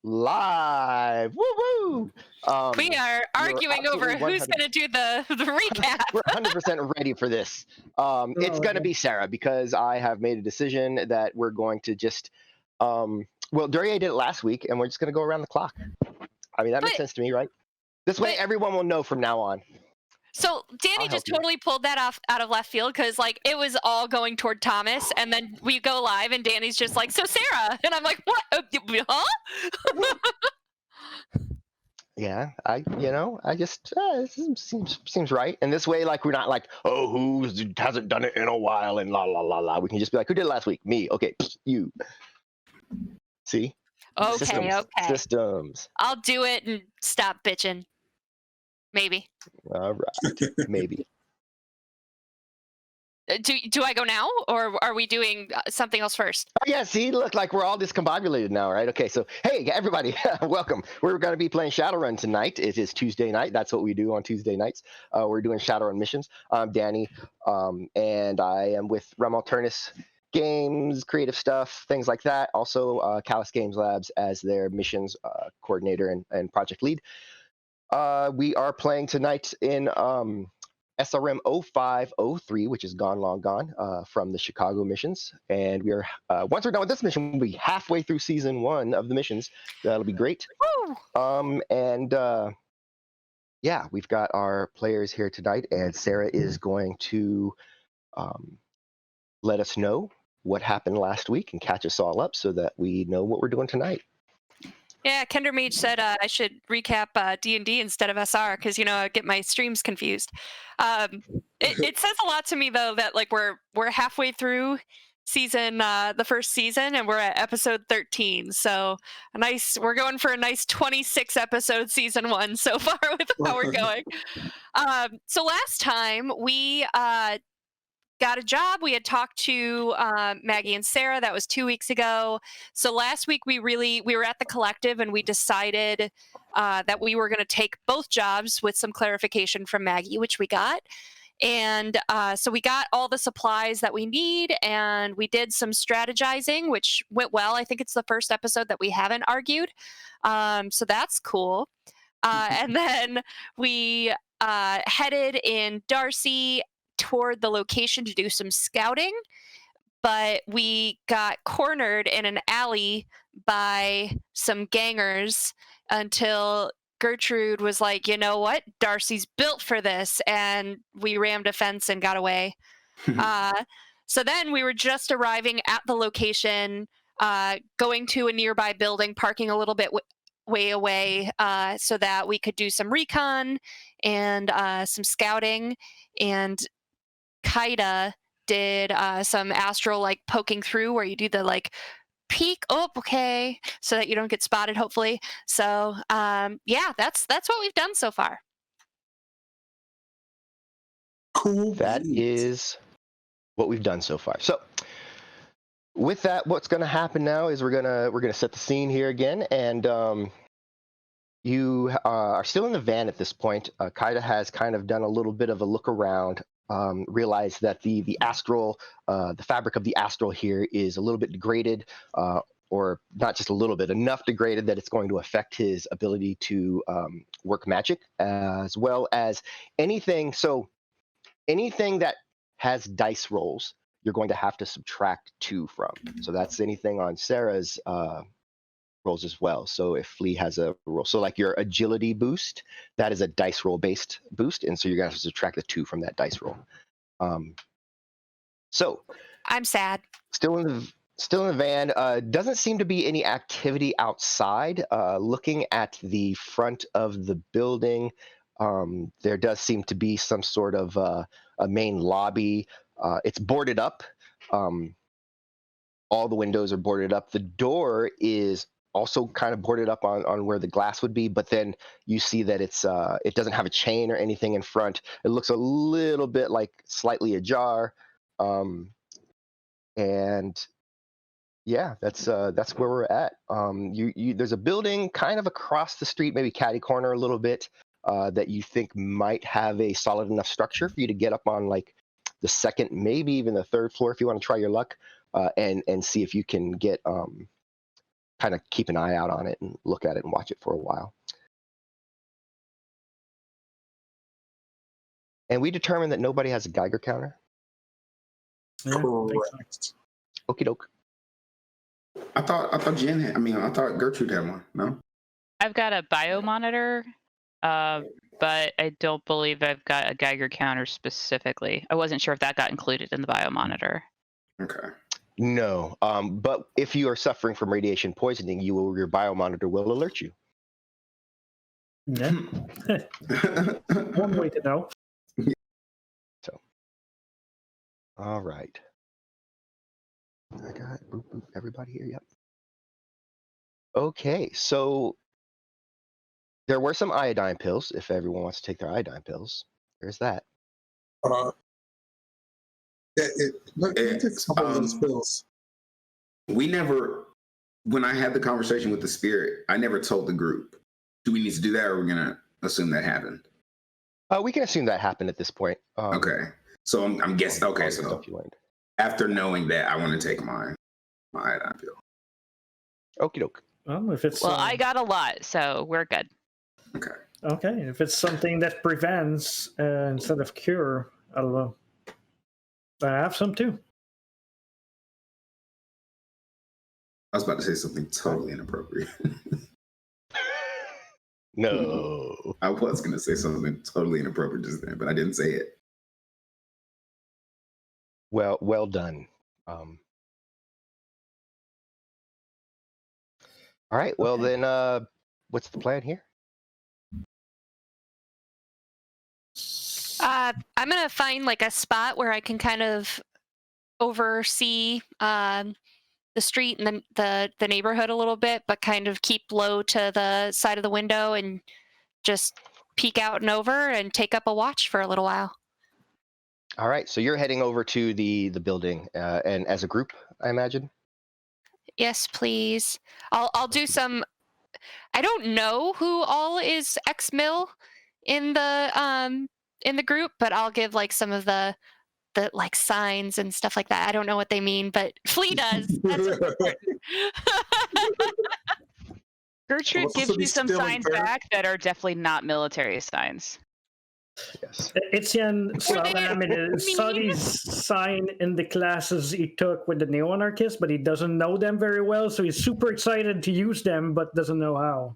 live. Woo woo! We are arguing over absolutely who's going to do the recap. We're 100% ready for this. It's going to be Sarah because I have made a decision that we're going to just. Well, Duryea did it last week, and we're just going to go around the clock. I mean, that makes sense to me, right? This way, everyone will know from now on. So Danny just totally pulled that off out of left field because like it was all going toward Thomas, and then we go live, and Danny's just like, "So Sarah," and I'm like, "What? Huh?" Yeah, I just seems right. And this way, like we're not like, oh, who hasn't done it in a while and la la la la. We can just be like, who did it last week? Me. Okay, you. See? Okay. Systems. I'll do it and stop bitching. Maybe. All right. Maybe. Do I go now, or are we doing something else first? Oh, yeah, see, look, like we're all discombobulated now, right? Okay, so hey, everybody, welcome. We're going to be playing Shadowrun tonight. It is Tuesday night. That's what we do on Tuesday nights. We're doing Shadowrun missions. I'm Danny, and I am with Rem Alternus Games, creative stuff, things like that. Also, Callus Games Labs as their missions coordinator and project lead. We are playing tonight in SRM 0503, which is Gone Long Gone, from the Chicago missions. And we are once we're done with this mission, we'll be halfway through season 1 of the missions. That'll be great. Yeah, we've got our players here tonight, and Sarah is going to let us know what happened last week and catch us all up so that we know what we're doing tonight. Yeah, Kender Mage said I should recap D&D instead of SR because I get my streams confused. It says a lot to me though that like we're halfway through season, the first season, and we're at episode 13. So we're going for a nice 26 episode season 1 so far with how we're going. So last time we got a job. We had talked to Maggie and Sarah. That was 2 weeks ago. So last week we were at the collective and we decided that we were going to take both jobs with some clarification from Maggie, which we got. And so we got all the supplies that we need, and we did some strategizing, which went well. I think it's the first episode that we haven't argued. So that's cool. And then we headed in Darcy toward the location to do some scouting, but we got cornered in an alley by some gangers until Gertrude was like, you know what, Darcy's built for this, and we rammed a fence and got away. So then we were just arriving at the location, going to a nearby building, parking a little bit way away so that we could do some recon and some scouting. And Kaida did some astral like poking through where you do the like peek okay, so that you don't get spotted, hopefully. So yeah, that's what we've done so far. Cool. That is what we've done so far. So with that, what's going to happen now is we're gonna set the scene here again, and you are still in the van at this point. Kaida has kind of done a little bit of a look around. Realize that the astral, the fabric of the astral here is a little bit degraded, or not just a little bit, enough degraded that it's going to affect his ability to work magic, as well as anything. So anything that has dice rolls, you're going to have to subtract 2 from. So that's anything on Sarah's rolls as well. So if Flea has a roll, so like your agility boost, that is a dice roll based boost, and so you're gonna have to subtract the 2 from that dice roll. So I'm sad. Still in the van. Doesn't seem to be any activity outside. Looking at the front of the building, there does seem to be some sort of a main lobby. It's boarded up. All the windows are boarded up. The door is also kind of boarded up on where the glass would be, but then you see that it doesn't have a chain or anything in front. It looks a little bit like slightly ajar, and yeah, that's where we're at. There's a building kind of across the street, maybe catty corner a little bit, that you think might have a solid enough structure for you to get up on like the second, maybe even the third floor if you want to try your luck, and see if you can get kind of keep an eye out on it and look at it and watch it for a while. And we determined that nobody has a Geiger counter. Yeah, Correct. Okie doke. I thought Jen had. I thought Gertrude had one. No. I've got a biomonitor, but I don't believe I've got a Geiger counter specifically. I wasn't sure if that got included in the biomonitor. Okay. No, but if you are suffering from radiation poisoning, your biomonitor will alert you. Yeah. One way to know. So, all right. I got everybody here. Yep. Okay, so there were some iodine pills. If everyone wants to take their iodine pills, there's that. Look, take some of those pills. We never, when I had the conversation with the spirit, I never told the group. Do we need to do that, or are we gonna assume that happened? We can assume that happened at this point. Okay, so I'm guessing. Okay, so after knowing that, I want to take my iodine pill. Okie doke. Well, if it's I got a lot, so we're good. Okay. Okay, if it's something that prevents instead of cure, I'll I have some too. I was about to say something totally inappropriate. No. I was going to say something totally inappropriate just then, but I didn't say it. Well done. All right. Well, Okay. then, what's the plan here? I'm gonna find like a spot where I can kind of oversee the street and the neighborhood a little bit, but kind of keep low to the side of the window and just peek out and over and take up a watch for a little while. All right. So you're heading over to the building, and as a group, I imagine. Yes, please. I'll do some. I don't know who all is ex-mill in the group, but I'll give like some of the like signs and stuff like that. I don't know what they mean, but Flea does. That's what's important. Gertrude What's gives to be you some stealing, signs Bear? back that are definitely not military signs. Yes. Etienne saw they Sadi's sign in the classes he took with the neo-anarchists, but he doesn't know them very well, so he's super excited to use them, but doesn't know how.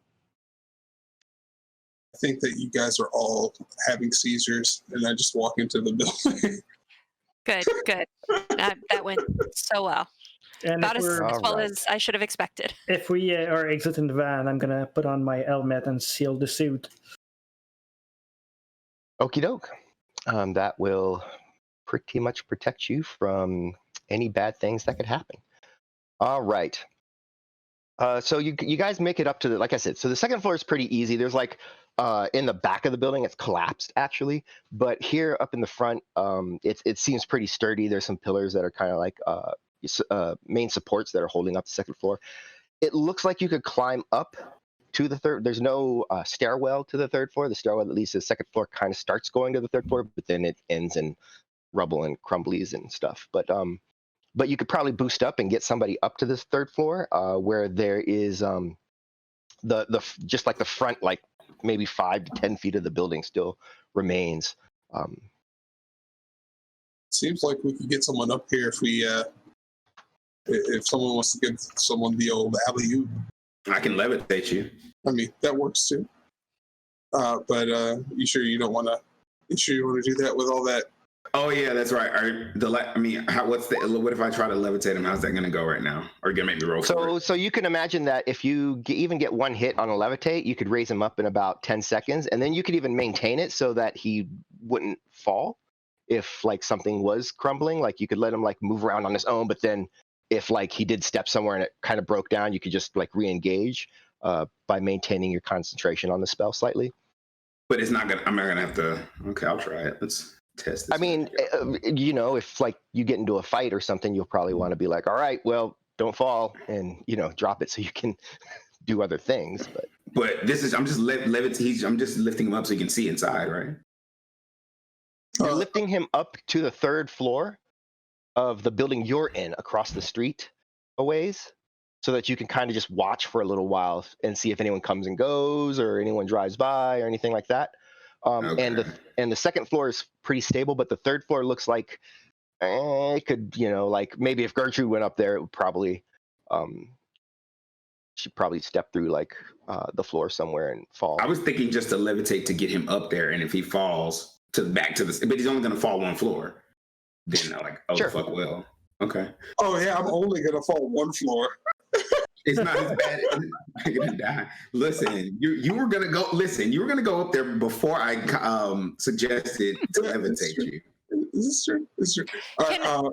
I think that you guys are all having seizures, and I just walk into the building. Good. That went so well. And About if, as we're, well Alright. as I should have expected. if we are exiting the van, I'm gonna put on my helmet and seal the suit. Okie doke. That will pretty much protect you from any bad things that could happen. All right. So you guys make it up to like I said, so the second floor is pretty easy. There's like in the back of the building, it's collapsed actually, but here up in the front, it seems pretty sturdy. There's some pillars that are kind of like main supports that are holding up the second floor. It looks like you could climb up to the third. There's no stairwell to the third floor. The stairwell that leads to the second floor kind of starts going to the third floor, but then it ends in rubble and crumblies and stuff. But you could probably boost up and get somebody up to this third floor, where there is just like the front, like maybe 5 to 10 feet of the building still remains. Seems like we could get someone up here if someone wants to give someone the old alley-oop. I can levitate you. I mean, that works too. But you sure you don't want to? You sure you want to do that with all that? Oh yeah, that's right. What if I try to levitate him? How's that going to go right now? Are you going to make me roll for it? So you can imagine that if you even get one hit on a levitate, you could raise him up in about 10 seconds, and then you could even maintain it so that he wouldn't fall if like something was crumbling. Like you could let him like move around on his own, but then if like he did step somewhere and it kind of broke down, you could just like re-engage by maintaining your concentration on the spell slightly. But I'm not gonna have to. Okay, I'll try it. Let's test this. I mean, if like you get into a fight or something, you'll probably want to be like, all right, well, don't fall, and drop it so you can do other things. But this is I'm just lifting him up so you can see inside, right? You're lifting him up to the third floor of the building you're in, across the street a ways. so that you can kind of just watch for a little while and see if anyone comes and goes or anyone drives by or anything like that. Okay. And the second floor is pretty stable, but the third floor looks like it could, like maybe if Gertrude went up there, it would probably she'd probably step through like the floor somewhere and fall. I was thinking just to levitate to get him up there, and if he falls back to the, but he's only going to fall one floor. Then like, oh Sure. fuck, well, okay. Oh yeah, I'm only gonna fall one floor. It's not as bad. I'm gonna die. Listen, you were gonna go. Listen, you were gonna go up there before I suggested to levitate you. Is this true? Is this true?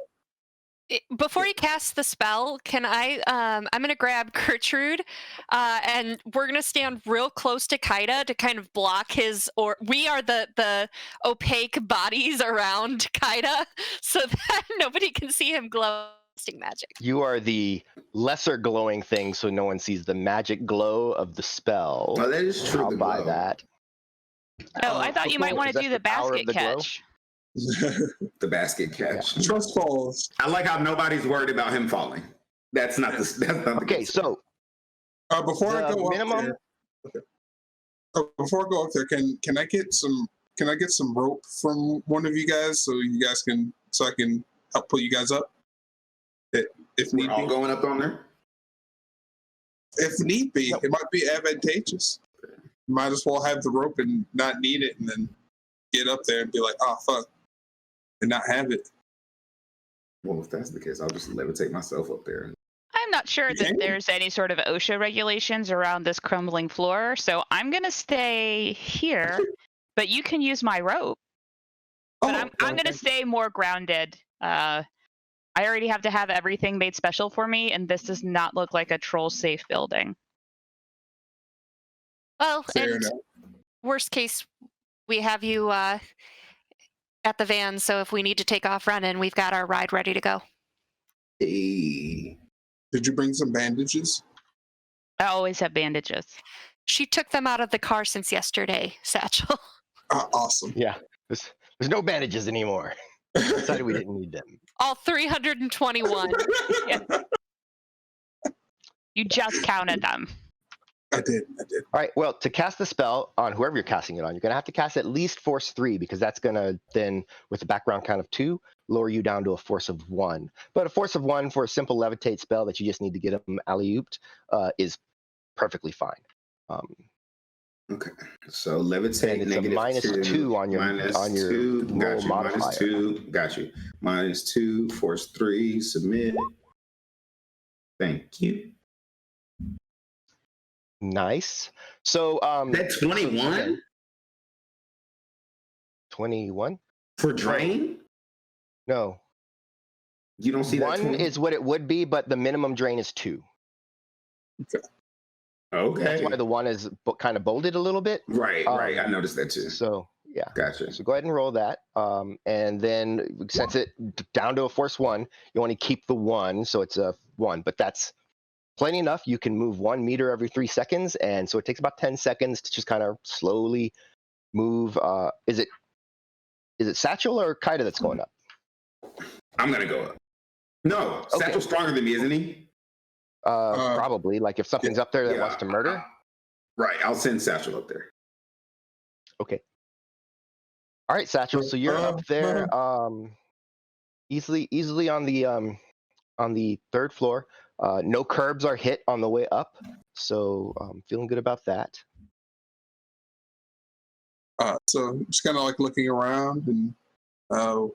Before he casts the spell, can I? I'm gonna grab Gertrude, and we're gonna stand real close to Kaida to kind of block his. Or we are the opaque bodies around Kaida, so that nobody can see him glowing magic. You are the lesser glowing thing, so no one sees the magic glow of the spell. Oh, that is true. I'll buy that. Oh, I thought you might want to do the basket catch. The basket catch. Trust falls. I like how nobody's worried about him falling. That's not the. That's not Okay, so before I the go minimum. up there, before I go up there, can I get some rope from one of you guys so I can help pull you guys up? If We're need all be. going up on there. If need be, it might be advantageous. Might as well have the rope and not need it, and then get up there and be like, "Oh fuck," and not have it. Well, if that's the case, I'll just levitate myself up there. I'm not sure that there's any sort of OSHA regulations around this crumbling floor, so I'm gonna stay here, but you can use my rope. But I'm gonna stay more grounded. I already have to have everything made special for me, and this does not look like a troll-safe building. Well, Fair and enough. worst case, we have you at the van, so if we need to take off running, we've got our ride ready to go. Hey. Did you bring some bandages? I always have bandages. She took them out of the car since yesterday, Satchel. Awesome. Yeah, there's no bandages anymore. We decided we didn't need them. All 321. You just counted them. I did. All right, well, to cast the spell on whoever you're casting it on, you're going to have to cast at least force 3, because that's going to then, with a background count of 2, lower you down to a force of 1. But a force of 1 for a simple levitate spell that you just need to get them alley-ooped is perfectly fine. Okay, so levitate. And it's a -2 on your two. roll Got you. modifier. -2. Got you. -2. Force 3. Submit. Thank you. Nice. So That's 21 21? for drain. No. You don't see that 1 20? is what it would be, but the minimum drain is 2. Okay. That's why the 1 is kind of bolded a little bit. Right. I noticed that too. So yeah. Gotcha. So go ahead and roll that. And then since it down to a force 1, you want to keep the 1, so it's a 1. But that's plenty enough. You can move 1 meter every 3 seconds, and so it takes about 10 seconds to just kind of slowly move. Is it Satchel or Kaida that's going up? I'm gonna go up. No, Okay. Satchel's stronger than me, isn't he? Probably. Like if something's up there that wants to murder. Right. I'll send Satchel up there. Okay. All right, Satchel. So you're up there, easily on the 3rd floor. No curbs are hit on the way up, so feeling good about that. So just kind of like looking around, and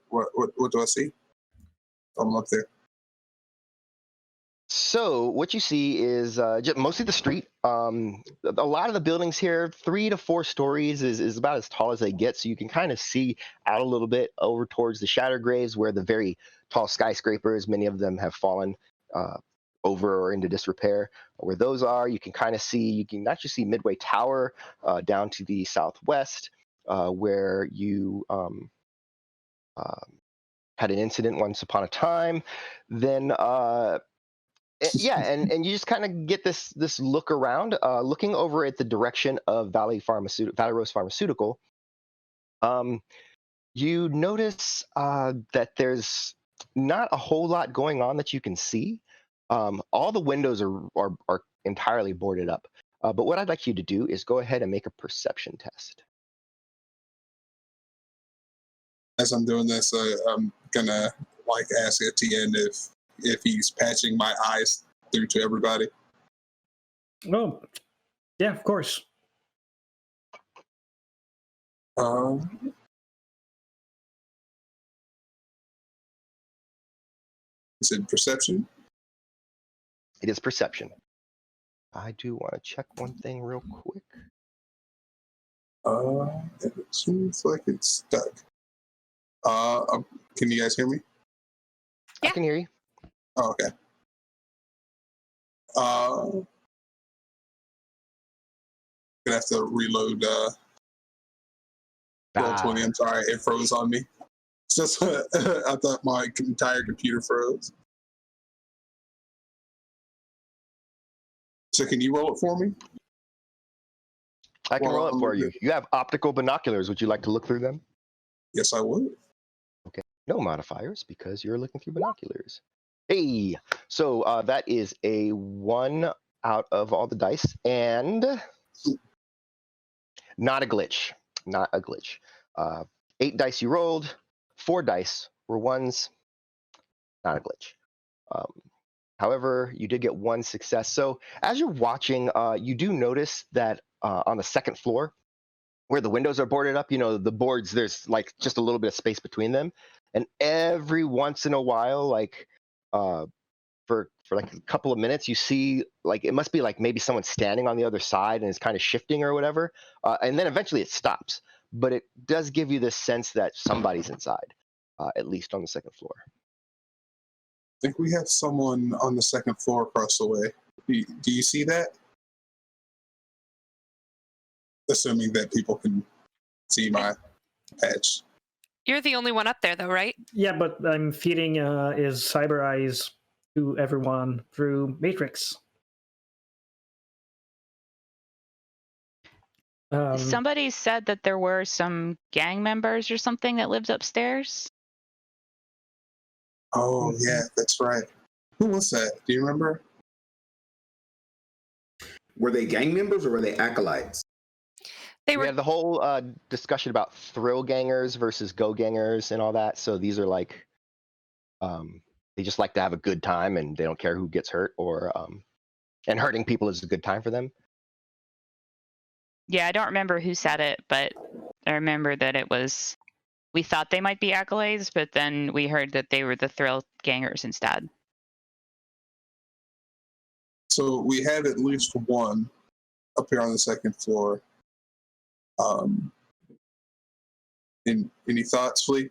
what do I see? I'm up there. So what you see is just mostly the street. A lot of the buildings here, 3 to 4 stories, is about as tall as they get. So you can kind of see out a little bit over towards the Shattergraves, where the very tall skyscrapers, many of them have fallen over or into disrepair. Where those are, you can kind of see. You can actually see Midway Tower down to the southwest, where you had an incident once upon a time. Then. Yeah, and you just kind of get this look around, looking over at the direction of Valley Rose Pharmaceutical. You notice that there's not a whole lot going on that you can see. All the windows are entirely boarded up. But what I'd like you to do is go ahead and make a perception test. As I'm doing this, I'm gonna ask Etienne if he's patching my eyes through to everybody. Oh, yeah, of course. Is it perception? It is perception. I do want to check one thing real quick. It seems like it's stuck. Can you guys hear me? Yeah. I can hear you. Oh, okay. Gonna have to reload. Roll 20. I'm sorry, it froze on me. It's just I thought my entire computer froze. So can you roll it for me? I can roll it for you. You have optical binoculars. Would you like to look through them? Yes, I would. Okay. No modifiers because you're looking through binoculars. Hey, so that is a 1 out of all the dice, and not a glitch. Not a glitch. 8 dice you rolled, 4 dice were 1s. Not a glitch. However, you did get 1 success. So as you're watching, you do notice that on the second floor, where the windows are boarded up, the boards, there's like just a little bit of space between them. And every once in a while, like for like a couple of minutes, you see like it must be like maybe someone standing on the other side and is kind of shifting or whatever. And then eventually it stops. But it does give you this sense that somebody's inside, at least on the second floor. I think we have someone on the second floor across the way. Do you see that? Assuming that people can see my patch. You're the only one up there, though, right? Yeah, but I'm feeding his cyber eyes to everyone through Matrix. Somebody said that there were some gang members or something that lived upstairs. Oh, yeah, that's right. Who was that? Do you remember? Were they gang members or were they acolytes? They We were. had the whole discussion about thrill gangers versus go gangers and all that. So these are like, they just like to have a good time and they don't care who gets hurt, or and hurting people is a good time for them. Yeah, I don't remember who said it, but I remember that it was. We thought they might be acolytes, but then we heard that they were the thrill gangers instead. So we have at least one up here on the second floor. Any thoughts, Flea?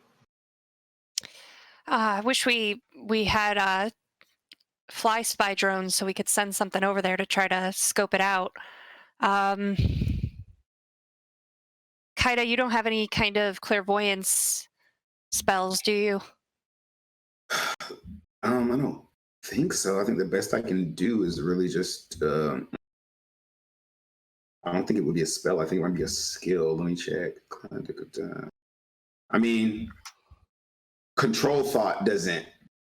I wish we had fly spy drones so we could send something over there to try to scope it out. Kaida, you don't have any kind of clairvoyance spells, do you? I don't think so. I think the best I can do is really just. I don't think it would be a spell. I think it might be a skill. Let me check. I mean, control thought doesn't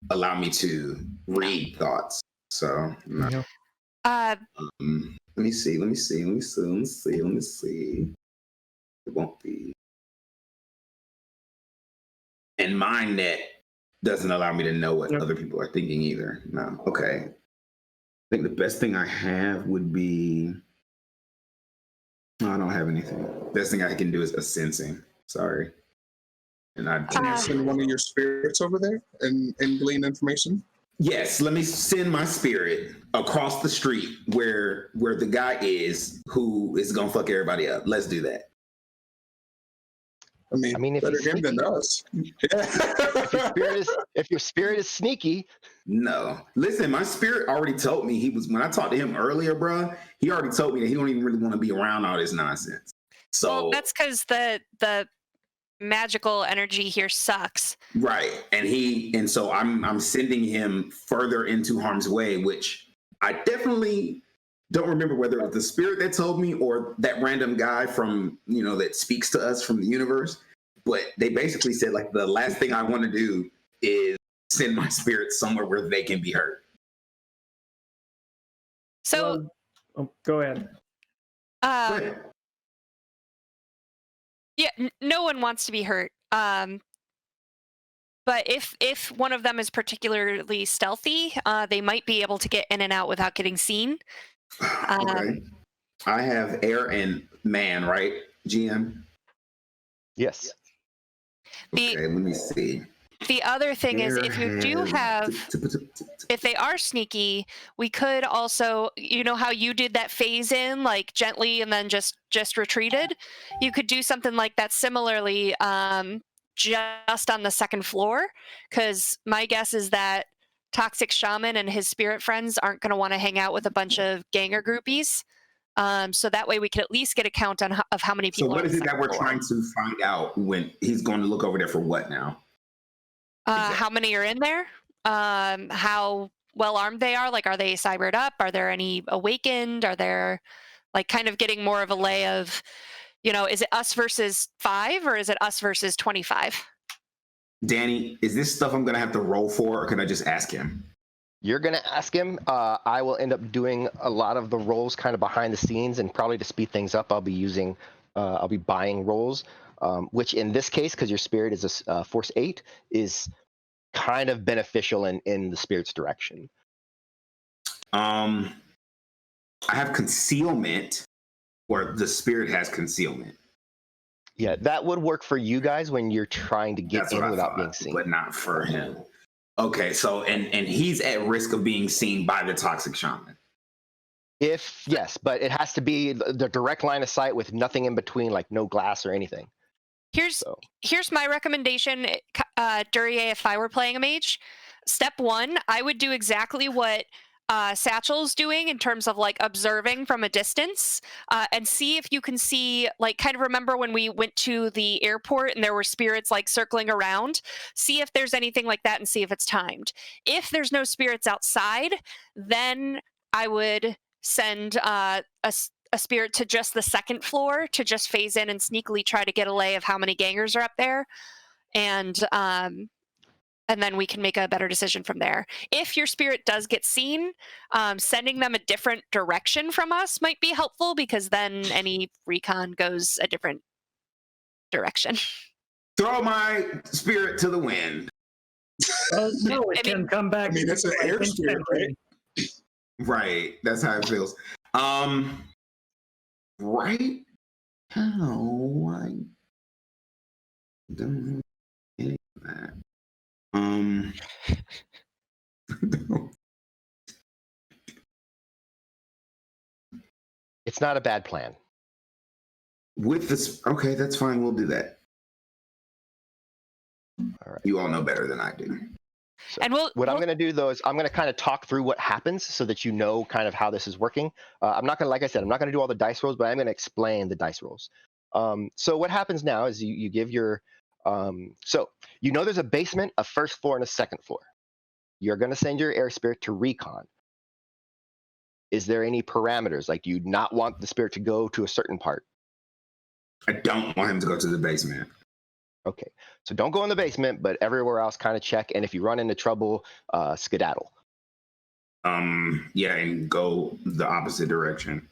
allow me to read thoughts. So, no. Let me see. It won't be. And MindNet doesn't allow me to know what other people are thinking either. No. Okay. I think the best thing I have would be. No, I don't have anything. Best thing I can do is a sensing. Sorry. And Can you send one of your spirits over there and glean information? Yes, let me send my spirit across the street where the guy is who is gonna fuck everybody up. Let's do that. I mean if better he's him than us. If your spirit is sneaky. No. Listen, my spirit already told me when I talked to him earlier, bro, he already told me that he don't even really want to be around all this nonsense. So Well, that's because the magical energy here sucks. Right. And so I'm sending him further into harm's way, which I definitely don't remember whether it was the spirit that told me or that random guy from, that speaks to us from the universe. But they basically said, like, the last thing I want to do is send my spirit somewhere where they can be hurt. So, go ahead. Yeah, no one wants to be hurt. But if one of them is particularly stealthy, they might be able to get in and out without getting seen. Okay. I have air and man, right? GM? Yes. Okay, let me see. The other thing is, if you do have, if they are sneaky, we could also, you know how you did that phase in, like gently, and then just retreated. You could do something like that similarly, just on the second floor, because my guess is that Toxic Shaman and his spirit friends aren't going to want to hang out with a bunch of ganger groupies. So that way we could at least get a count on of how many people. So what is it that we're trying to find out when he's going to look over there for what now? Exactly. How many are in there? How well armed they are? Like, are they cybered up? Are there any awakened? Are there, like, kind of getting more of a lay of, you know, is it us versus 5 or is it us versus 25? Danny, is this stuff I'm going to have to roll for, or can I just ask him? You're going to ask him. I will end up doing a lot of the rolls kind of behind the scenes, and probably to speed things up, I'll be buying rolls, which in this case, because your spirit is a force 8, is kind of beneficial in the spirit's direction. I have concealment, or the spirit has concealment. Yeah, that would work for you guys when you're trying to get in without being seen. But not for him. Okay, so and he's at risk of being seen by the Toxic Shaman. Yes, but it has to be the direct line of sight with nothing in between, like no glass or anything. Here's my recommendation, Duryea, if I were playing a mage. Step 1, I would do exactly what Satchel's doing in terms of like observing from a distance, and see if you can see, like, kind of remember when we went to the airport and there were spirits like circling around. See if there's anything like that and see if it's timed. If there's no spirits outside, then I would send a spirit to just the second floor to just phase in and sneakily try to get a lay of how many gangers are up there, and then we can make a better decision from there. If your spirit does get seen, sending them a different direction from us might be helpful, because then any recon goes a different direction. Throw my spirit to the wind. No, it can come back. I mean, that's an air spirit, right? Right, that's how it feels. Right? How I don't know any of that. It's not a bad plan. With this, okay, that's fine. We'll do that. All right. You all know better than I do. So And I'm going to do, though, is I'm going to kind of talk through what happens so that you know kind of how this is working. I'm not going to, like I said, I'm not going to do all the dice rolls, but I'm going to explain the dice rolls. So what happens now is you give your, so you know there's a basement, a first floor, and a second floor. You're going to send your air spirit to recon. Is there any parameters? Like, do you not want the spirit to go to a certain part? I don't want him to go to the basement. Okay, so don't go in the basement, but everywhere else kind of check. And if you run into trouble, skedaddle. Yeah, and go the opposite direction.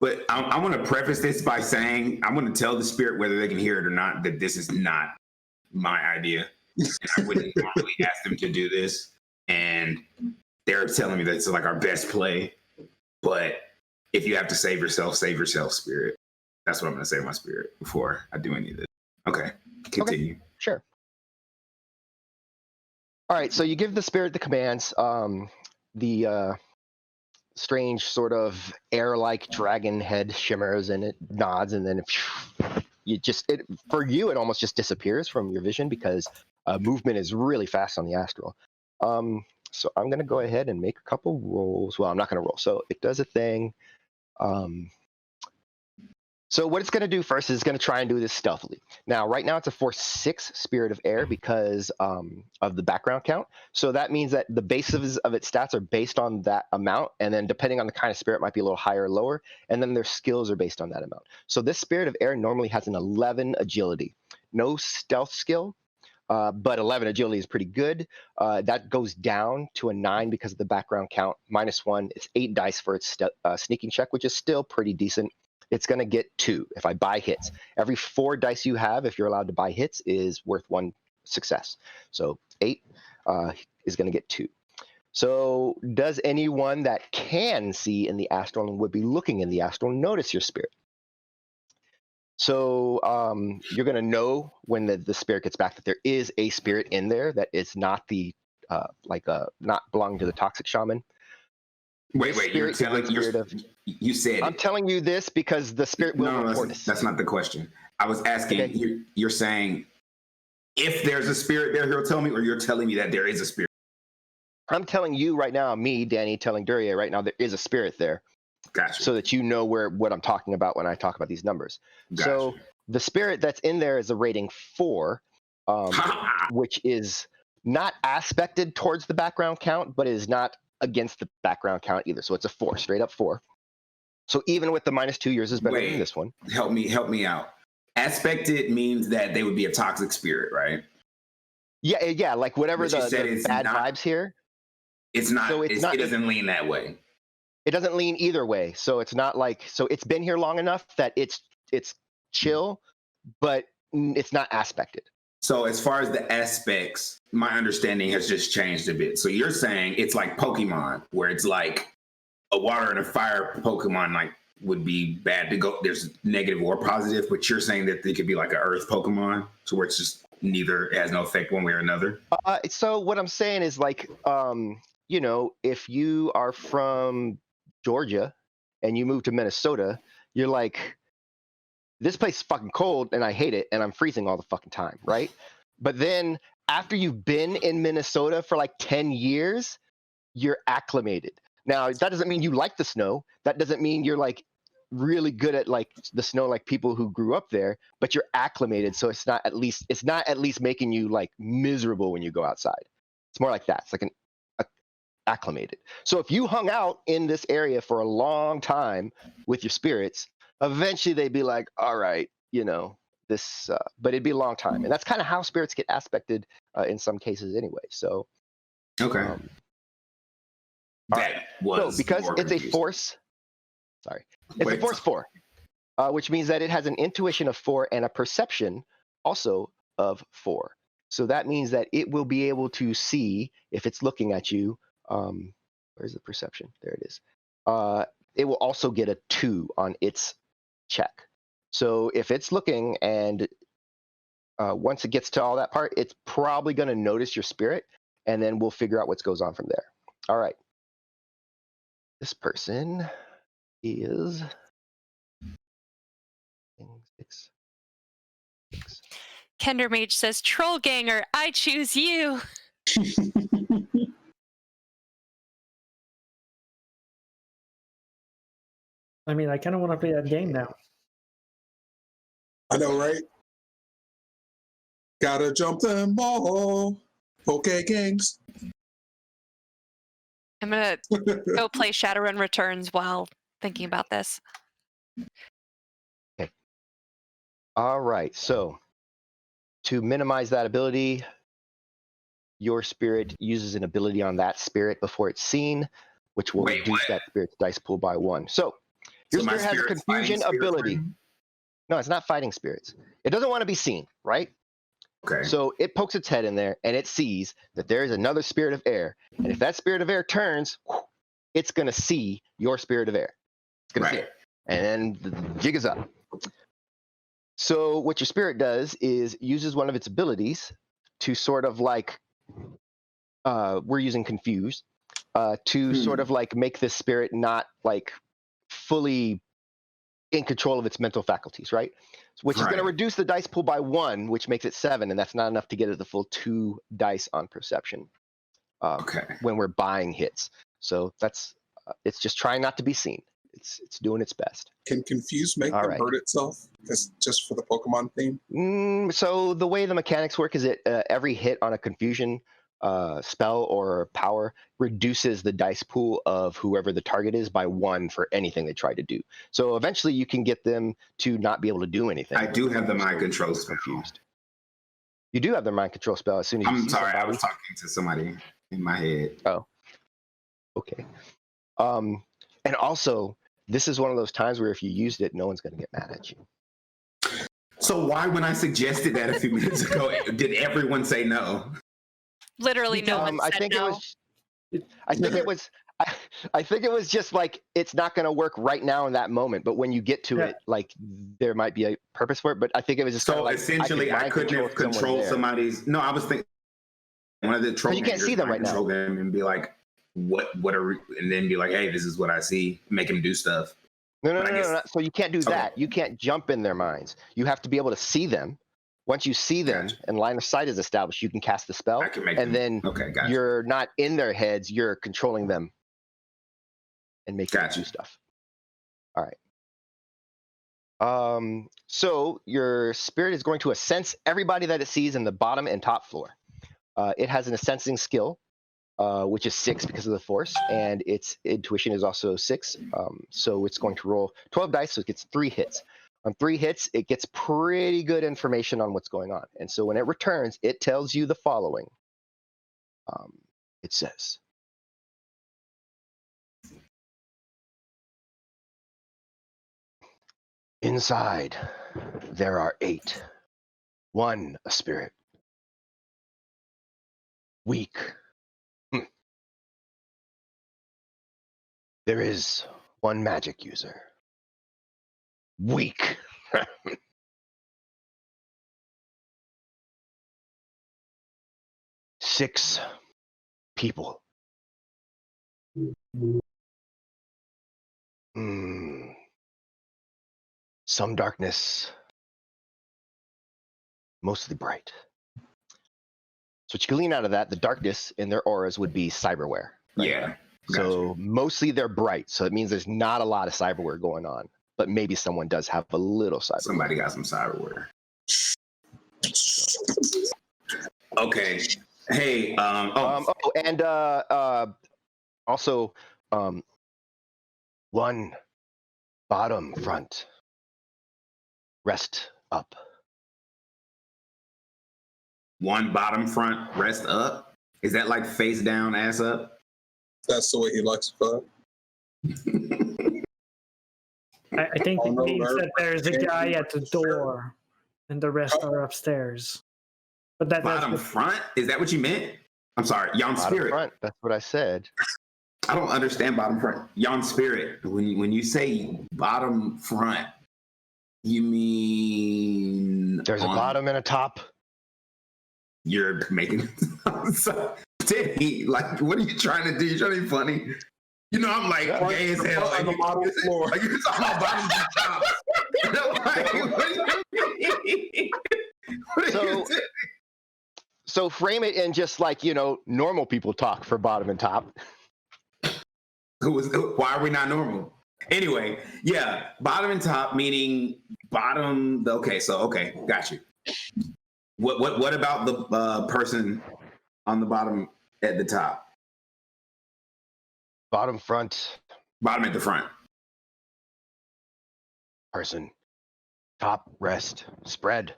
But I want to preface this by saying I'm going to tell the spirit, whether they can hear it or not, that this is not my idea. And I wouldn't normally ask them to do this. And they're telling me that it's like our best play. But if you have to save yourself, spirit. That's what I'm going to say to my spirit before I do any of this. Okay, continue. Okay, sure. All right, so you give the spirit the commands. The strange sort of air-like dragon head shimmers and it nods, and then for you, it almost just disappears from your vision because movement is really fast on the astral. So I'm going to go ahead and make a couple rolls. Well, I'm not going to roll. So it does a thing. So what it's going to do first is it's going to try and do this stealthily. Now, right now, it's a force 6 spirit of air because of the background count. So that means that the bases of its stats are based on that amount. And then depending on the kind of spirit, it might be a little higher or lower. And then their skills are based on that amount. So this spirit of air normally has an 11 agility. No stealth skill. but 11 agility is pretty good. That goes down to a 9 because of the background count. -1. It's 8 dice for its sneaking check, which is still pretty decent. It's going to get 2 if I buy hits. Every 4 dice you have, if you're allowed to buy hits, is worth 1 success. So 8 is going to get 2. So does anyone that can see in the astral and would be looking in the astral notice your spirit? So you're going to know when the spirit gets back that there is a spirit in there that is not the not belonging to the toxic shaman. Wait, you're telling you said I'm telling you this because the spirit will report us. That's not the question. I was asking. Okay. You're saying if there's a spirit there, he'll tell me, or you're telling me that there is a spirit. I'm telling you right now, me, Danny, telling Duryea right now, there is a spirit there. Gotcha. So that you know what I'm talking about when I talk about these numbers. Gotcha. So the spirit that's in there is a rating 4, which is not aspected towards the background count, but is not against the background count either. So it's a 4, straight up 4. So even with the -2, yours is better than this one. Help me out. Aspected means that they would be a toxic spirit, right? Yeah, like whatever the bad vibes here. It's not. So it doesn't lean that way. It doesn't lean either way. So it's not like, so it's been here long enough that it's chill, but it's not aspected. So as far as the aspects, my understanding has just changed a bit. So you're saying it's like Pokemon, where it's like a water and a fire Pokemon like would be bad to go. There's negative or positive, but you're saying that they could be like an earth Pokemon, so where it's just neither, has no effect one way or another. So what I'm saying is like, if you are from Georgia and you move to Minnesota, you're like, this place is fucking cold and I hate it and I'm freezing all the fucking time, right? But then after you've been in Minnesota for like 10 years, you're acclimated. Now, that doesn't mean you like the snow. That doesn't mean you're like really good at like the snow like people who grew up there, but you're acclimated, so it's not at least making you like miserable when you go outside. It's more like that. It's like an acclimated. So if you hung out in this area for a long time with your spirits, eventually they'd be like, all right, this, but it'd be a long time. And that's kind of how spirits get aspected in some cases anyway. So, okay. Because it's a force, it's a force 4, which means that it has an intuition of 4 and a perception also of 4. So that means that it will be able to see if it's looking at you. Where's the perception? There it is. It will also get a 2 on its check. So if it's looking and once it gets to all that part, it's probably going to notice your spirit, and then we'll figure out what goes on from there. All right. This person is 6. Kendermage says, Troll Ganger, I choose you. I mean, I kind of want to play that game now. I know, right? Gotta jump them all. Okay, gangs. I'm going to go play Shadowrun Returns while thinking about this. Okay. All right. So to minimize that ability, your spirit uses an ability on that spirit before it's seen, which will reduce that spirit's dice pool by 1. So your spirit has a confusion ability. No, it's not fighting spirits. It doesn't want to be seen, right? Okay. So it pokes its head in there and it sees that there is another spirit of air. And if that spirit of air turns, it's going to see your spirit of air. It's going to see it. And then the jig is up. So what your spirit does is uses one of its abilities to sort of like, we're using confuse, to sort of like make this spirit not like fully in control of its mental faculties, right? Which is going to reduce the dice pool by 1, which makes it 7, and that's not enough to get it the full 2 dice on perception when we're buying hits. So that's it's just trying not to be seen. It's doing its best. Can confuse make them hurt itself? Just for the Pokemon theme? So the way the mechanics work is that every hit on a confusion spell or power reduces the dice pool of whoever the target is by 1 for anything they try to do. So eventually you can get them to not be able to do anything. I do have the mind control spell. Confused. You do have their mind control spell as soon as you I'm see sorry, somebody. I was talking to somebody in my head. Oh. Okay. And also, this is one of those times where if you used it, no one's going to get mad at you. So why, when I suggested that a few minutes ago, did everyone say no? Literally, no one I said think no. I think it was just like it's not going to work right now in that moment, but when you get to it, like there might be a purpose for it. But I think it was just so like, essentially I couldn't have controlled somebody's. No, I was thinking one of the troll you can't see them right now. Control them and be like, what are, and then be like, hey, this is what I see. Make them do stuff. No. So you can't do Okay. that. You can't jump in their minds. You have to be able to see them. Once you see them and line of sight is established, you can cast the spell. I can make and them. then you're not in their heads. You're controlling them and making them do stuff. All right. So your spirit is going to sense everybody that it sees in the bottom and top floor. It has an sensing skill, which is 6 because of the force, and its intuition is also 6. So it's going to roll 12 dice, so it gets 3 hits. On 3 hits, it gets pretty good information on what's going on. And so when it returns, it tells you the following. It says, inside, there are 8. 1, a spirit. Weak. There is 1 magic user. Weak. 6 people. Some darkness, mostly bright. So what you can glean out of that, the darkness in their auras would be cyberware. Right? Yeah. So mostly they're bright. So it means there's not a lot of cyberware going on, but maybe someone does have a little cyberware. Somebody got some cyberware. Okay. Hey. And also, 1 bottom front. Rest up. 1 bottom front, rest up. Is that like face down, ass up? That's the way he likes it. I think it means that there's a guy at the door, and the rest are upstairs. But bottom front? Is that what you meant? I'm sorry, Yon Spirit. Front. That's what I said. I don't understand bottom front. Yon Spirit. When you say bottom front, you mean there's a bottom and a top? You're making so, Teddy, like, what are you trying to do? You're trying to be funny. You know, I'm like, gay as hell. On the bottom floor. Like, you're talking about bottom and top. You know, like, what do you mean? So frame it in just like, normal people talk for bottom and top. Why are we not normal? Anyway, yeah, bottom and top, meaning bottom. Okay, got you. What about the person on the bottom at the top? Bottom front. Bottom at the front. Person. Top, rest, spread.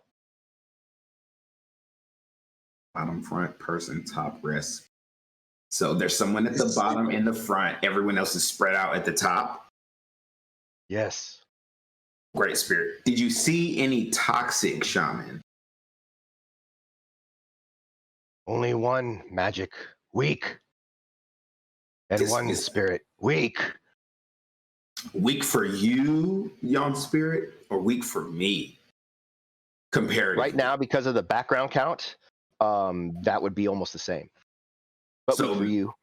Bottom front, person, top, rest. So there's someone at the bottom and the front. Everyone else is spread out at the top. Yes. Great Spirit. Did you see any toxic shaman? Only 1 magic. Weak. And 1 spirit. Weak. Weak for you, Yon Spirit, or weak for me? Comparatively. Right now, because of the background count, that would be almost the same. But weak for you.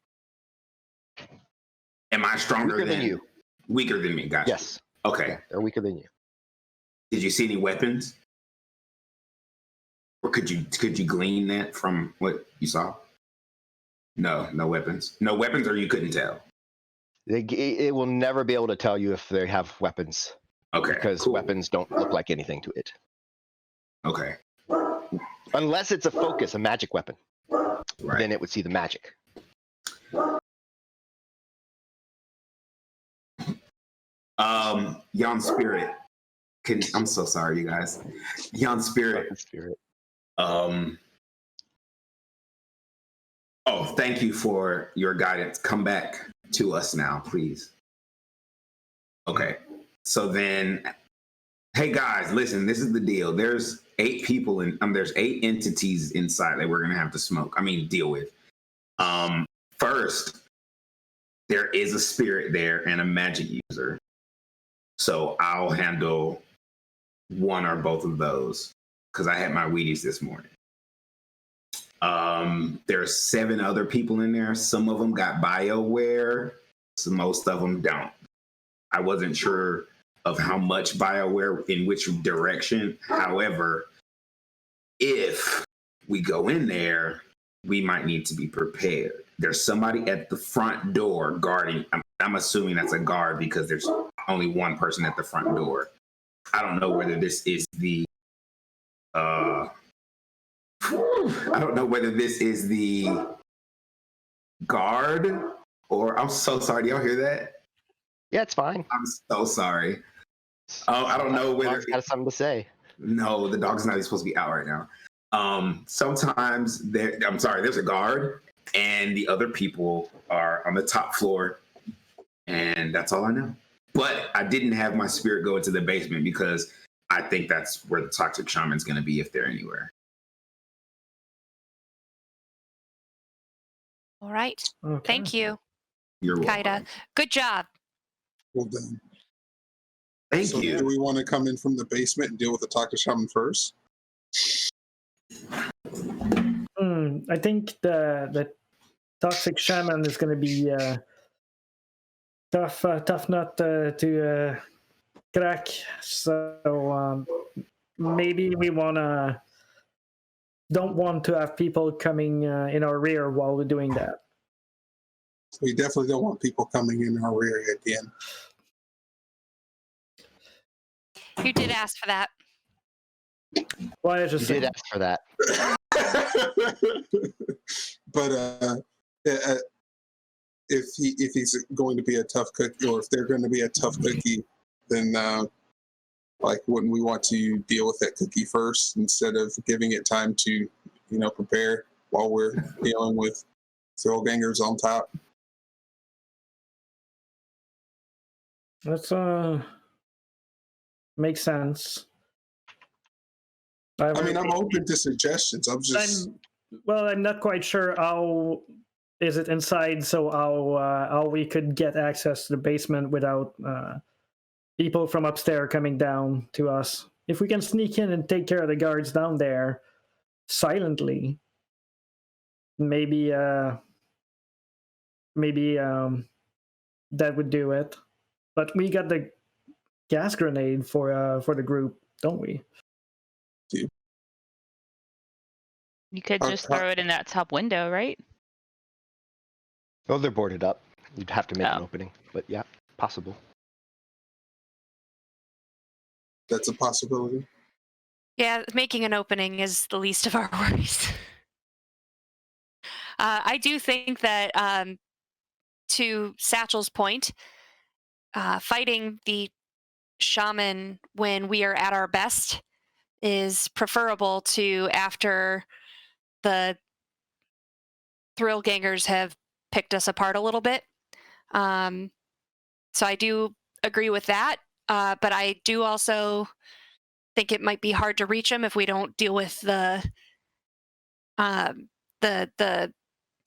Am I stronger than you? Weaker than me, gotcha. Yes. Okay. Yeah, they're weaker than you. Did you see any weapons? Or could you glean that from what you saw? No weapons. No weapons, or you couldn't tell? It will never be able to tell you if they have weapons. Okay. Because weapons don't look like anything to it. Okay. Unless it's a focus, a magic weapon. Right. Then it would see the magic. Yon Spirit. I'm so sorry, you guys. Yon Spirit. Oh, thank you for your guidance. Come back to us now, please. Okay. So then, hey guys, listen, this is the deal. There's 8 people there's 8 entities inside that we're gonna have to deal with. First, there is a spirit there and a magic user. So I'll handle one or both of those because I had my Wheaties this morning. There's 7 other people in there. Some of them got BioWare, so most of them don't. I wasn't sure of how much BioWare in which direction. However, if we go in there, we might need to be prepared. There's somebody at the front door guarding. I'm assuming that's a guard because there's only one person at the front door. I don't know whether this is the guard or I'm so sorry. Do y'all hear that? Yeah, it's fine. I'm so sorry. I don't know whether Dog's got something to say. No, the dog's not even supposed to be out right now. Sometimes there's a guard and the other people are on the top floor, and that's all I know. But I didn't have my spirit go into the basement because I think that's where the toxic shaman's going to be if they're anywhere. All right. Okay. Thank you, You're welcome. Kaida. Good job. Well done. Thank So do you. we want to come in from the basement and deal with the toxic shaman first? I think the toxic shaman is going to be tough nut to crack. So maybe we don't want to have people coming in our rear while we're doing that. We definitely don't want people coming in our rear again. You did ask for that. Well, I You just did ask for that. But if he's going to be a tough cookie, or if they're going to be a tough cookie, then wouldn't we want to deal with that cookie first instead of giving it time to prepare while we're dealing with thrillgangers on top? That's makes sense. I mean, I'm open to suggestions. I'm not quite sure how is it inside, so how we could get access to the basement without people from upstairs coming down to us. If we can sneak in and take care of the guards down there silently, maybe that would do it. But we got the gas grenade for the group, don't we? You could just throw it in that top window, right? Oh, they're boarded up. You'd have to make an Oh. opening, but yeah, possible. That's a possibility. Yeah, making an opening is the least of our worries. I do think that, to Satchel's point, fighting the shaman when we are at our best is preferable to after the thrill gangers have picked us apart a little bit. So I do agree with that, but I do also think it might be hard to reach them if we don't deal with the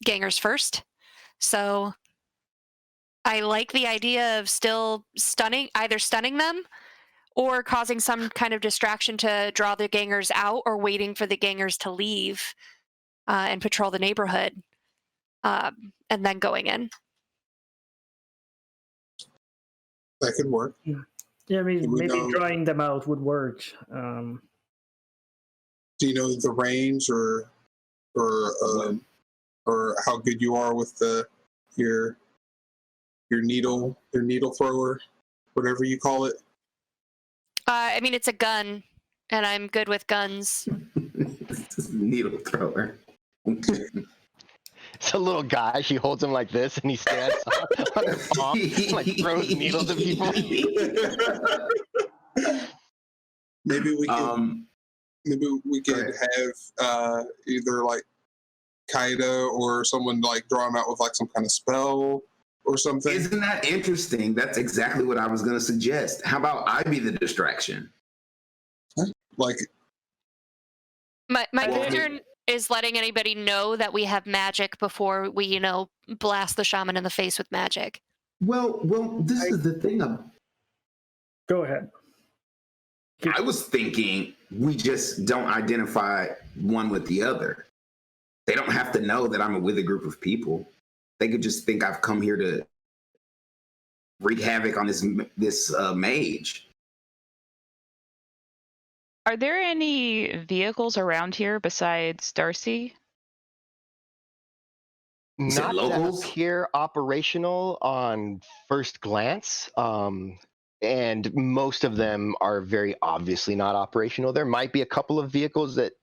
gangers first. So I like the idea of still either stunning them or causing some kind of distraction to draw the gangers out, or waiting for the gangers to leave and patrol the neighborhood, and then going in. That could work. Yeah, I mean, We maybe know- drawing them out would work. Do you know the range or how good you are with your needle thrower, whatever you call it? I mean, it's a gun, and I'm good with guns. Needle thrower. It's a little guy. She holds him like this, and he stands on her palm, like throws needles at people. Maybe we can. maybe we could have either like Kaida or someone like draw him out with like some kind of spell or something. Isn't that interesting? That's exactly what I was going to suggest. How about I be the distraction? Like, my concern is letting anybody know that we have magic before we, blast the shaman in the face with magic. Well, this is the thing. Go ahead. I was thinking we just don't identify one with the other. They don't have to know that I'm with a group of people. They could just think I've come here to wreak havoc on this mage. Are there any vehicles around here besides Darcy? Not that locals? appear operational on first glance, and most of them are very obviously not operational. There might be a couple of vehicles that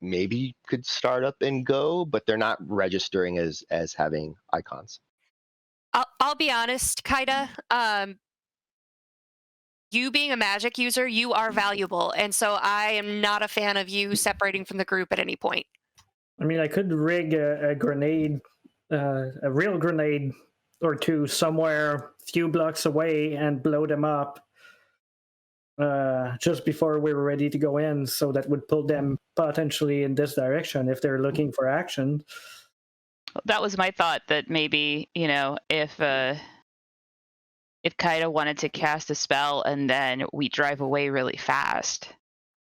maybe could start up and go, but they're not registering as having icons. I'll be honest, Kaida. You being a magic user, you are valuable, and so I am not a fan of you separating from the group at any point. I mean, I could rig a grenade, a real grenade or two somewhere a few blocks away and blow them up just before we were ready to go in, so that would pull them potentially in this direction if they're looking for action. That was my thought, that maybe, if Kaida wanted to cast a spell and then we drive away really fast,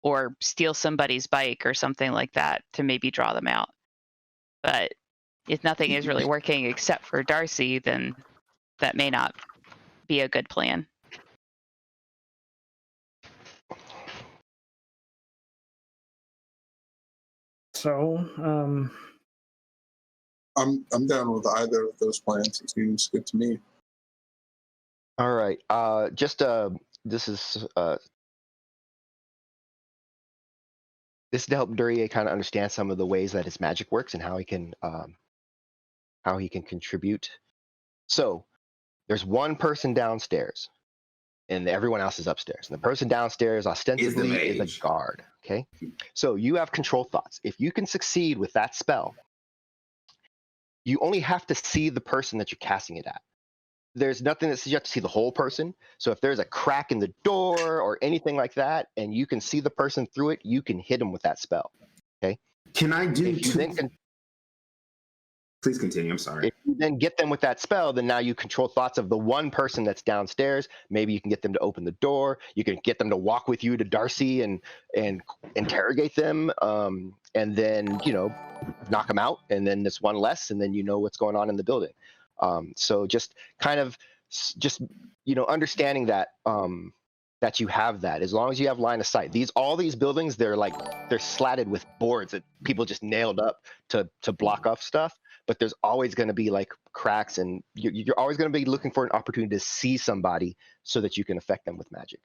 or steal somebody's bike or something like that to maybe draw them out. But if nothing is really working except for Darcy, then that may not be a good plan. So, I'm down with either of those plans. It seems good to me. All right. This is to help Duryea kind of understand some of the ways that his magic works and how he can contribute. So there's one person downstairs, and everyone else is upstairs. And the person downstairs ostensibly is a guard. Okay. So you have control thoughts. If you can succeed with that spell, you only have to see the person that you're casting it at. There's nothing that says you have to see the whole person. So if there's a crack in the door or anything like that, and you can see the person through it, you can hit them with that spell. Okay. Can I do Please continue. I'm sorry. If you then get them with that spell, then now you control thoughts of the one person that's downstairs. Maybe you can get them to open the door. You can get them to walk with you to Darcy and interrogate them, and then knock them out. And then there's one less, and then you know what's going on in the building. So just kind of understanding that that you have that, as long as you have line of sight. All these buildings, they're slatted with boards that people just nailed up to block off stuff. But there's always going to be like cracks, and you're always going to be looking for an opportunity to see somebody so that you can affect them with magic.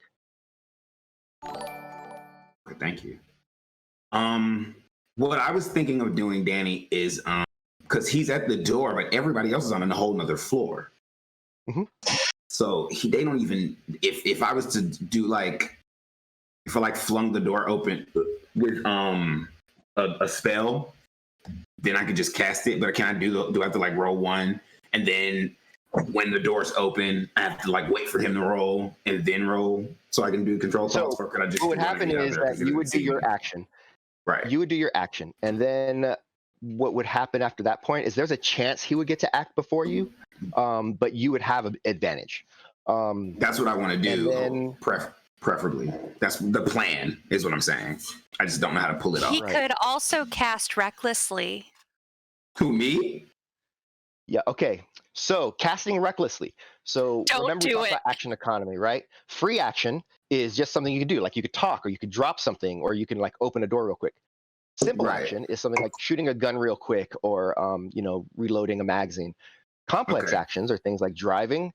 Thank you. What I was thinking of doing, Danny, is because he's at the door, but everybody else is on a whole nother floor. Mm-hmm. So they don't even. If I was to do if I flung the door open with a spell, then I could just cast it. But can I do I have to roll one, and then when the door's open, I have to wait for him to roll and then roll so I can do control thoughts? Or could I just? What would happen is that you would do your action. Right. You would do your action, and then what would happen after that point is there's a chance he would get to act before you, but you would have an advantage. That's what I want to do. Then, preferably, that's the plan. Is what I'm saying. I just don't know how to pull it off. He could also cast recklessly. Who, me? Yeah. Okay. So casting recklessly. So remember we talked about action economy, right? Free action is just something you can do. You could talk, or you could drop something, or you can open a door real quick. Simple action is something like shooting a gun real quick, or reloading a magazine. Complex actions are things like driving,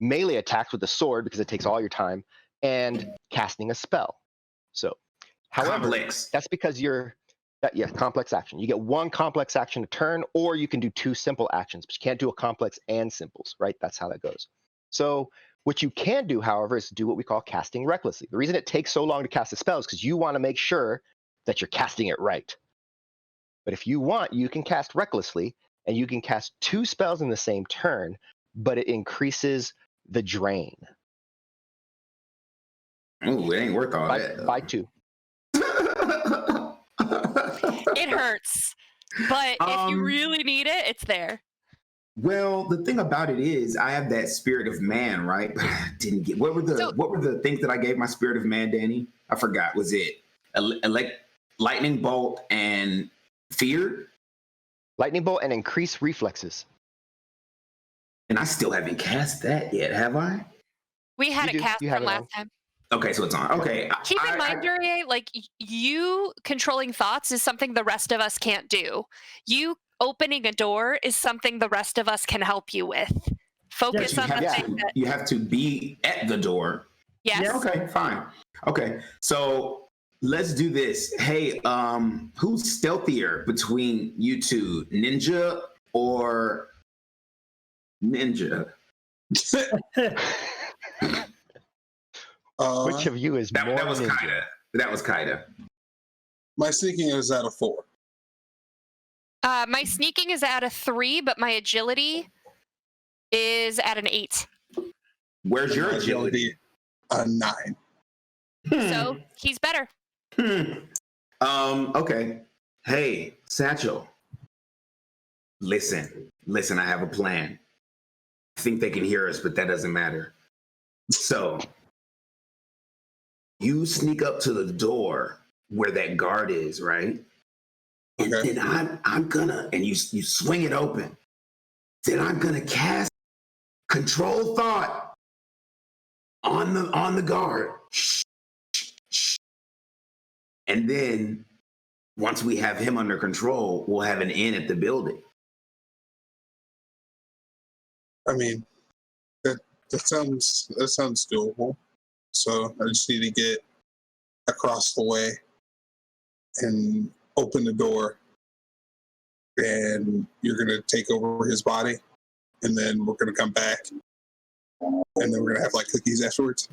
melee attacks with the sword because it takes all your time, and casting a spell. So, however, that's because complex action. You get one complex action a turn, or you can do two simple actions, but you can't do a complex and simples, right? That's how that goes. So what you can do, however, is do what we call casting recklessly. The reason it takes so long to cast a spell is because you want to make sure that you're casting it right. But if you want, you can cast recklessly, and you can cast 2 spells in the same turn, but it increases the drain Ooh, it ain't worth all that. by 2. It hurts, but if you really need it, it's there. Well, the thing about it is, I have that spirit of man, right? But I didn't get what were the things that I gave my spirit of man, Danny? I forgot. Was it lightning bolt and fear? Lightning bolt and increase reflexes. And I still haven't cast that yet, have I? We had it cast from last time. Okay, so it's on. Okay. Keep in mind, Duryea, like you controlling thoughts is something the rest of us can't do. You opening a door is something the rest of us can help you with. Focus on the thing that you have to be at the door. Yes. Yeah, okay, fine. Okay, so let's do this. Hey, who's stealthier between you two, Ninja or Ninja? Which of you is more that was ninja? Kaida. That was Kaida. My sneaking is at a 4. My sneaking is at a 3, but my agility is at an 8. Where's your agility? A 9. So he's better. Okay. Hey, Satchel. Listen, I have a plan. I think they can hear us, but that doesn't matter. So you sneak up to the door where that guard is, right? And then I'm gonna, and you swing it open. Then I'm gonna cast control thought on the guard. And then once we have him under control, we'll have an in at the building. I mean, that sounds doable. So I just need to get across the way and open the door, and you're gonna take over his body, and then we're gonna come back, and then we're gonna have like cookies afterwards.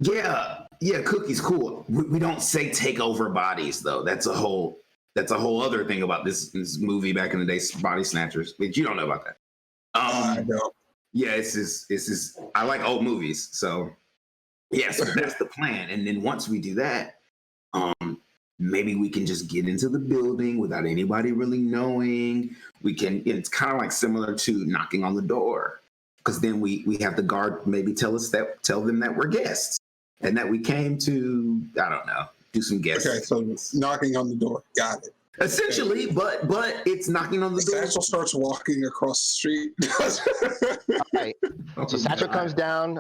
Yeah, cookies, cool. We don't say take over bodies though. That's a whole other thing about this movie back in the day, Body Snatchers. But you don't know about that. I know. Yeah, it's just I like old movies, so yes, that's the plan. And then once we do that, maybe we can just get into the building without anybody really knowing. We can. It's kind of like similar to knocking on the door, because then we have the guard maybe tell them that we're guests and that we came to, I don't know, do some guests. Okay, so knocking on the door. Got it. Essentially, but it's knocking on the door. Satchel starts walking across the street. All right. So Satchel comes down,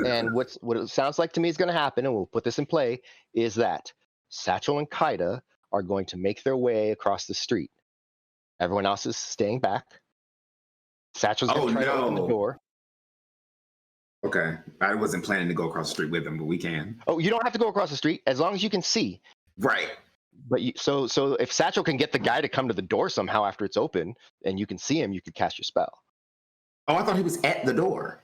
and what it sounds like to me is going to happen, and we'll put this in play, is that Satchel and Kaida are going to make their way across the street. Everyone else is staying back. Satchel's going to try to open the door. Okay. I wasn't planning to go across the street with him, but we can. Oh, you don't have to go across the street as long as you can see. Right. But so if Satchel can get the guy to come to the door somehow after it's open and you can see him, you could cast your spell. Oh, I thought he was at the door.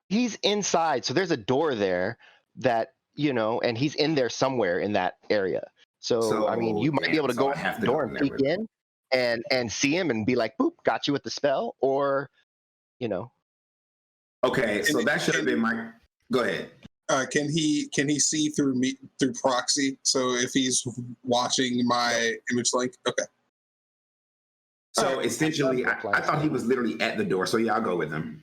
He's inside. So there's a door there that, and he's in there somewhere in that area. So I mean, you might be able to go to the door and peek in and see him and be like, boop, got you with the spell, or, Okay, so that should have been my. Go ahead. Can he see through proxy? So if he's watching my image link, okay. So essentially, I thought he was literally at the door. So yeah, I'll go with him.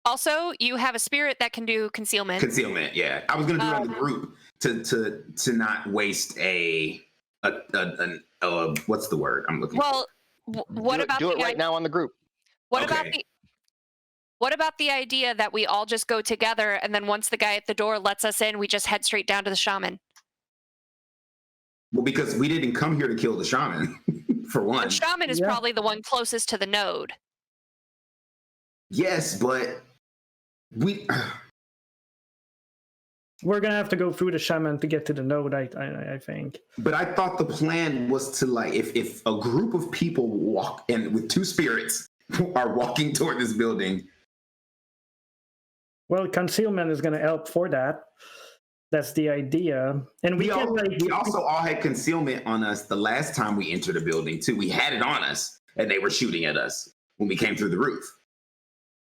Also, you have a spirit that can do concealment. Concealment, yeah. I was gonna do it on the group to not waste a what's the word I'm looking for? Well, what about do it right now on the group? What about the idea that we all just go together, and then once the guy at the door lets us in, we just head straight down to the shaman? Well, because we didn't come here to kill the shaman, for one. The shaman is probably the one closest to the node. Yes, but we're gonna have to go through the shaman to get to the node, I think. But I thought the plan was to, like, if a group of people walk and with 2 spirits are walking toward this building. Well, concealment is going to help for that. That's the idea. And we also all had concealment on us the last time we entered the building too. We had it on us, and they were shooting at us when we came through the roof.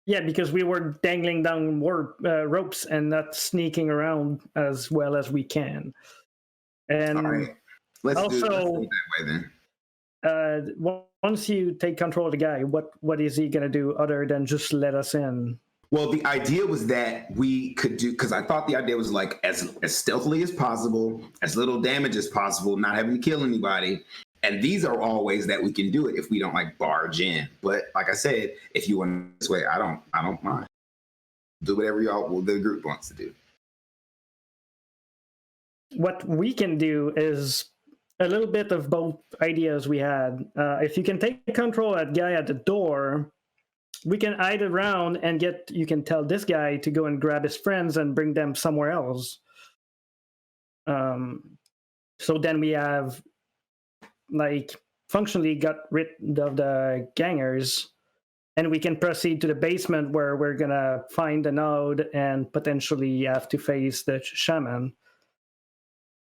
Yeah, because we were dangling down ropes and not sneaking around as well as we can. And all right, let's do it that way then. Once you take control of the guy, what is he gonna do other than just let us in? Well, the idea was that we could do, because I thought the idea was like as stealthily as possible, as little damage as possible, not having to kill anybody. And these are all ways that we can do it if we don't like barge in. But like I said, if you want this way, I don't mind. Do whatever the group wants to do. What we can do is a little bit of both ideas we had. If you can take control of that guy at the door, we can hide around and you can tell this guy to go and grab his friends and bring them somewhere else. So then we have functionally got rid of the gangers, and we can proceed to the basement where we're gonna find the node and potentially have to face the shaman.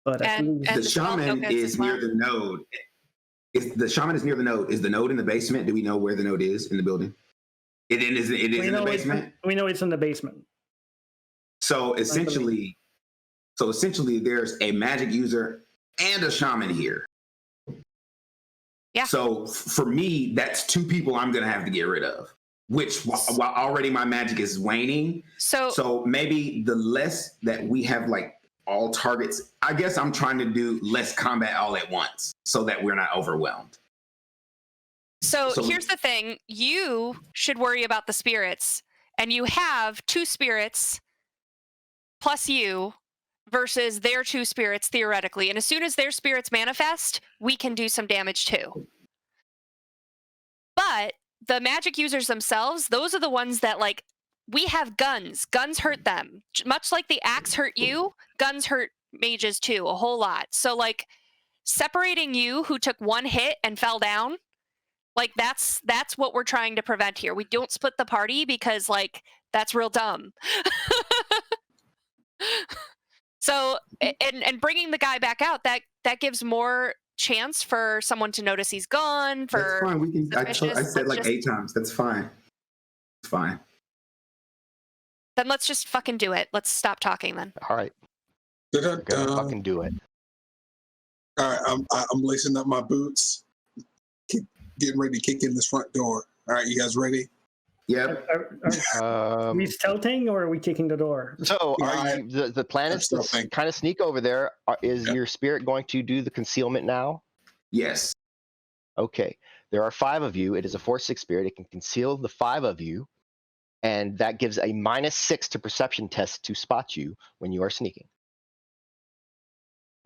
But the shaman is near the node. The shaman is near the node. Is the node in the basement? Do we know where the node is in the building? It is in the basement? We know it's in the basement. So essentially, there's a magic user and a shaman here. Yeah. So for me, that's two people I'm going to have to get rid of, which while already my magic is waning. So maybe the less that we have all targets, I guess I'm trying to do less combat all at once so that we're not overwhelmed. So here's the thing. You should worry about the spirits, and you have 2 spirits plus you versus their 2 spirits theoretically. And as soon as their spirits manifest, we can do some damage too. But the magic users themselves, those are the ones that we have guns. Guns hurt them. Much like the axe hurt you, guns hurt mages too, a whole lot. So separating you who took 1 hit and fell down, that's what we're trying to prevent here. We don't split the party because that's real dumb. So and bringing the guy back out, that gives more chance for someone to notice he's gone. That's fine. We can. I said 8 times. That's fine. It's fine. Then let's just fucking do it. Let's stop talking then. All right. We're gonna fucking do it. All right. I'm lacing up my boots. Getting ready to kick in this front door. All right, you guys ready? Yep. Are we stealthing or are we kicking the door? So the plan is to kind of sneak over there. Is your spirit going to do the concealment now? Yes. Okay. There are 5 of you. It is a 4/6 spirit. It can conceal the 5 of you, and that gives a -6 to perception test to spot you when you are sneaking.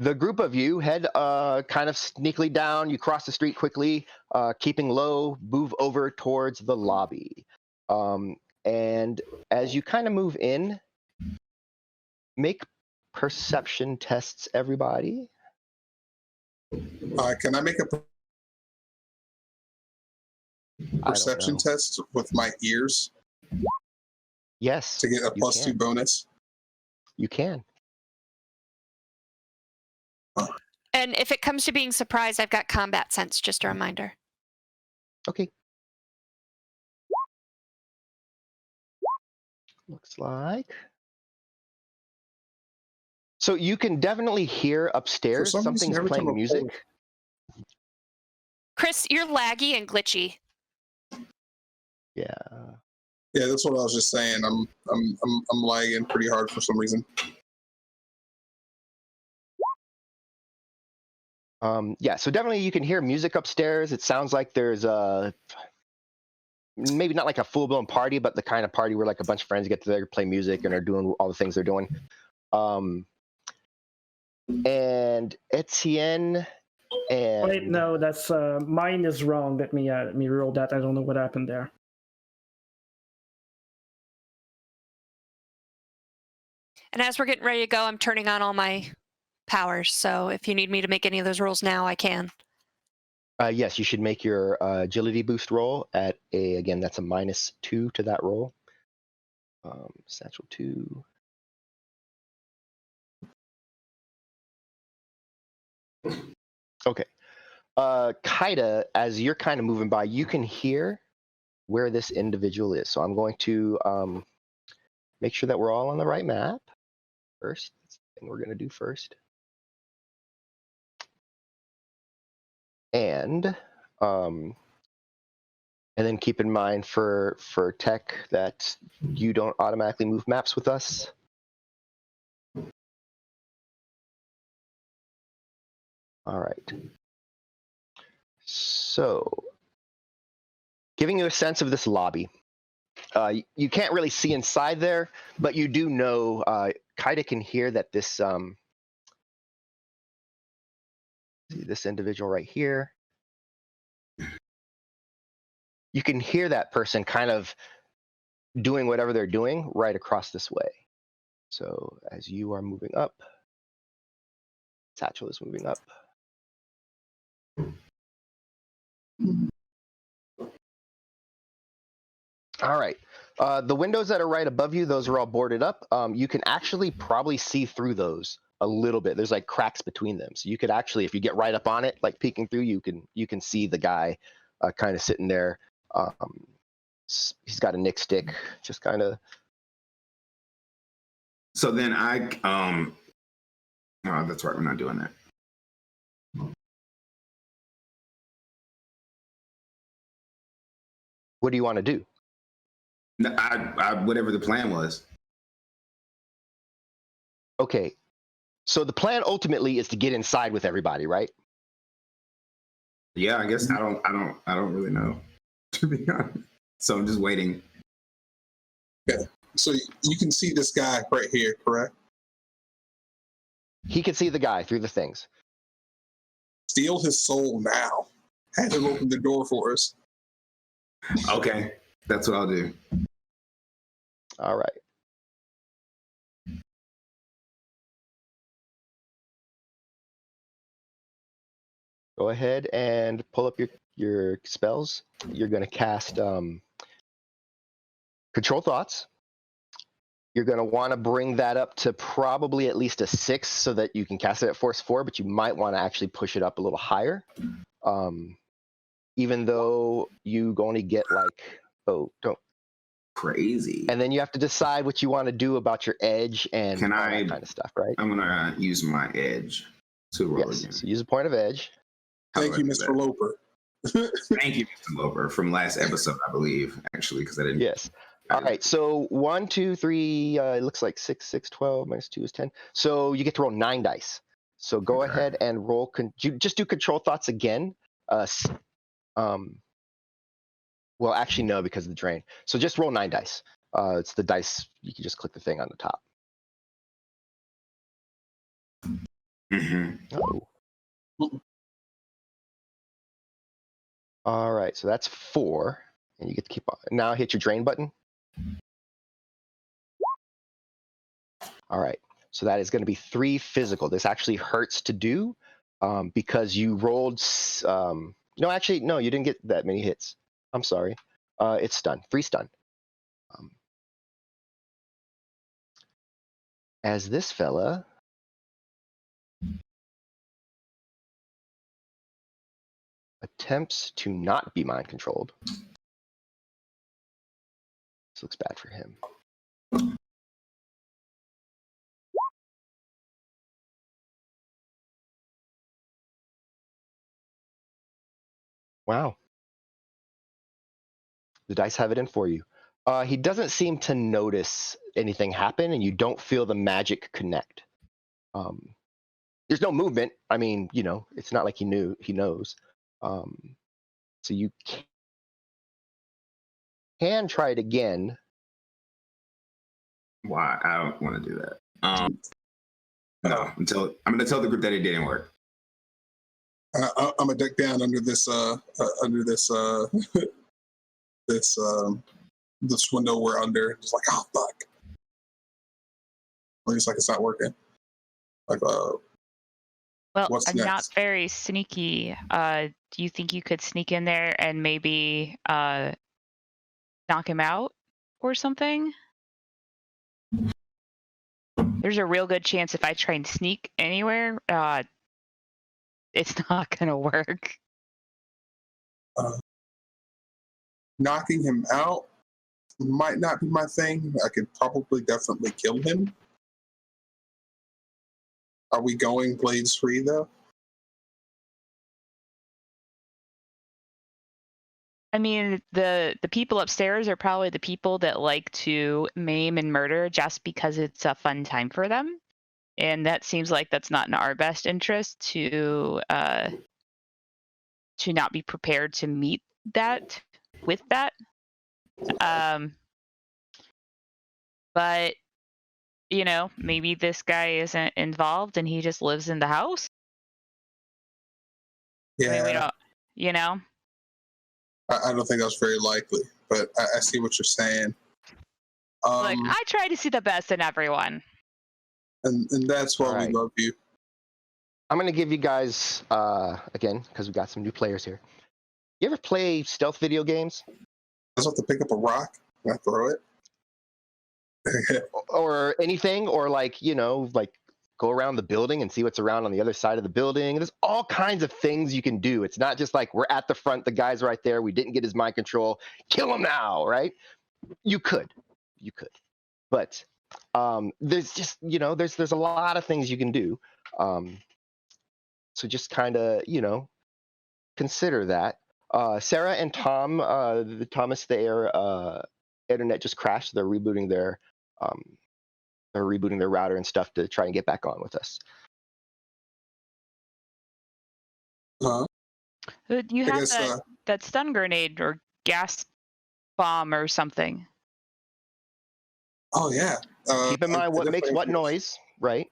The group of you head kind of sneakily down. You cross the street quickly, keeping low, move over towards the lobby. And as you kind of move in, make perception tests, everybody. Can I make a perception test with my ears? Yes. To get a +2 bonus? You can. And if it comes to being surprised, I've got combat sense, just a reminder. Okay. Looks like. So you can definitely hear upstairs something's playing music. Chris, you're laggy and glitchy. Yeah. Yeah, that's what I was just saying. I'm lagging pretty hard for some reason. Yeah, so definitely you can hear music upstairs. It sounds like there's maybe not like a full-blown party, but the kind of party where a bunch of friends get together, play music, and are doing all the things they're doing. And Etienne and... Wait, no, that's mine is wrong. Let me roll that. I don't know what happened there. And as we're getting ready to go, I'm turning on all my powers. So if you need me to make any of those rolls now, I can. Yes, you should make your agility boost roll at again, that's a -2 to that roll. Satchel 2. Okay. Kaida, as you're kind of moving by, you can hear where this individual is. So I'm going to make sure that we're all on the right map first. That's the thing we're going to do first. And then keep in mind for tech that you don't automatically move maps with us. All right. So, giving you a sense of this lobby. You can't really see inside there, but you do know, Kaida can hear that this, see this individual right here. You can hear that person kind of doing whatever they're doing right across this way. So as you are moving up, Satchel is moving up. All right. The windows that are right above you, those are all boarded up. You can actually probably see through those a little bit. There's like cracks between them. So you could actually, if you get right up on it, like peeking through, you can see the guy kind of sitting there. He's got a nick stick, just kind of. So then oh, that's right. We're not doing that. What do you want to do? No, whatever the plan was. Okay. So the plan ultimately is to get inside with everybody, right? Yeah, I guess I don't really know, to be honest. So I'm just waiting. Yeah. So you can see this guy right here, correct? He can see the guy through the things. Steal his soul now. Have him open the door for us. Okay, that's what I'll do. All right. Go ahead and pull up your spells. You're going to cast Control Thoughts. You're going to want to bring that up to probably at least a 6 so that you can cast it at Force 4, but you might want to actually push it up a little higher. Even though you only get like, don't. Crazy. And then you have to decide what you want to do about your edge and all that kind of stuff, right? I'm going to use my edge to roll again. So use a point of edge. Thank you, Mr. Loper. Thank you, Mr. Loper, from last episode, I believe, actually, because I didn't. Yes. All right. So 1, 2, 3, it looks like 6, 12, minus 2 is 10. So you get to roll 9 dice. So go ahead and roll. Just do Control Thoughts again. Well, actually, no, because of the drain. So just roll 9 dice. It's the dice. You can just click the thing on the top. Mm-hmm. Oh. All right. So that's 4. And you get to keep on. Now hit your drain button. All right. So that is going to be 3 physical. This actually hurts to do because you rolled. No, actually, no, you didn't get that many hits. I'm sorry. It's stun. 3 stun. As this fella attempts to not be mind controlled. This looks bad for him. Wow. The dice have it in for you. He doesn't seem to notice anything happen, and you don't feel the magic connect. There's no movement. I mean, it's not like he knows. So you can try it again. Why? I don't want to do that. No, I'm going to tell the group that it didn't work. I'm gonna duck down under this this window we're under. Just like, oh fuck. Looks like it's not working. Like, well, what's I'm next? not very sneaky. Do you think you could sneak in there and maybe knock him out or something? There's a real good chance if I try and sneak anywhere, it's not gonna work. Knocking him out might not be my thing. I could probably definitely kill him. Are we going blades free though? I mean, the people upstairs are probably the people that like to maim and murder just because it's a fun time for them, and that seems like that's not in our best interest to not be prepared to meet that with that. But you know, maybe this guy isn't involved and he just lives in the house. Yeah, I mean, we don't, you know. I don't think that's very likely, but I see what you're saying. Like, I try to see the best in everyone. And that's why Alright. we love you. I'm gonna give you guys again because we got some new players here. You ever play stealth video games? I just have to pick up a rock and I throw it. Or anything, or like, you know, like go around the building and see what's around on the other side of the building. There's all kinds of things you can do. It's not just like we're at the front, the guy's right there, we didn't get his mind control, kill him now, right? You could, but there's just, you know, there's a lot of things you can do. So just kind of, you know, consider that. Sarah and Tom, Thomas, their internet just crashed. They're rebooting their router and stuff to try and get back on with us. Huh? You I have guess, that stun grenade or gas bomb or something. Oh yeah. Keep in mind what makes what noise, right?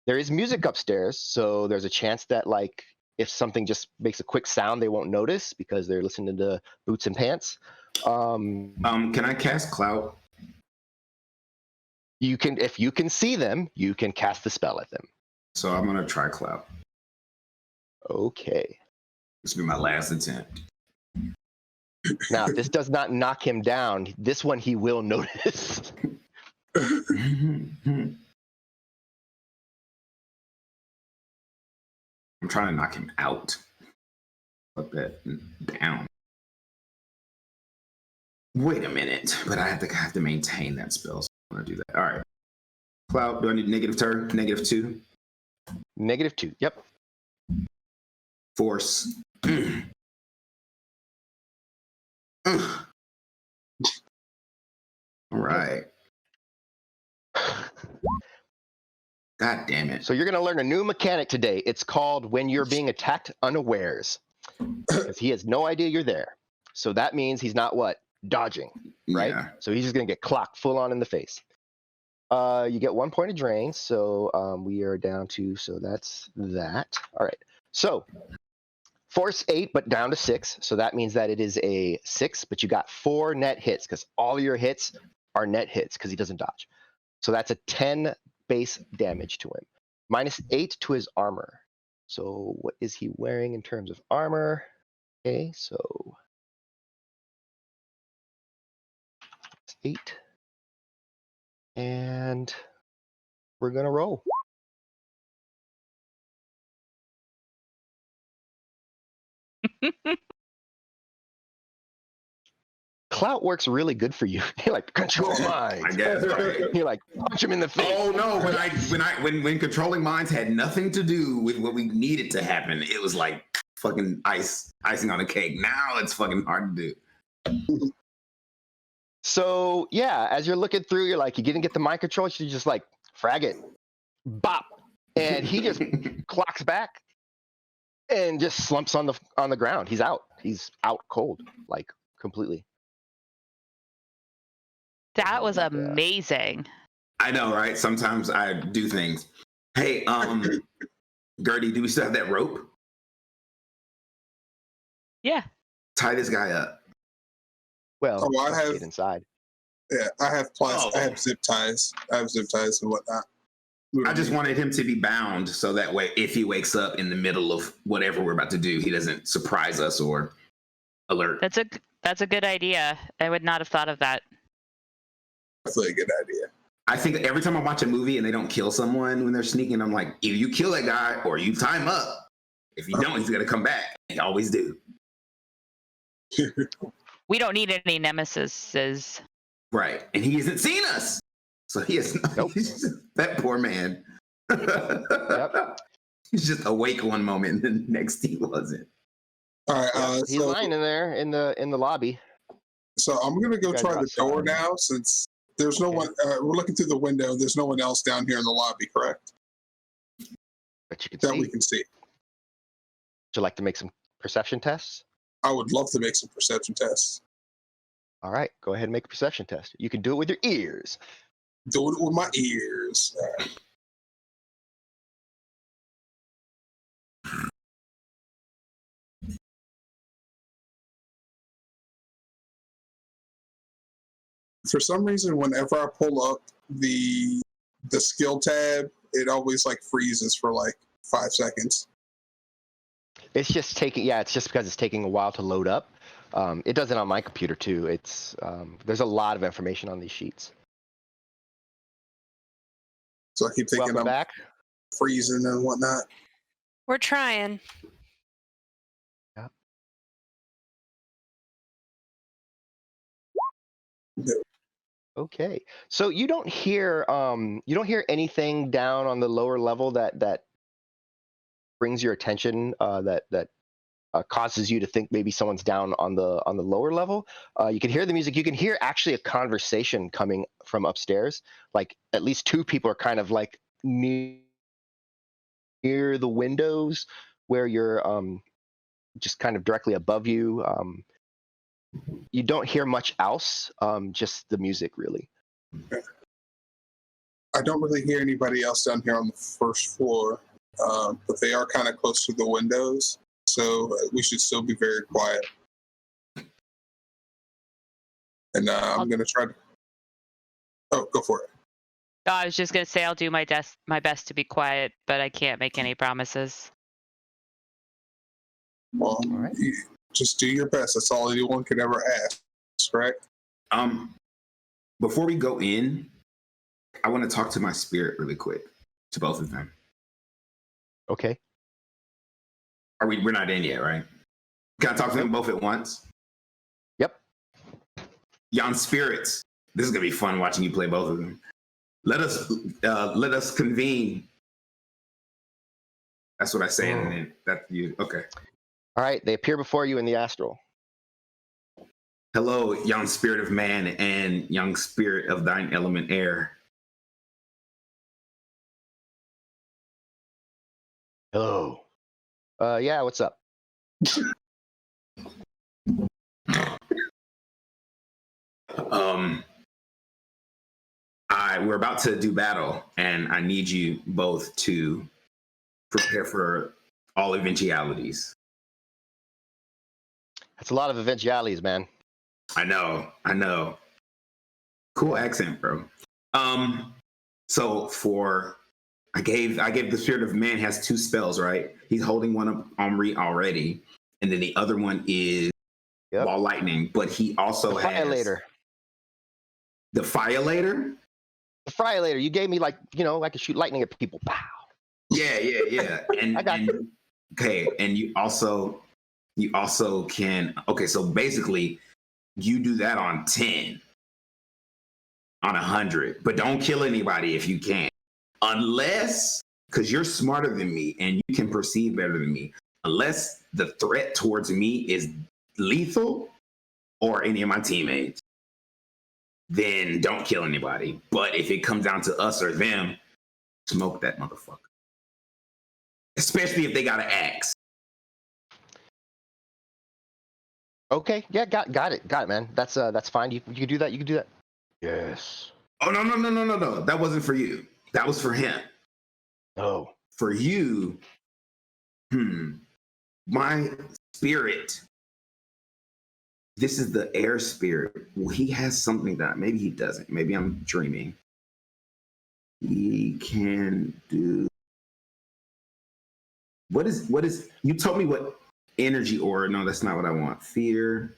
There is music upstairs, so there's a chance that like if something just makes a quick sound, they won't notice because they're listening to Boots and Pants. Can I cast Clout? You can, if you can see them, you can cast the spell at them. So I'm gonna try Clout. Okay. This will be my last attempt. Now, if this does not knock him down, this one he will notice. I'm trying to knock him out. Put that down. Wait a minute, but I have to maintain that spell. So I'm gonna do that. All right. Cloud, do I need negative turn? -2? -2. Yep. Force. All right. God damn it. So you're going to learn a new mechanic today. It's called when you're being attacked unawares. Because he has no idea you're there. So that means he's not what? Dodging, right? Yeah. So he's just going to get clocked full on in the face. You get 1 point of drain. So we are down to, so that's that. All right. So force 8, but down to 6. So that means that it is a 6, but you got 4 net hits because all your hits are net hits because he doesn't dodge. So that's a 10 base damage to him. -8 to his armor. So what is he wearing in terms of armor? Okay, so 8. And we're gonna roll. Clout works really good for you. You're like, control minds. I guess. Right? You're like, punch him in the face. Oh no! When controlling minds had nothing to do with what we needed to happen, it was like fucking icing on a cake. Now it's fucking hard to do. So yeah, as you're looking through, you're like, you didn't get the mind control. You just like frag it, bop, and he just clocks back and just slumps on the ground. He's out. He's out cold, like completely. That was amazing. I know, right? Sometimes I do things. Hey, Gertie, do we still have that rope? Yeah. Tie this guy up. Well, I have get inside. Yeah, I have Oh. I have zip ties. I have zip ties and whatnot. I just wanted him to be bound so that way if he wakes up in the middle of whatever we're about to do, he doesn't surprise us or alert. That's a good idea. I would not have thought of that. Definitely a good idea. I think every time I watch a movie and they don't kill someone when they're sneaking, I'm like, either you kill that guy or you tie him up. If you don't, he's gonna come back. He always do. We don't need any nemesis. Right, and he hasn't seen us, so he has Nope. that poor man. Yep. He's just awake one moment, and then next he wasn't. All right. He's lying in there in the lobby. So I'm gonna go You guys try are the door outside. now, since there's no Okay. one. We're looking through the window. There's no one else down here in the lobby, correct? But you can That see. we can see. Would you like to make some perception tests? I would love to make some perception tests. All right, go ahead and make a perception test. You can do it with your ears. Do it with my ears. All right. For some reason, whenever I pull up the skill tab, it always like freezes for like 5 seconds. It's just taking, yeah, it's just because it's taking a while to load up. It does it on my computer too. It's there's a lot of information on these sheets. So I keep thinking Welcome I'm back. freezing and whatnot. We're trying. Okay, so you don't hear anything down on the lower level that brings your attention, that causes you to think maybe someone's down on the lower level. You can hear the music. You can hear actually a conversation coming from upstairs. Like at least two people are kind of like near the windows where you're just kind of directly above you. You don't hear much else, just the music really. I don't really hear anybody else down here on the first floor, but they are kind of close to the windows, so we should still be very quiet. And I'm going to try to... Oh, go for it. I was just gonna say I'll do my best to be quiet, but I can't make any promises. Well, All right. you just do your best. That's all anyone could ever ask, correct? Before we go in, I want to talk to my spirit really quick, to both of them. Okay. We're not in yet, right? Can I talk to them both at once? Yep. Yon spirits. This is gonna be fun watching you play both of them. Let us convene. That's what I say, and then that you okay. All right. They appear before you in the astral. Hello, young spirit of man and young spirit of thine element air. Hello. Yeah. What's up? We're about to do battle, and I need you both to prepare for all eventualities. That's a lot of eventualities, man. I know. Cool accent, bro. So I gave the spirit of man has 2 spells, right? He's holding one of Omri already, and then the other one is ball lightning. But he also has Fiolator. The Fiolator. The Fiolator. You gave me like I could shoot lightning at people. Pow. Yeah. And I got you. Okay, and you also can. Okay, so basically, you do that on 10, on 100, but don't kill anybody if you can, unless because you're smarter than me and you can perceive better than me. Unless the threat towards me is lethal or any of my teammates, then don't kill anybody. But if it comes down to us or them, smoke that motherfucker. Especially if they got an axe. Okay. Yeah. Got it, man. That's fine. You can do that. You can do that. Yes. Oh no. That wasn't for you. That was for him. Oh. For you, my spirit. This is the air spirit. Well, he has something that maybe he doesn't. Maybe I'm dreaming. He can do. What is? You told me what energy aura. No, that's not what I want. Fear.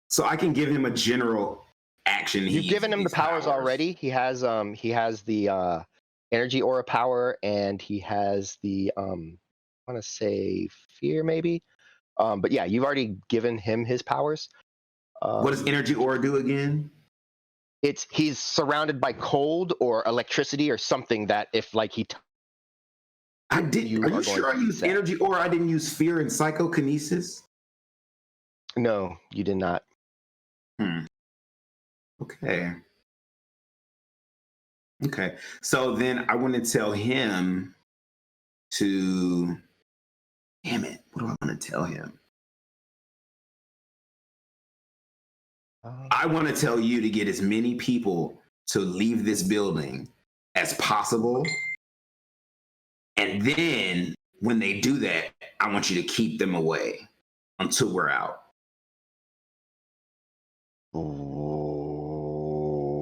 So I can give him a general action. You've given him the powers already. He has the energy aura power, and he has the want to say fear, maybe. But yeah, you've already given him his powers. What does energy aura do again? He's surrounded by cold or electricity or something that if like I did. You Are are you going sure I to be used sad. energy aura? I didn't use fear and psychokinesis. No, you did not. Okay. Okay. So then I want to tell him to. Damn it! What do I want to tell him? I want to tell you to get as many people to leave this building as possible. And then when they do that, I want you to keep them away until we're out.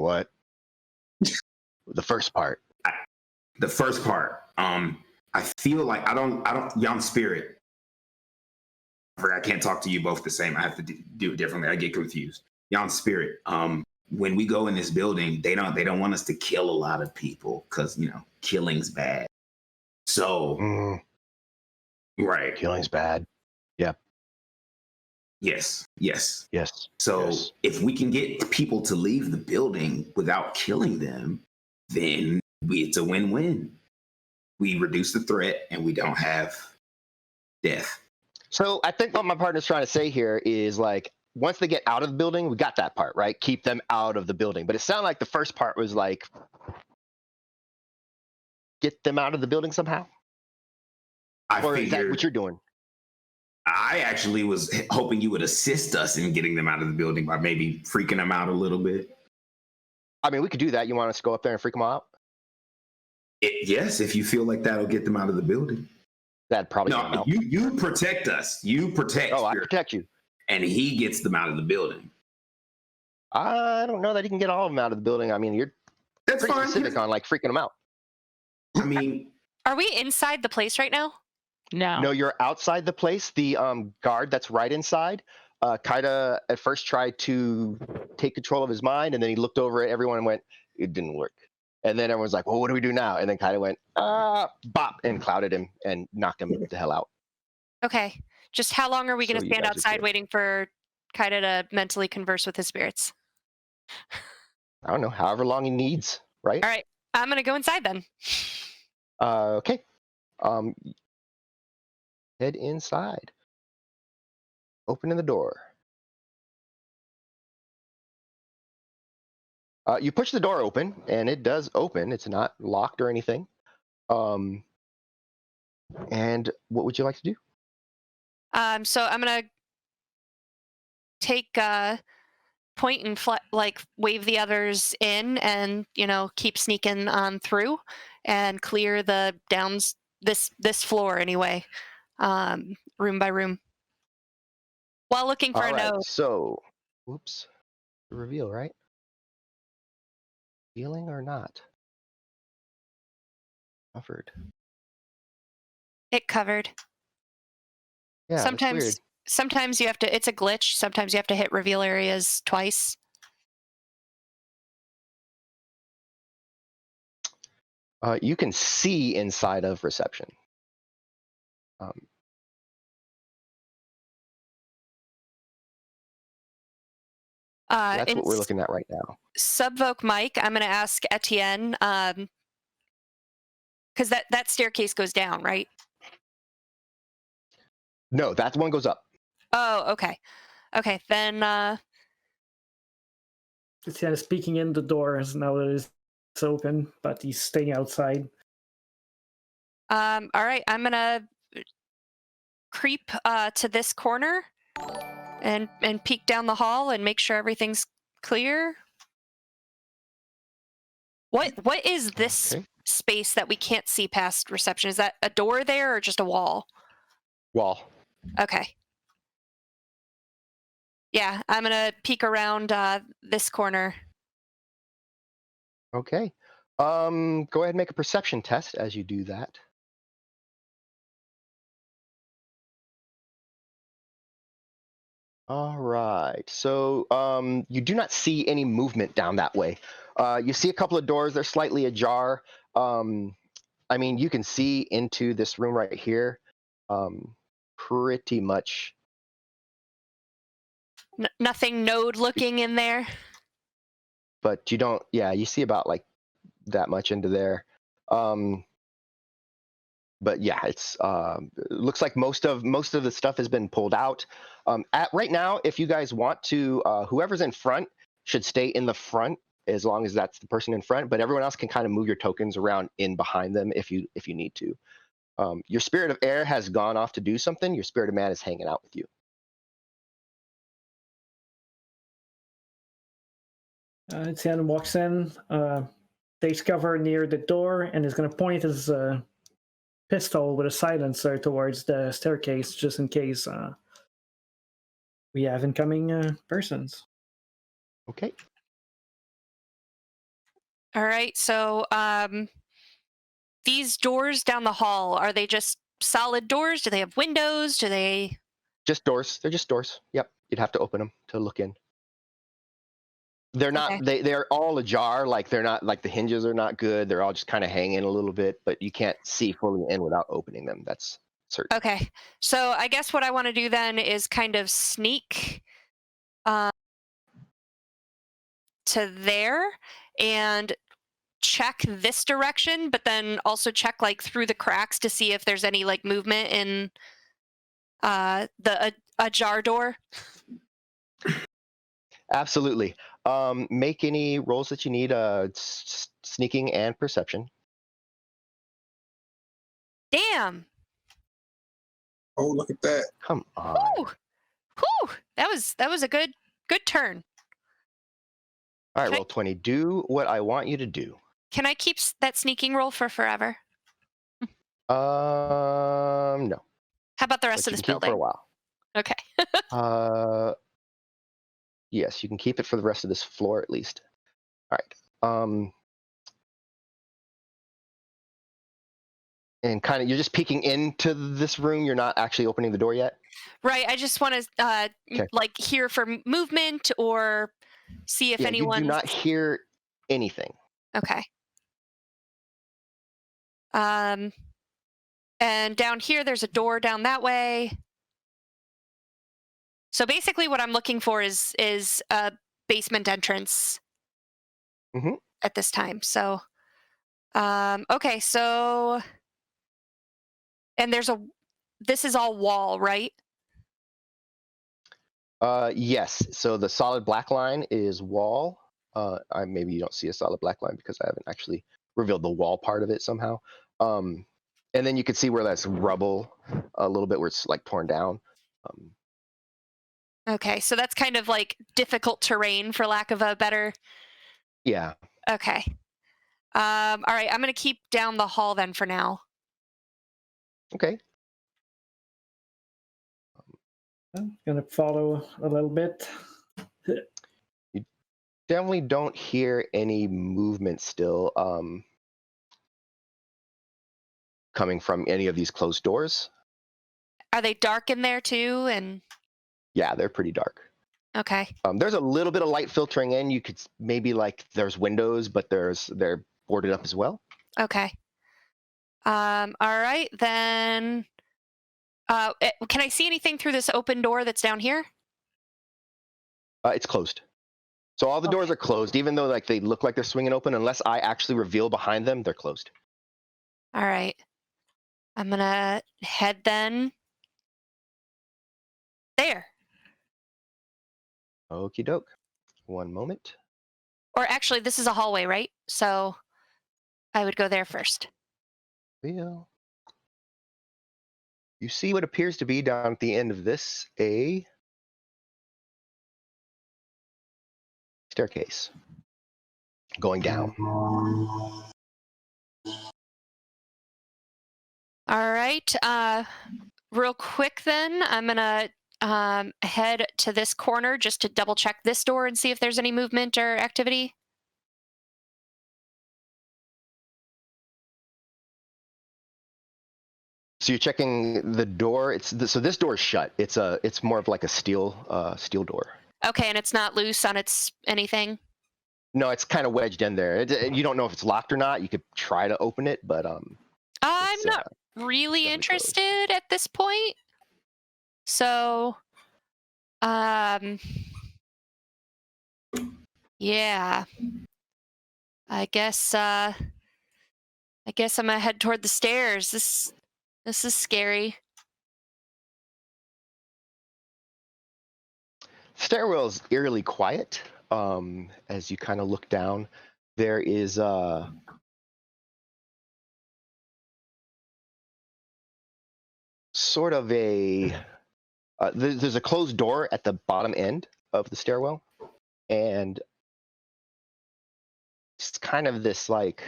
What? The first part. The first part. I feel like I don't. Young spirit. I can't talk to you both the same. I have to do it differently. I get confused. Young spirit. When we go in this building, they don't want us to kill a lot of people because killing's bad. So, right, Killing's bad. Yep. Yes. So yes. if we can get people to leave the building without killing them, then it's a win-win. We reduce the threat and we don't have death. So I think what my partner's trying to say here is like, once they get out of the building, we got that part, right? Keep them out of the building. But it sounded like the first part was like, get them out of the building somehow? Or is that what you're doing? I actually was hoping you would assist us in getting them out of the building by maybe freaking them out a little bit. I mean, we could do that. You want us to go up there and freak them out? Yes, if you feel like that'll get them out of the building. That'd probably no. You protect us. You protect. Oh, I protect you. And he gets them out of the building. I don't know that he can get all of them out of the building. I mean, you're pretty specific on like freaking them out. I mean, are we inside the place right now? No, you're outside the place. The guard that's right inside, Kaida at first tried to take control of his mind, and then he looked over at everyone and went, "It didn't work." And then everyone's like, "Well, what do we do now?" And then Kaida went, bop, and clouded him and knocked him the hell out. Okay. Just how long are we going to stand outside waiting for Kaida to mentally converse with his spirits? I don't know, however long he needs, right? All right. I'm going to go inside then. Okay. Head inside. Opening the door. You push the door open, and it does open. It's not locked or anything. And what would you like to do? So I'm gonna take point and wave the others in, and keep sneaking on through, and clear the this floor anyway, room by room, while looking for a note. So, whoops, the reveal, right? Healing or not? Covered. It covered. Yeah, sometimes you have to, it's a glitch. Sometimes you have to hit reveal areas twice. You can see inside of reception. That's what we're looking at right now. Subvoke Mike, I'm going to ask Etienne, because that staircase goes down, right? No, that one goes up. Oh, okay. Okay, then... Etienne is peeking in the door now that it's open, but he's staying outside. All right, I'm going to creep to this corner and peek down the hall and make sure everything's clear. What is this space that we can't see past reception? Is that a door there or just a wall? Wall. Okay. Yeah, I'm gonna peek around this corner. Okay. Go ahead and make a perception test as you do that. All right. So you do not see any movement down that way. You see a couple of doors. They're slightly ajar. I mean, you can see into this room right here. pretty much. Nothing node looking in there. But you don't. Yeah, you see about like that much into there. But yeah, it looks like most of the stuff has been pulled out. At right now, if you guys want to, whoever's in front should stay in the front as long as that's the person in front. But everyone else can kind of move your tokens around in behind them if you need to. Your spirit of air has gone off to do something. Your spirit of man is hanging out with you. Tian walks in, takes cover near the door, and is going to point his pistol with a silencer towards the staircase, just in case we have incoming persons. Okay. All right. So these doors down the hall, are they just solid doors? Do they have windows? Do they? Just doors. They're just doors. Yep. You'd have to open them to look in. They're not. Okay. They're all ajar. Like they're not. Like the hinges are not good. They're all just kind of hanging a little bit, but you can't see fully in without opening them. That's certain. Okay. So I guess what I want to do then is kind of sneak to there and check this direction, but then also check like through the cracks to see if there's any like movement in the ajar door. Absolutely. Make any rolls that you need. Sneaking and perception. Damn. Oh, look at that. Come on. Whew. That was a good turn. All right, roll 20. Do what I want you to do. Can I keep that sneaking roll for forever? No. How about the rest But of you this can keep it building? for a while. Okay. Yes, you can keep it for the rest of this floor at least. All right. And kind of, you're just peeking into this room. You're not actually opening the door yet. Right. I just want to like hear for movement or see if anyone. You do not hear anything. Okay. And down here, there's a door down that way. So basically, what I'm looking for is a basement entrance at this time. So, okay. So, and this is all wall, right? Yes. So the solid black line is wall. Maybe you don't see a solid black line because I haven't actually revealed the wall part of it somehow. And then you can see where that's rubble a little bit where it's like torn down. Okay, so that's kind of like difficult terrain for lack of a better. Yeah. Okay. All right, I'm going to keep down the hall then for now. Okay. I'm going to follow a little bit. You definitely don't hear any movement still coming from any of these closed doors. Are they dark in there too? And yeah, they're pretty dark. Okay. There's a little bit of light filtering in. You could maybe like there's windows, but they're boarded up as well. Okay. All right, then. Can I see anything through this open door that's down here? It's closed. So all the doors are closed, even though like they look like they're swinging open. Unless I actually reveal behind them, they're closed. All right. I'm gonna head then. There. Okie doke. One moment. Or actually, this is a hallway, right? So I would go there first. Yeah. You see what appears to be down at the end of this, a staircase going down. All right. Real quick then, I'm gonna head to this corner just to double check this door and see if there's any movement or activity. So you're checking the door. So this door is shut. It's more of like a steel door. Okay, and it's not loose on its anything? No, it's kind of wedged in there. You don't know if it's locked or not. You could try to open it, but I'm really Definitely interested at this point. So, yeah. I guess I'm gonna head toward the stairs. This is scary. Stairwell's eerily quiet. As you kind of look down, there is sort of a there's a closed door at the bottom end of the stairwell, and it's kind of this like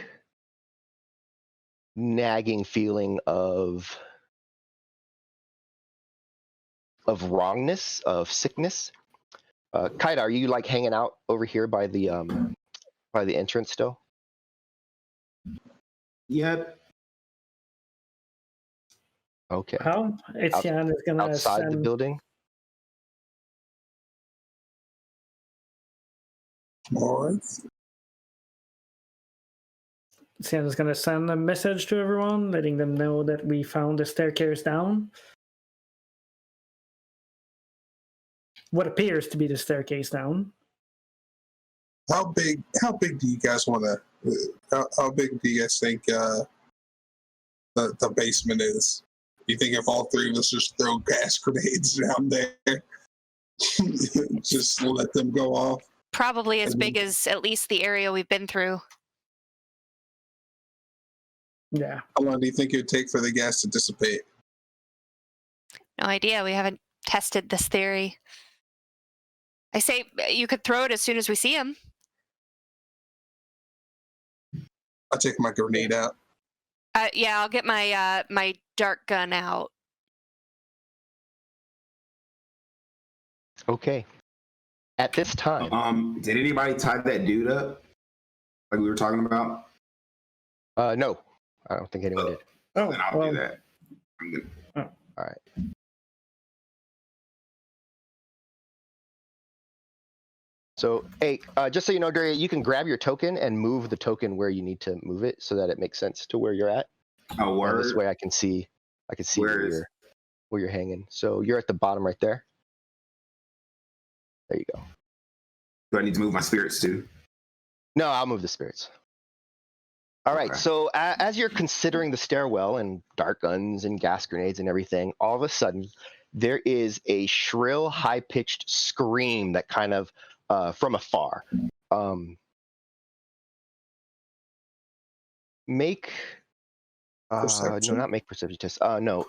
nagging feeling of wrongness, of sickness. Kaida, are you like hanging out over here by the entrance still? Yep. Okay. How? Etienne is gonna Outside the send. building? All right. Etienne is gonna send a message to everyone, letting them know that we found the staircase down. What appears to be the staircase down. How big do you guys want to? How big do you guys think the basement is? You think if all three of us just throw gas grenades down there, just let them go off? Probably as big as at least the area we've been through. Yeah. How long do you think it would take for the gas to dissipate? No idea. We haven't tested this theory. I say you could throw it as soon as we see him. I'll take my grenade out. Yeah, I'll get my my dart gun out. Okay. At this time. Did anybody tie that dude up? Like we were talking about? No, I don't think anyone did. Oh, Then I'll well, do that. I'm good. All right. So, hey, just so you know, Daria, you can grab your token and move the token where you need to move it so that it makes sense to where you're at. Oh, And word. this way I can see Where where you're hanging. So you're at the bottom right there. There you go. Do I need to move my spirits too? No, I'll move the spirits. All right, Okay. so as you're considering the stairwell and dart guns and gas grenades and everything, all of a sudden there is a shrill, high-pitched scream that kind of from afar. Make no, Perception? not make perception test. No,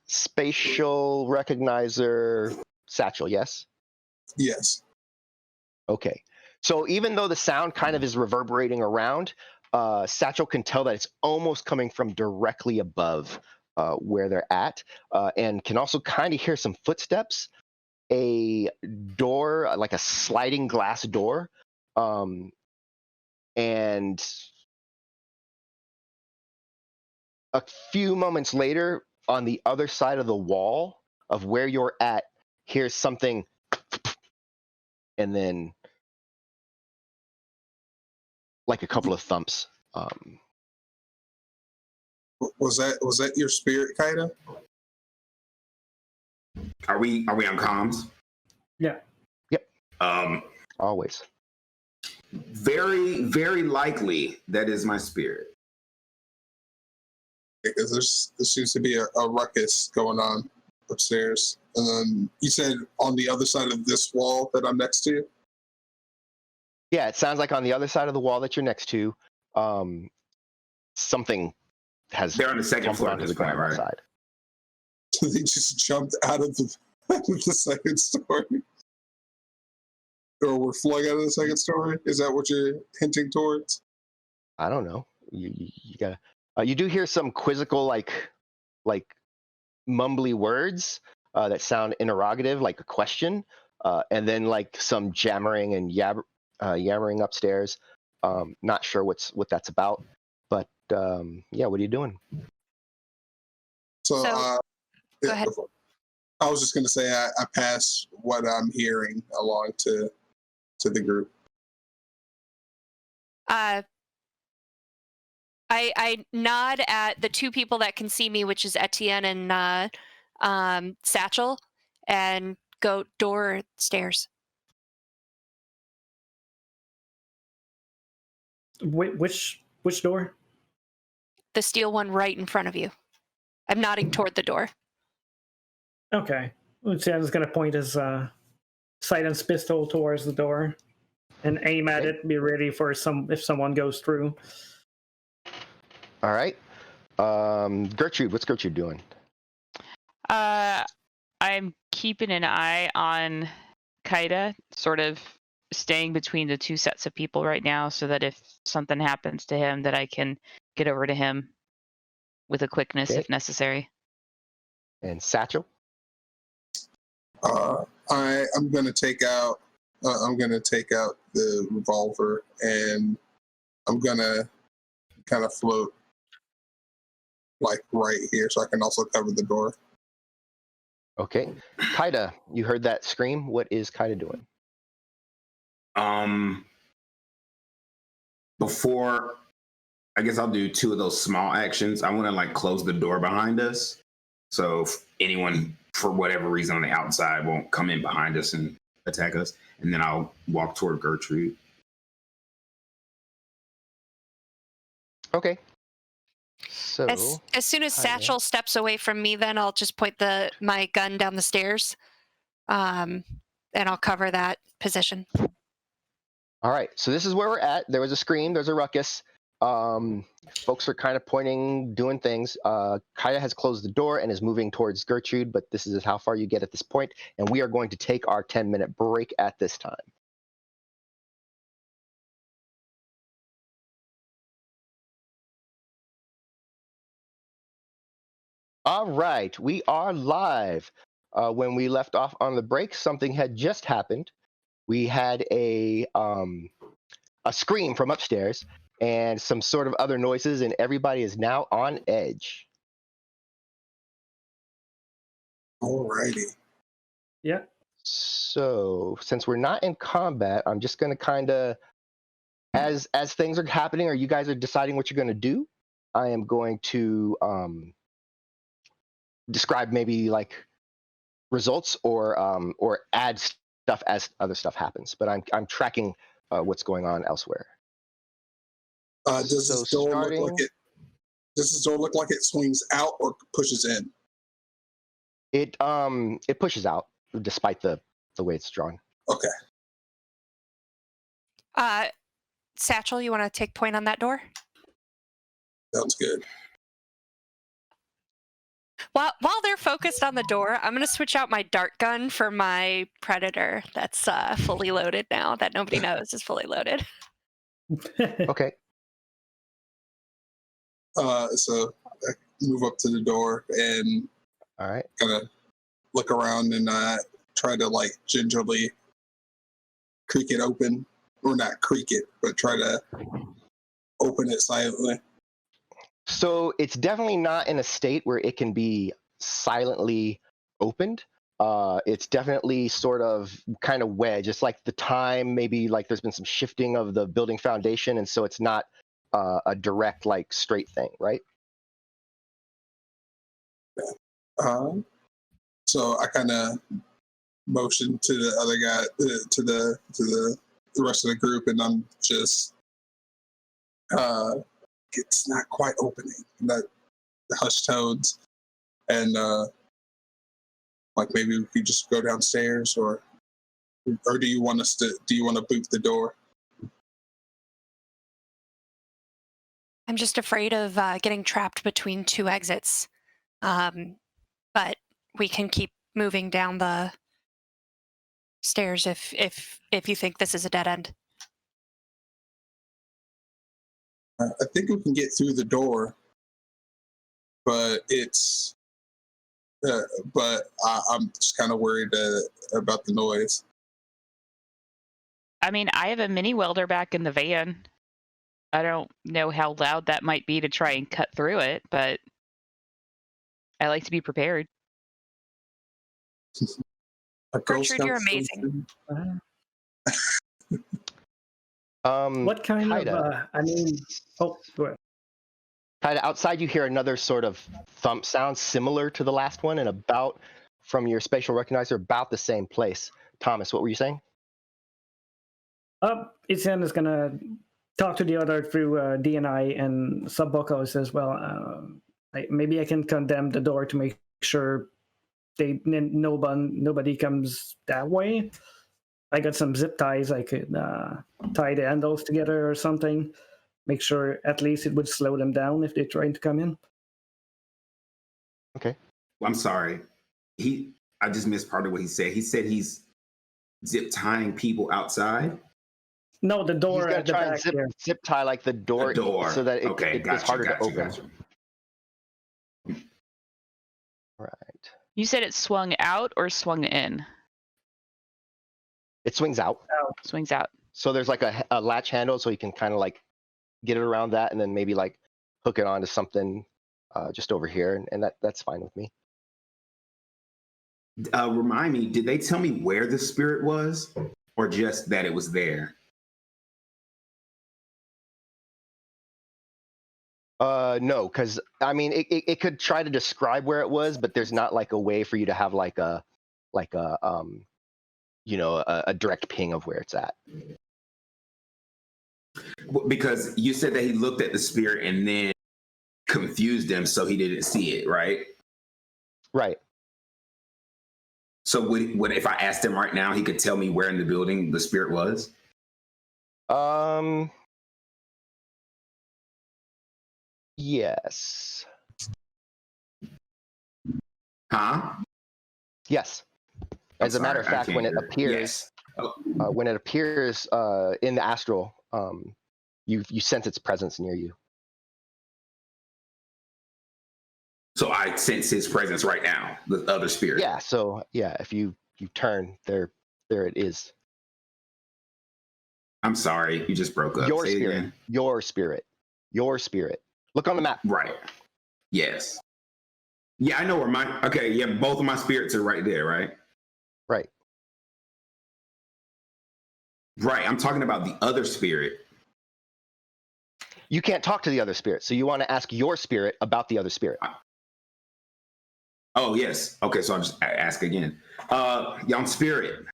spatial recognizer satchel. Yes. Yes. Okay. So even though the sound kind of is reverberating around, Satchel can tell that it's almost coming from directly above where they're at, and can also kind of hear some footsteps, a door, like a sliding glass door, and a few moments later, on the other side of the wall of where you're at, here's something, and then like a couple of thumps. Was that your spirit, Kaida? Are we on comms? yeah. Always. Very, very likely that is my spirit. Because there seems to be a ruckus going on upstairs. And then you said on the other side of this wall that I'm next to? Yeah, it sounds like on the other side of the wall that you're next to, something has They're on the second jumped floor at onto this the point, ground right? outside. They just jumped out of the second story. Or were flung out of the second story? Is that what you're hinting towards? I don't know. You gotta. You do hear some quizzical, like mumbly words that sound interrogative, like a question, and then like some jammering and yammering upstairs. Not sure what that's about, but yeah. What are you doing? So, go ahead. I was just going to say I pass what I'm hearing along to the group. I nod at the two people that can see me, which is Etienne and Satchel, and go door stairs. Which door? The steel one right in front of you. I'm nodding toward the door. Okay. Lucian's going to point his silence pistol towards the door and aim at it. Be ready for if someone goes through. All right. Gertrude, what's Gertrude doing? I'm keeping an eye on Kaida, sort of staying between the two sets of people right now, so that if something happens to him, that I can get over to him with a quickness if necessary. And Satchel? I'm gonna take out. I'm gonna take out the revolver, and I'm gonna kind of float like right here, so I can also cover the door. Okay. Kaida, you heard that scream. What is Kaida doing? Before, I guess I'll do two of those small actions. I want to like close the door behind us, so if anyone, for whatever reason, on the outside won't come in behind us and attack us. And then I'll walk toward Gertrude. Okay. So as soon as Satchel steps away from me, then I'll just point my gun down the stairs, and I'll cover that position. All right. So this is where we're at. There was a scream. There's a ruckus. Folks are kind of pointing, doing things. Kaida has closed the door and is moving towards Gertrude, but this is how far you get at this point, and we are going to take our 10-minute break at this time. All right, we are live. When we left off on the break, something had just happened. We had a scream from upstairs and some sort of other noises, and everybody is now on edge. Alrighty. Yeah. So since we're not in combat, I'm just going to kind of, as things are happening or you guys are deciding what you're going to do, I am going to describe maybe like results or add stuff as other stuff happens. But I'm tracking what's going on elsewhere. Does this door look like it? Does this door look like it swings out or pushes in? It pushes out despite the way it's drawn. Okay. Satchel, you want to take point on that door? Sounds good. While they're focused on the door, I'm going to switch out my dart gun for my Predator that's fully loaded now, that nobody knows is fully loaded. Okay. So I move up to the door and All right. kind of look around and try to like gingerly creak it open, or not creak it, but try to open it silently. So it's definitely not in a state where it can be silently opened. It's definitely sort of kind of wedged. It's like the time, maybe like there's been some shifting of the building foundation, and so it's not a direct, like straight thing, right? So I kind of motion to the other guy, to the rest of the group, and I'm just, it's not quite opening. That the hushed tones, and like maybe we could just go downstairs, or do you want us to? Do you want to boot the door? I'm just afraid of getting trapped between two exits. But we can keep moving down the stairs if you think this is a dead end. I think we can get through the door, but it's. But I'm just kind of worried about the noise. I mean, I have a mini welder back in the van. I don't know how loud that might be to try and cut through it, but I like to be prepared. Gertrude, you're amazing. What kind of? I mean, oh, go ahead. Kind of outside, you hear another sort of thump sound similar to the last one, and about from your spatial recognizer, about the same place. Thomas, what were you saying? Etienne is gonna talk to the other through DNI and sub vocals as well. Maybe I can condemn the door to make sure nobody comes that way. I got some zip ties. I could tie the handles together or something. Make sure at least it would slow them down if they're trying to come in. Okay. Well, I'm sorry. I just missed part of what he said. He said he's zip tying people outside. No, the door. He's gonna at the try back and zip tie like the door, so that it's harder to open. Right. You said it swung out or swung in? It swings out. Swings out. So there's like a latch handle, so you can kind of like get it around that, and then maybe like hook it onto something just over here, and that's fine with me. Remind me, did they tell me where the spirit was, or just that it was there? No, because I mean, it could try to describe where it was, but there's not like a way for you to have like a direct ping of where it's at. Because you said that he looked at the spirit and then confused him, so he didn't see it, right? Right. So would if I asked him right now, he could tell me where in the building the spirit was? Yes. Huh? Yes. As a matter of fact, when it appears, in the astral, you sense its presence near you. So I sense his presence right now, the other spirit. Yeah. So yeah, if you turn, there it is. I'm sorry, you just broke up. Your Say it spirit. again. Your spirit. Your spirit. Look on the map. Right. Yes. Yeah, I know where okay, yeah, both of my spirits are right there, right? Right. Right, I'm talking about the other spirit. You can't talk to the other spirit, so you want to ask your spirit about the other spirit. Oh, yes. Okay, so I'll just ask again. Young spirit,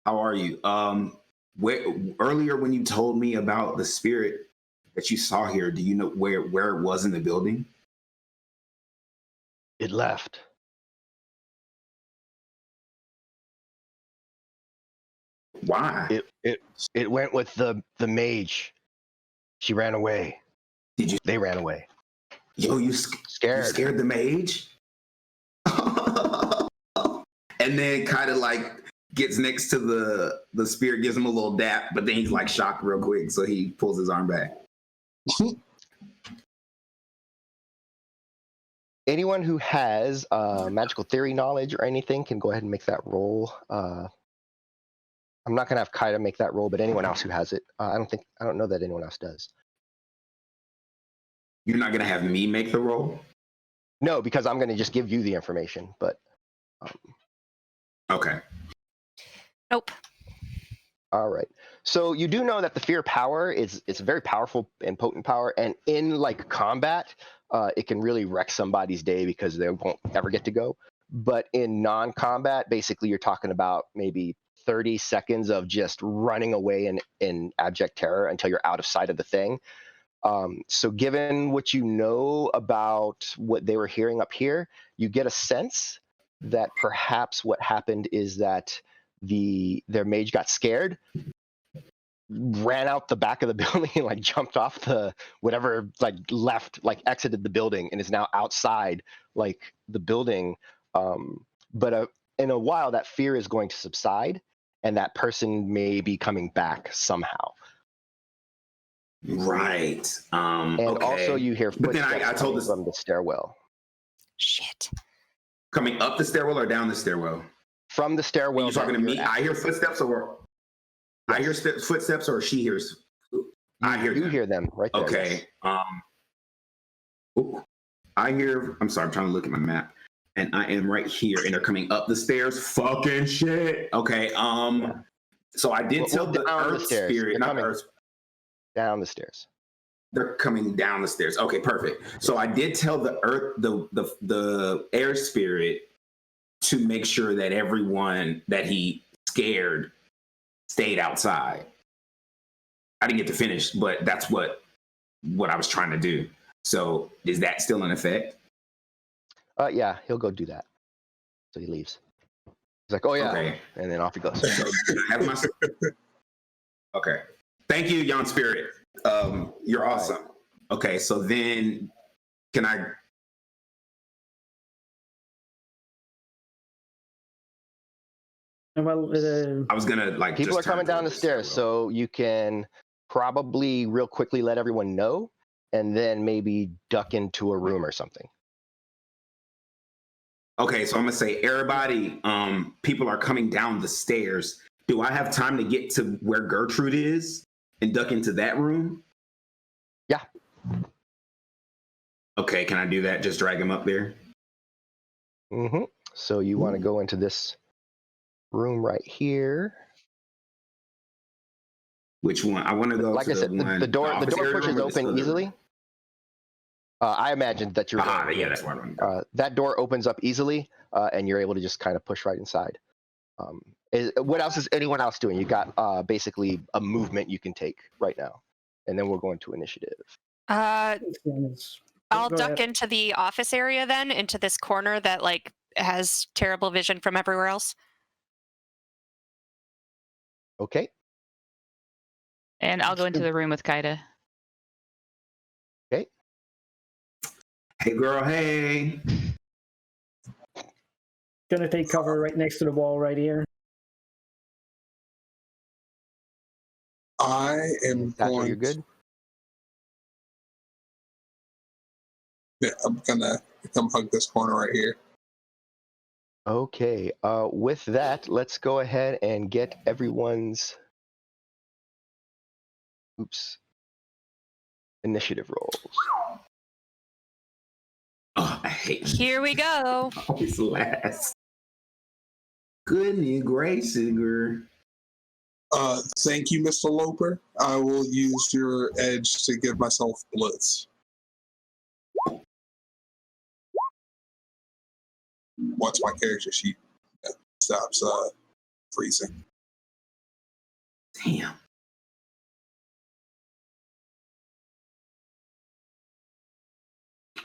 how are you? Earlier when you told me about the spirit that you saw here, do you know where it was in the building? It left. Why? It went with the mage. She ran away. They ran away. Yo, you scared the mage? And then kind of like gets next to the spirit, gives him a little dap, but then he's like shocked real quick, so he pulls his arm back. Anyone who has magical theory knowledge or anything can go ahead and make that roll. I'm not gonna have Kaida make that roll, but anyone else who has it, I don't know that anyone else does. You're not gonna have me make the roll? No, because I'm gonna just give you the information. But okay. Nope. All right. So you do know that the fear power it's a very powerful and potent power, and in like combat, it can really wreck somebody's day because they won't ever get to go. But in non-combat, basically, you're talking about maybe 30 seconds of just running away in abject terror until you're out of sight of the thing. So given what you know about what they were hearing up here, you get a sense that perhaps what happened is that their mage got scared, ran out the back of the building and like jumped off the whatever, like left, like exited the building and is now outside like the building. But in a while that fear is going to subside and that person may be coming back somehow. Right. And okay. also you hear footsteps but then I told this from the stairwell. Shit. Coming up the stairwell or down the stairwell? From the stairwell. You're talking to me? I hear footsteps, or yes. I hear footsteps, or she hears? I hear you hear them right there. Okay. I hear. I'm sorry. I'm trying to look at my map, and I am right here, and they're coming up the stairs. Fucking shit. Okay. So I did tell the earth spirit, not the earth. Down the stairs. They're coming down the stairs. Okay, perfect. So I did tell the air spirit to make sure that everyone that he scared stayed outside. I didn't get to finish, but that's what I was trying to do. So is that still in effect? Yeah, he'll go do that. So he leaves. He's like, oh yeah, Okay. and then off he goes. So I have my... Okay. Thank you, Yon Spirit. You're awesome. Right. Okay, so then can I... Well, I was gonna like... People are coming down the stairs, so you can probably real quickly let everyone know, and then maybe duck into a room or something. Okay, so I'm gonna say, everybody, people are coming down the stairs. Do I have time to get to where Gertrude is and duck into that room? Yeah. Okay, can I do that? Just drag him up there? Mm-hmm. So you want to go into this room right here. Which one? I want to go like to I said, one. the door pushes open easily. I imagined that you're going. Yeah, that's where I'm going. That door opens up easily, and you're able to just kind of push right inside. What else is anyone else doing? You got basically a movement you can take right now, and then we're going to initiative. I'll duck into the office area then, into this corner that like has terrible vision from everywhere else. Okay. And I'll go into the room with Kaida. Okay. Hey, girl. Hey. Gonna take cover right next to the wall right here. I am going. You're good. Yeah, I'm gonna come hug this corner right here. Okay. With that, let's go ahead and get everyone's initiative rolls. Oh, I hate. Here we go. Always last. Goodness gracious, girl. Thank you, Mr. Loper. I will use your edge to give myself blitz. Once my character sheet stops freezing. Damn.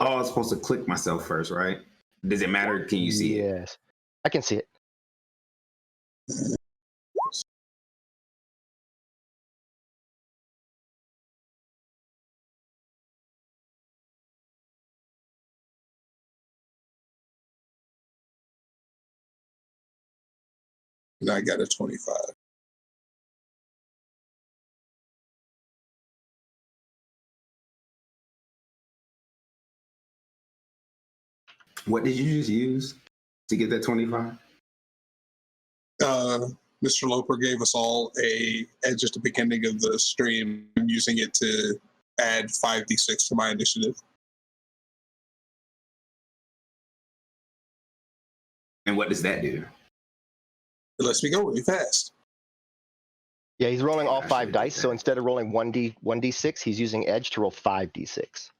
Oh, I was supposed to click myself first, right? Does it matter? Can you see it? Yes, I can see it. And I got a 25. What did you just use to get that 25? Mr. Loper gave us all a edge at the beginning of the stream. I'm using it to add 5d6 to my initiative. And what does that do? It lets me go really fast. Yeah, he's rolling all 5 dice, so instead of rolling 1d6, he's using edge to roll 5d6.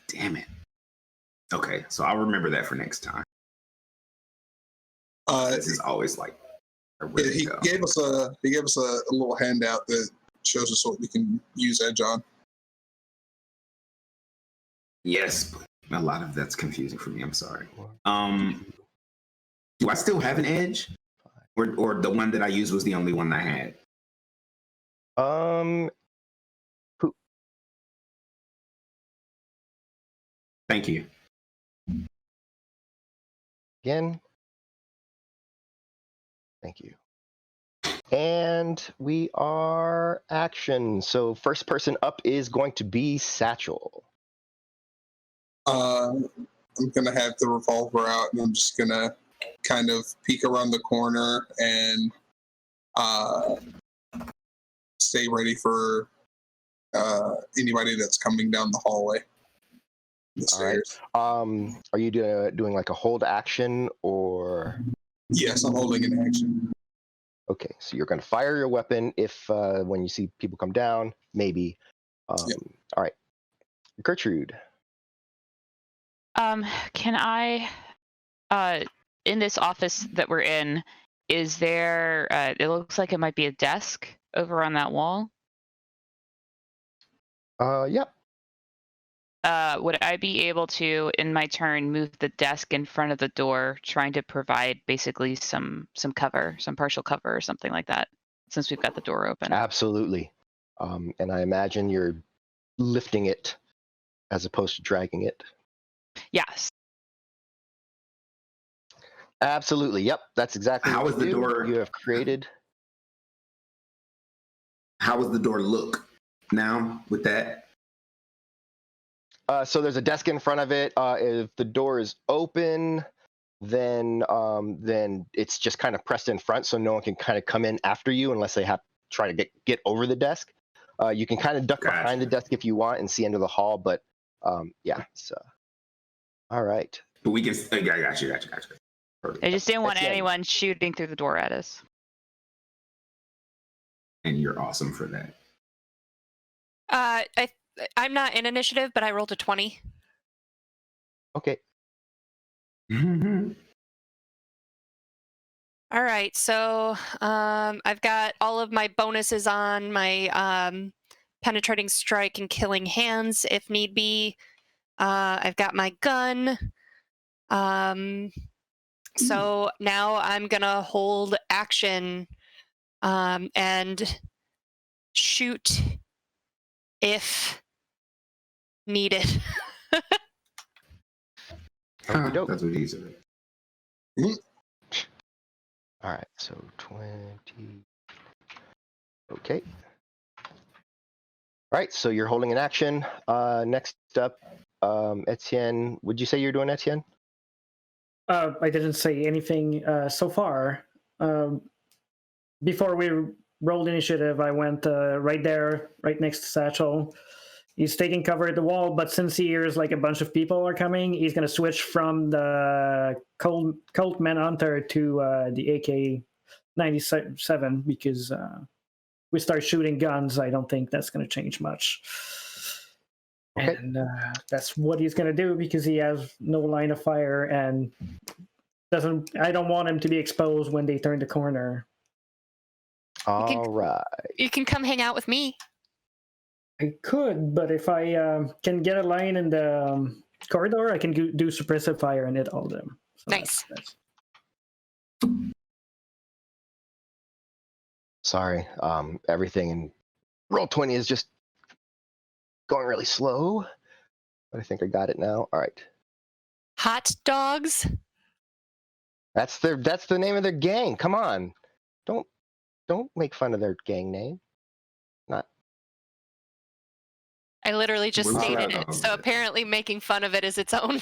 Damn it. Okay, so I'll remember that for next time. This is always like he gave us a little handout that shows us what we can use edge on. Yes, but a lot of that's confusing for me. I'm sorry. Do I still have an edge, or the one that I used was the only one I had? Thank you. Again. Thank you. And we are action. So first person up is going to be Satchel. I'm going to have the revolver out, and I'm just going to kind of peek around the corner and stay ready for anybody that's coming down the hallway. The stairs. All right. Are you doing like a hold action or? Yes, I'm holding an action. Okay, so you're going to fire your weapon if when you see people come down, maybe. All right, Gertrude. Can I, in this office that we're in, is there, it looks like it might be a desk over on that wall. Yep. Would I be able to, in my turn, move the desk in front of the door, trying to provide basically some cover, some partial cover or something like that, since we've got the door open? Absolutely. And I imagine you're lifting it as opposed to dragging it. Yes. Absolutely. Yep. That's exactly How what is the door? you have created. How does the door look now with that? So there's a desk in front of it. If the door is open, then it's just kind of pressed in front, so no one can kind of come in after you unless they have to try to get over the desk. You can kind of duck behind the desk if you want and see into the hall, but yeah. So, all right. But we can. I got you. I just didn't want Etienne. anyone shooting through the door at us. And you're awesome for that. I'm not in initiative, but I rolled a 20. Okay. All right, so I've got all of my bonuses on my penetrating strike and killing hands if need be. I've got my gun. So now I'm gonna hold action and shoot if needed. Okey-doke. That's what he said. All right. So 20. Okay. All right. So you're holding an action. Next up, Etienne. Would you say you're doing Etienne? I didn't say anything so far. Before we rolled initiative, I went right there, right next to Satchel. He's taking cover at the wall, but since he hears like a bunch of people are coming, he's going to switch from the Colt Manhunter to the AK-97 because we start shooting guns. I don't think that's going to change much. Okay. And that's what he's going to do because he has no line of fire and doesn't. I don't want him to be exposed when they turn the corner. All right. You can come hang out with me. I could, but if I can get a line in the corridor, I can do suppressive fire and hit all of them. So Nice. that's... Sorry. Everything in Roll20 is just going really slow, but I think I got it now. All right. Hot dogs. That's the name of their gang. Come on. Don't make fun of their gang name. Not. I literally just Where's stated that? it. So apparently making fun of it is its own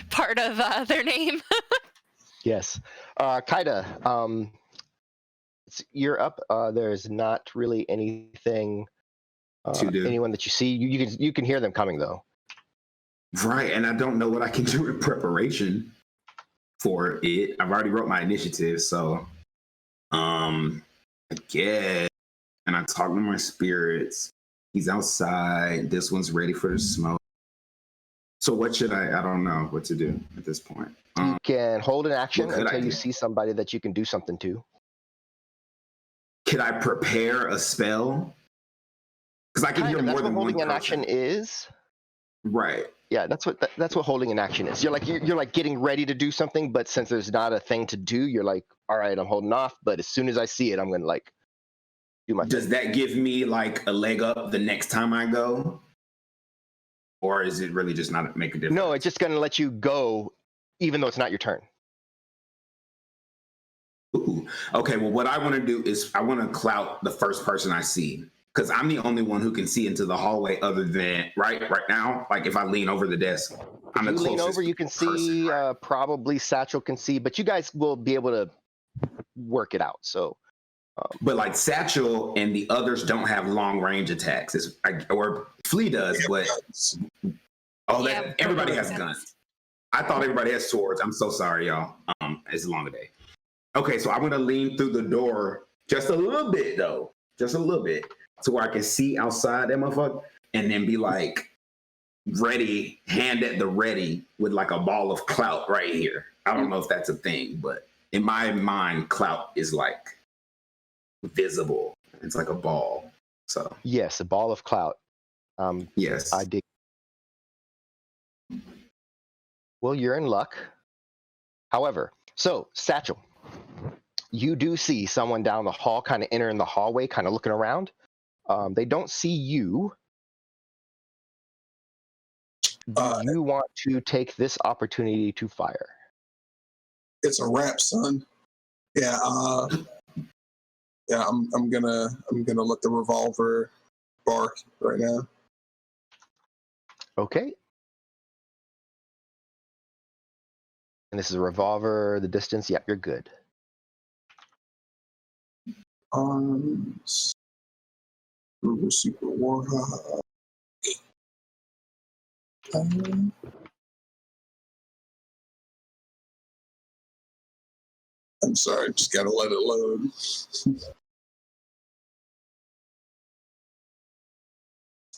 part of their name. Yes. Kaida, you're up. There's not really anything, To do. anyone that you see. You can hear them coming, though. Right, and I don't know what I can do in preparation for it. I've already wrote my initiative, so I guess. And I talk to my spirits. He's outside. This one's ready for the smoke. So what should I don't know what to do at this point. You can hold an action what could I until you do? see somebody that you can do something to. Could I prepare a spell? Because I can hear more That's what than one holding an person. action is. Right. Yeah, that's what holding an action is. You're like getting ready to do something, but since there's not a thing to do, you're like, all right, I'm holding off. But as soon as I see it, I'm gonna like do my. Does that give me like a leg up the next time I go? Or is it really just not make a difference? No, it's just gonna let you go, even though it's not your turn. Ooh. Okay, well, what I want to do is I want to clout the first person I see because I'm the only one who can see into the hallway other than right now. Like if I lean over the desk, I'm the You lean closest over, you can person, see. right? Probably Satchel can see, but you guys will be able to work it out. So, But like Satchel and the others don't have long range attacks, or Flea does, but Yeah, everybody makes has sense. guns. I thought everybody has swords. I'm so sorry, y'all. It's a long day. Okay, so I'm gonna lean through the door just a little bit, though, just a little bit, to where I can see outside that motherfucker, and then be like ready, hand at the ready with like a ball of clout right here. I don't know if that's a thing, but in my mind, clout is like visible. It's like a ball. So Yes, a ball of clout. yes, I dig. Well, you're in luck. However, so Satchel, you do see someone down the hall, kind of entering the hallway, kind of looking around. They don't see you. Do you want to take this opportunity to fire? It's a wrap, son. Yeah. Yeah. I'm gonna let the revolver bark right now. Okay. And this is a revolver. The distance. Yep, you're good. Super Warhawk. I'm sorry, just gotta let it load.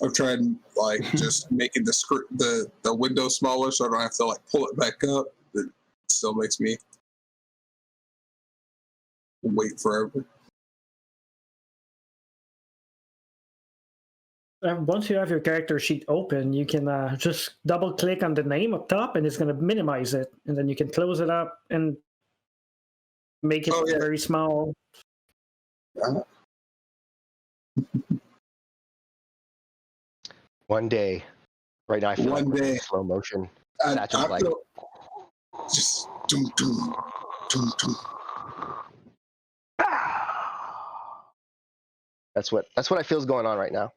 I've tried like just making the window smaller so I don't have to like pull it back up. It still makes me wait forever. Once you have your character sheet open, you can just double click on the name up top and it's going to minimize it. And then you can close it up and make it very small. One day, right now I feel One like day. slow motion. I Like, feel just doom, doom, doom, doom. That's what I feel is going on right now.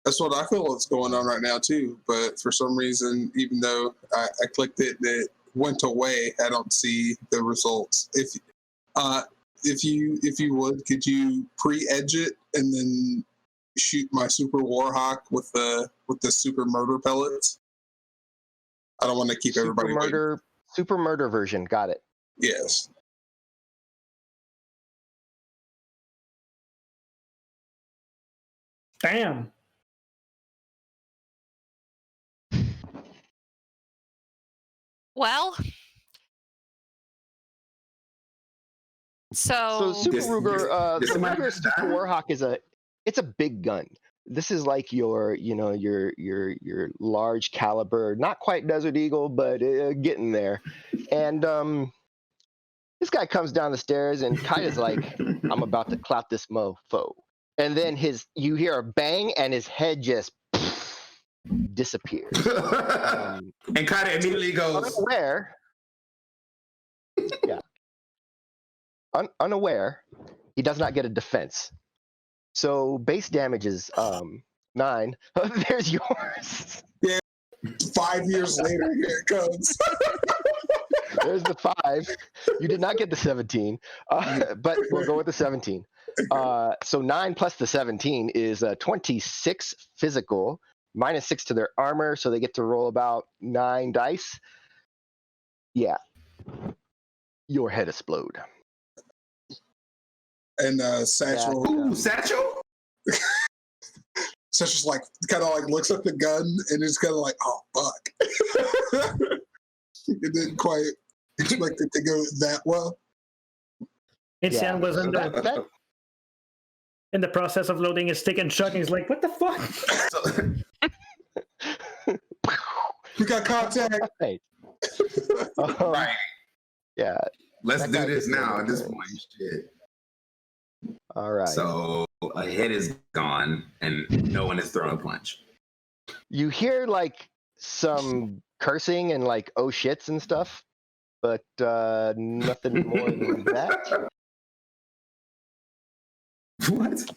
That's what I feel is going on right now too. But for some reason, even though I clicked it, it went away. I don't see the results. If you would, could you pre-edge it and then shoot my Super Warhawk with the super murder pellets? I don't want to keep everybody waiting. Super murder version. Got it. Yes. Damn. Well, so Super Ruger, the Ruger Super Warhawk is it's a big gun. This is like your large caliber, not quite Desert Eagle, but getting there. And this guy comes down the stairs and Kaida's like, I'm about to clout this mofo. And then you hear a bang and his head just disappears. And Kaida immediately goes, unaware. Yeah. Unaware, he does not get a defense. So base damage is 9. There's yours. Yeah. 5 years later, here it comes. There's the 5. You did not get the 17, but we'll go with the 17. So 9 plus the 17 is 26 physical, minus 6 to their armor, so they get to roll about 9 dice. Yeah. Your head explode. And Satchel. Ooh, Satchel? Satchel's like, kind of like looks at the gun and is kind of like, oh, fuck. It didn't quite expect it to go that well. Etienne was in the process of loading his stick and shot, and he's like, what the fuck? We got contact. Right. Right. Yeah. Let's do this now at this point. Shit. All right. So a head is gone and no one is throwing a punch. You hear like some cursing and like oh shits and stuff, but nothing more than that. What?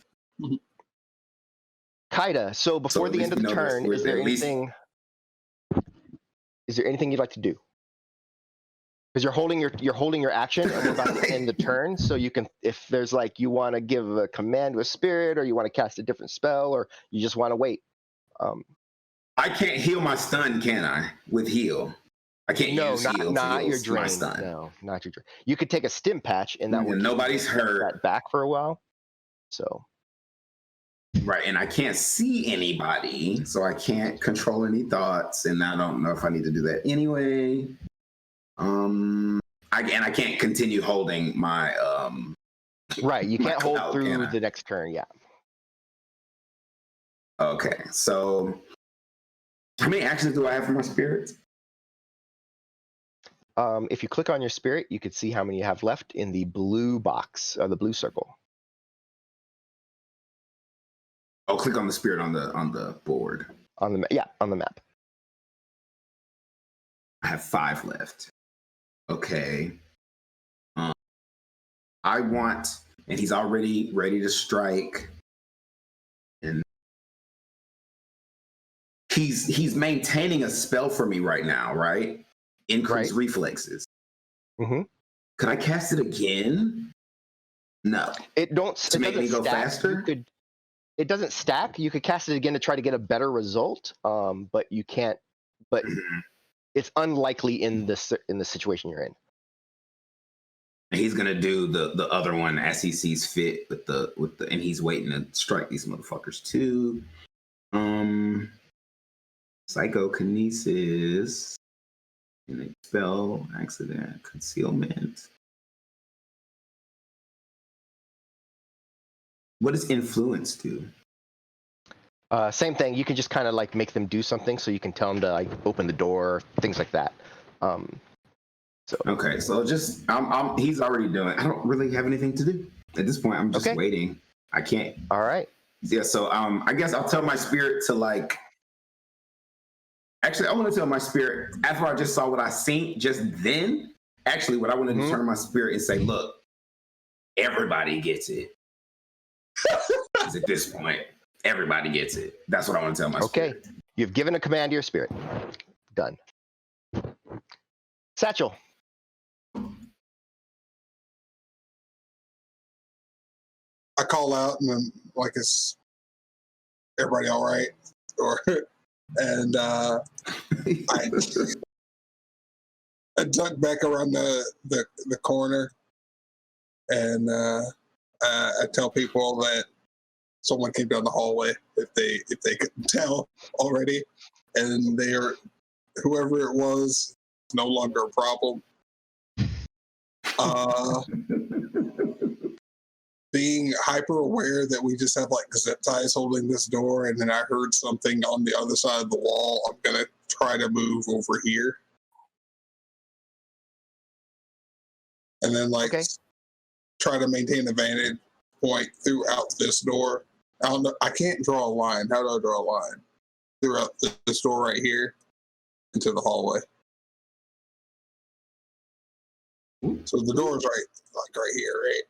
Kaida, so before the end of the turn, is there anything you'd like to do? Because you're holding your action and we're about to end the turn, so you can, if there's like you want to give a command with spirit or you want to cast a different spell or you just want to wait. I can't heal my stun, can I? With heal. I can't use heal not to your heal drain. my stun. No, not your drain. You could take a stim patch and that would nobody's hurt. that back for a while. So Right, and I can't see anybody, so I can't control any thoughts, and I don't know if I need to do that anyway. I can't continue holding my Right, you my can't hold cloud, through can I? the next turn. Yeah. Okay, so how many actions do I have for my spirits? If you click on your spirit, you could see how many you have left in the blue box or the blue circle. Oh, click on the spirit on the board. On the on the map. I have 5 left. Okay. I want, and he's already ready to strike. And he's maintaining a spell for me right now, right? Increase reflexes. Mm-hmm. Could I cast it again? No. It don't To make me go stack. faster? It doesn't stack. You could cast it again to try to get a better result, but you can't. But it's unlikely in the situation you're in. He's gonna do the other one as he sees fit with the and he's waiting to strike these motherfuckers too. Psychokinesis, and spell, accident, concealment. What does influence do? Same thing. You can just kind of like make them do something, so you can tell them to like open the door, things like that. Okay, so just he's already doing. I don't really have anything to do at this point. I'm just waiting. I can't. All right. Yeah. So I guess I'll tell my spirit to like. Actually, I want to tell my spirit after I just saw what I seen just then. Actually, what I want to do is turn to my spirit and say, "Look, everybody gets it." Because at this point, everybody gets it. That's what I want to tell my spirit. Okay, you've given a command to your spirit. Done. Satchel. I call out and I'm like, "Is everybody all right?" Or and I duck back around the corner, and I tell people that someone came down the hallway if they couldn't tell already, and they are whoever it was no longer a problem. Being hyper aware that we just have like zip ties holding this door, and then I heard something on the other side of the wall. I'm gonna try to move over here, and then like try to maintain a vantage point throughout this door. I don't know. I can't draw a line. How do I draw a line throughout this door right here into the hallway? So the door's right here, right?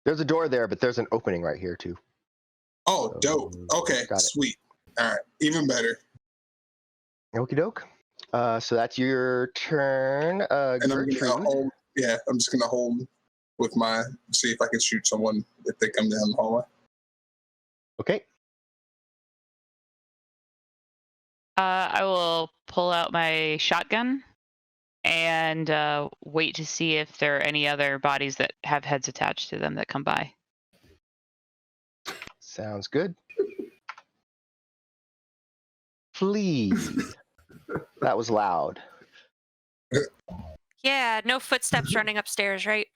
There's a door there, but there's an opening right here too. Oh, dope. Okay, sweet. All right, even better. Okie doke. So that's your turn. And I'm gonna hold. Yeah, I'm just gonna hold with see if I can shoot someone if they come down the hallway. Okay. I will pull out my shotgun and wait to see if there are any other bodies that have heads attached to them that come by. Sounds good. Please. That was loud. Yeah, no footsteps running upstairs, right?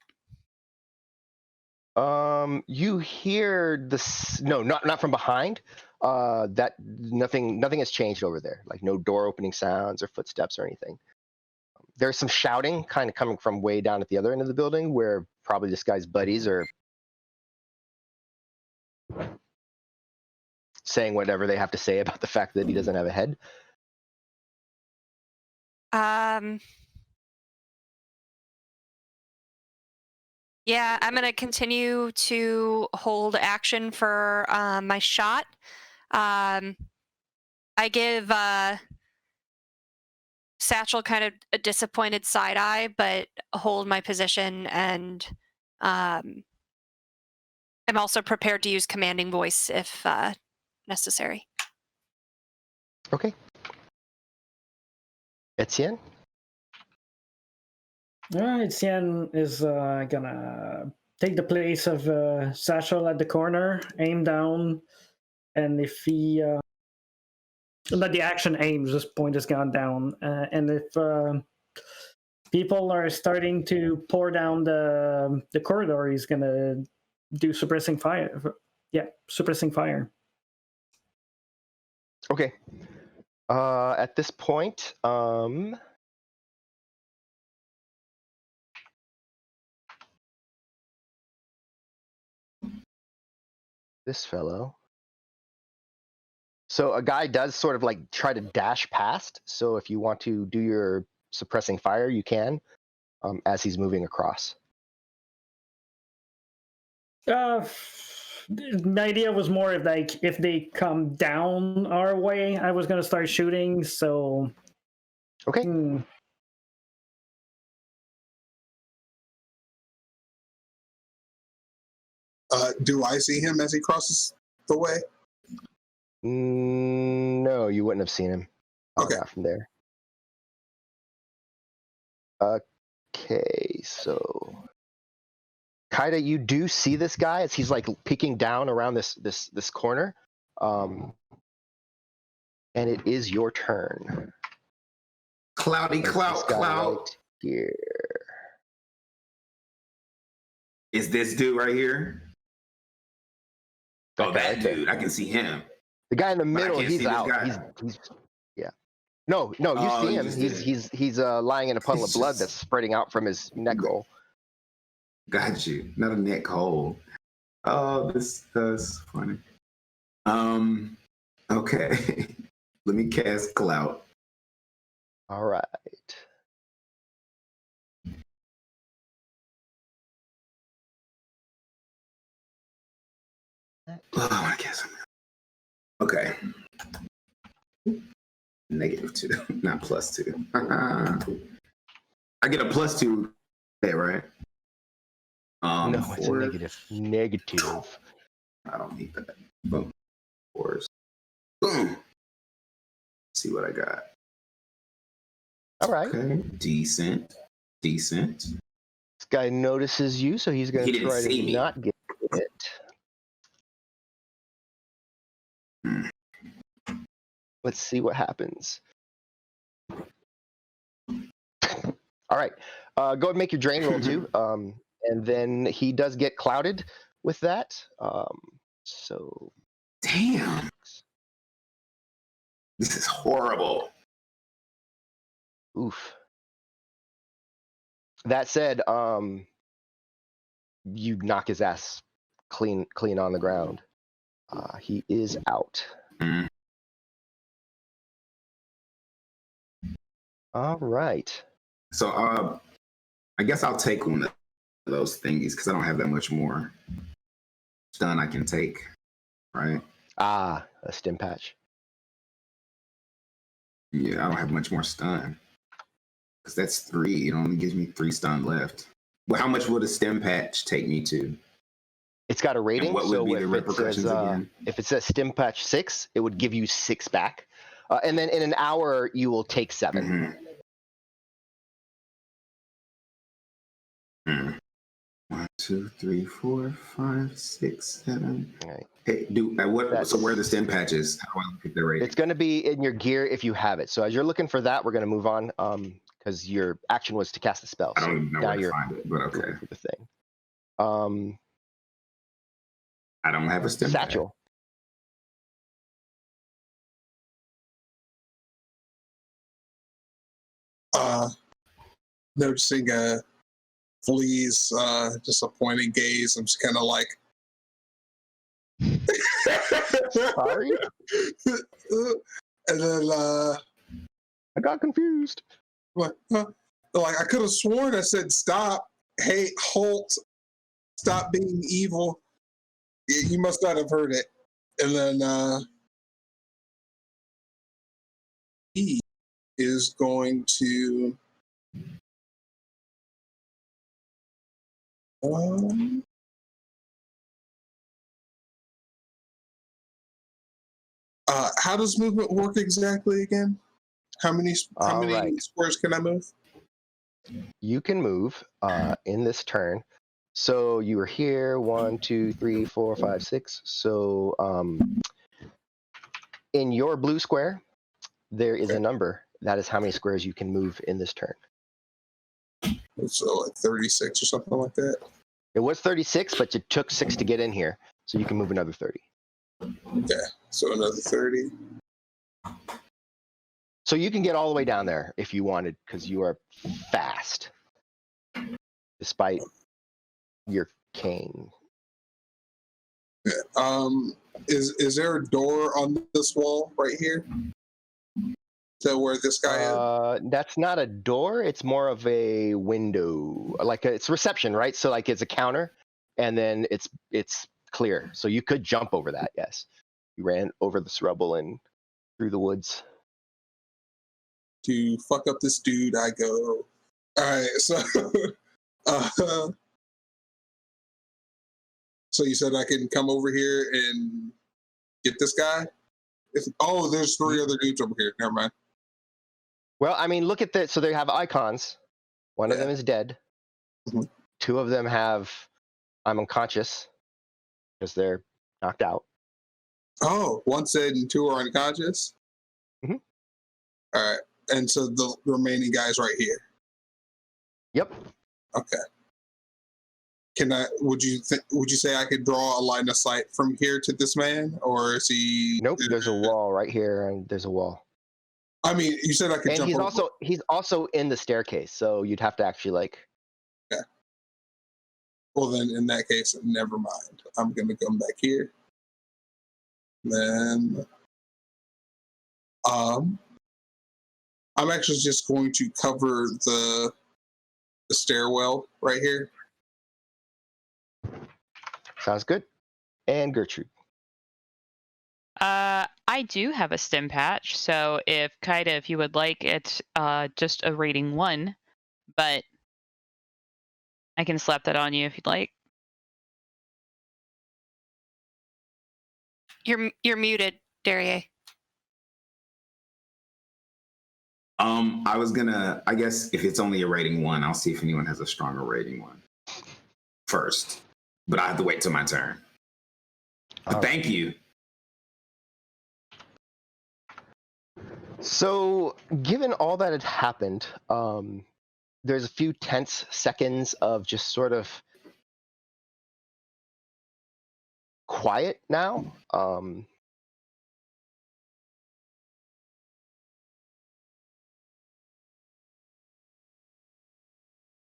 You hear this? No, not from behind. That nothing has changed over there. Like no door opening sounds or footsteps or anything. There's some shouting kind of coming from way down at the other end of the building, where probably this guy's buddies are saying whatever they have to say about the fact that he doesn't have a head. Yeah, I'm gonna continue to hold action for my shot. I give Satchel kind of a disappointed side eye, but hold my position, and I'm also prepared to use commanding voice if necessary. Okay. Etienne? All right, Etienne is gonna take the place of Satchel at the corner, aim down, and if he but the action aims, this point has gone down, and if people are starting to pour down the corridor, he's gonna do suppressing fire. Yeah, suppressing fire. Okay. At this point, this fellow. So a guy does sort of like try to dash past. So if you want to do your suppressing fire, you can, as he's moving across. The idea was more if they come down our way, I was gonna start shooting. So Okay. Do I see him as he crosses the way? No, you wouldn't have seen him. Okay. Not from there. Okay, so Kaida, you do see this guy as he's like peeking down around this corner, and it is your turn. Cloudy clout. Right here. Is this dude right here? Oh, that right there. dude. I can see him. The guy in the But I middle, can't he's see this out. guy. He's yeah. No, you Oh, see you him. just He's lying in a puddle of He's blood just- that's spreading out from his neck hole. Got you. Not a neck hole. Oh, this is funny. Okay. Let me cast Clout. All right. Oh, I guess I'm okay. -2, not +2. I get a +2. Okay, right? No, it's a four. negative. I don't need that. Boom. Fours. Boom. Let's see what I got. All right. Okay. Decent. This guy notices you, so he's going He to didn't try see to me. not get it. Let's see what happens. All right. Go ahead and make your drain roll too. And then he does get clouded with that. So Damn. This is horrible. oof. That said, you knock his ass clean on the ground. He is out. Mm. All right. So I guess I'll take one of those thingies because I don't have that much more stun I can take, right? A stim patch. Yeah, I don't have much more stun because that's 3. It only gives me 3 stun left. Well, how much would a stim patch take me to? It's got a rating. And what would so be the if repercussions again? If it says stim patch 6, it would give you 6 back. And then in an hour, you will take 7. Mm-hmm. 1, 2, 3, 4, 5, 6, 7. Right. Hey, so where are the stim patches? How do I look at the rating? It's going to be in your gear if you have it. So as you're looking for that, we're going to move on because your action was to cast a spell. I don't So even know now where to you're find it, but okay. looking for the thing. I don't have a stim patch. Satchel. Noticing Flea's disappointing gaze, I'm just kind of like, Sorry, and then I got confused. like I could have sworn I said stop, hey, halt, stop being evil. You must not have heard it. And then he is going to how does movement work exactly again? How many Right. squares can I move? You can move in this turn. So you were here, 1, 2, 3, 4, 5, 6. So in your blue square, there is a number. That is how many squares you can move in this turn. So like 36 or something like that. It was 36, but you took 6 to get in here, so you can move another 30. Okay, so another 30. So you can get all the way down there if you wanted, because you are fast, despite your cane. Yeah. Is there a door on this wall right here? To where this guy is? That's not a door. It's more of a window. It's reception, right? So like it's a counter, and then it's clear. So you could jump over that. Yes, you ran over this rubble and through the woods. To fuck up this dude, I go. All right, so so you said I can come over here and get this guy? There's 3 other dudes over here. Never mind. Well, I mean, look at that. So they have icons. One of them is dead. Mm-hmm. 2 of them have I'm unconscious because they're knocked out. Oh, 1 said and 2 are unconscious? Mm-hmm. All right. And so the remaining guy's right here. Yep. Okay. Would you say I could draw a line of sight from here to this man, or is he? Nope. There's a wall right here, and there's a wall. I mean, you said I could and jump. He's also in the staircase, so you'd have to actually Yeah. Well, then in that case, never mind. I'm gonna come back here. Then, I'm actually just going to cover the stairwell right here. Sounds good. And Gertrude. I do have a stim patch, so if you would like, it's just a rating 1, but I can slap that on you if you'd like. You're muted, Daria. I guess if it's only a rating 1, I'll see if anyone has a stronger rating 1 first. But I have to wait till my turn. But thank you. So, given all that had happened, there's a few tense seconds of just sort of quiet now.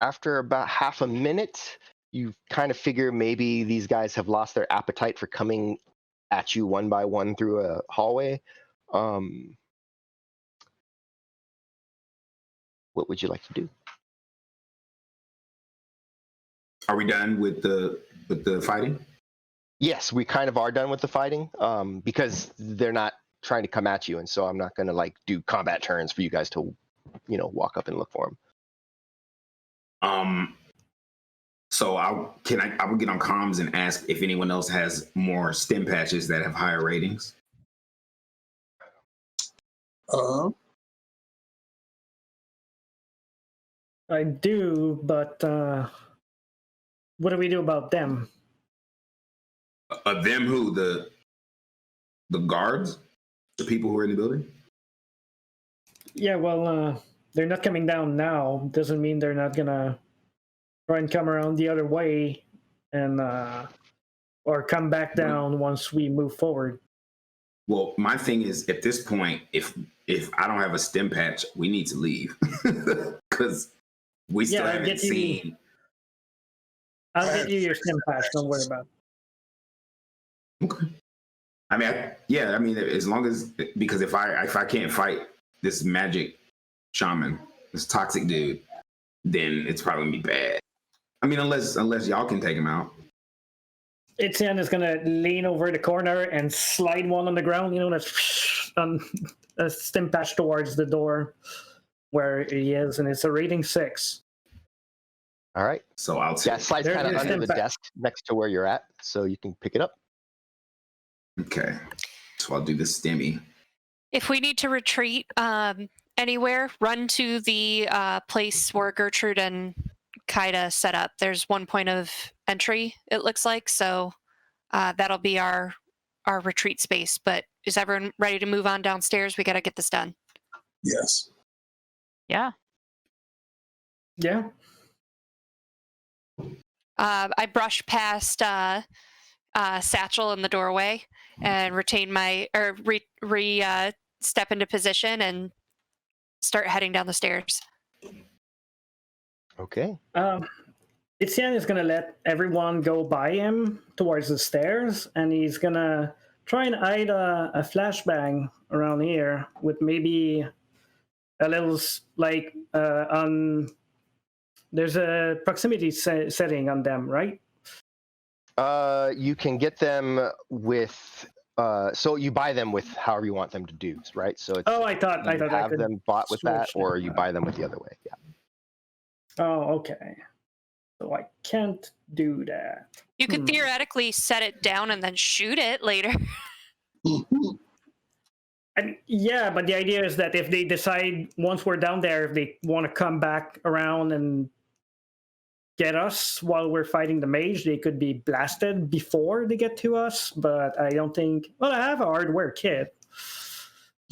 After about half a minute, you kind of figure maybe these guys have lost their appetite for coming at you one by one through a hallway. What would you like to do? Are we done with the fighting? Yes, we kind of are done with the fighting, because they're not trying to come at you, and so I'm not going to do combat turns for you guys to, walk up and look for them. So I would get on comms and ask if anyone else has more stim patches that have higher ratings. I do, but what do we do about them? Them who? The guards? The people who are in the building? Yeah, well, they're not coming down now. Doesn't mean they're not gonna try and come around the other way and or come back down once we move forward. Well, my thing is, at this point, if I don't have a stim patch, we need to leave because we still haven't seen. I'll get you your stim patch. Don't worry about it. Okay. I mean, as long as, because if I can't fight this magic shaman, this toxic dude, then it's probably gonna be bad. I mean, unless y'all can take him out. Etienne is gonna lean over the corner and slide one on the ground. That's on a stim patch towards the door where he is, and it's a rating 6. All right. So I'll take. Yeah, slides kind of under the desk next to where you're at, so you can pick it up. Okay. So I'll do the stimmy. If we need to retreat anywhere, run to the place where Gertrude and Kaida set up. There's one point of entry, it looks like, so that'll be our retreat space. But is everyone ready to move on downstairs? We got to get this done. Yes. Yeah. Yeah. I brush past Satchel in the doorway and retain my step into position and start heading down the stairs. Okay. Etienne is gonna let everyone go by him towards the stairs, and he's gonna try and hide a flashbang around here with maybe a little like on. There's a proximity setting on them, right? You can get them with. So you buy them with however you want them to do, right? So it's, I thought I have could them bought with that, switch or them. you buy them with the other way. Yeah. Oh, okay. So I can't do that. You could theoretically set it down and then shoot it later. Yeah, but the idea is that if they decide once we're down there, if they want to come back around and get us while we're fighting the mage, they could be blasted before they get to us. But I don't think. Well, I have a hardware kit,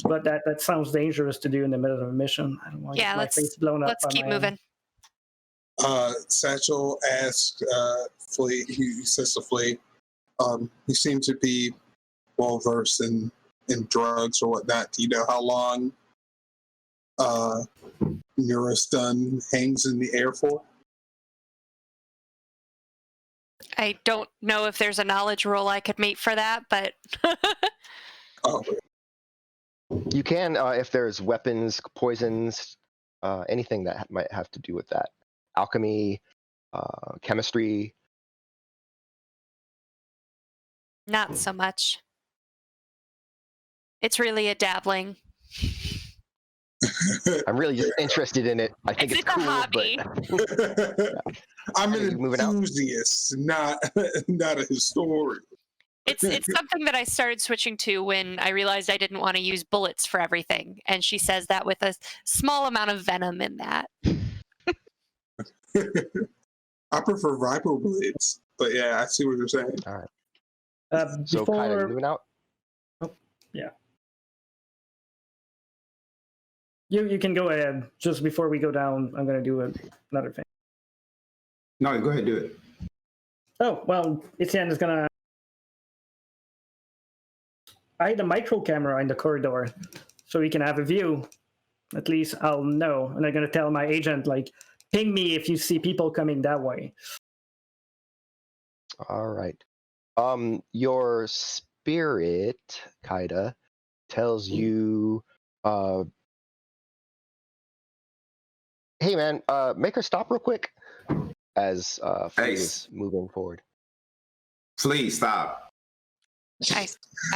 but that sounds dangerous to do in the middle of a mission. I don't want to get my face blown up. Let's keep moving. Satchel asks Flea. He says to Flea, he seems to be well versed in drugs or whatnot. Do you know how long Neurostun hangs in the air for? I don't know if there's a knowledge roll I could make for that, but Oh, You can if there's weapons, poisons, anything that might have to do with that. Alchemy, chemistry. not so much. It's really a dabbling. I'm really just interested in it. I think it's a cool, hobby. but I'm an Moving out. enthusiast, not a historian. It's something that I started switching to when I realized I didn't want to use bullets for everything. And she says that with a small amount of venom in that. I prefer Viper blades, but yeah, I see what you're saying. all right. So kind of moving out. Yeah. You can go ahead. Just before we go down, I'm going to do another thing. No, go ahead, do it. Oh, well, Etienne is going to hide the micro camera in the corridor so we can have a view. At least I'll know. And I'm going to tell my agent, like, ping me if you see people coming that way. All right. Your spirit, Kaida, tells you, hey man, make her stop real quick as Flea is moving forward. Please stop. I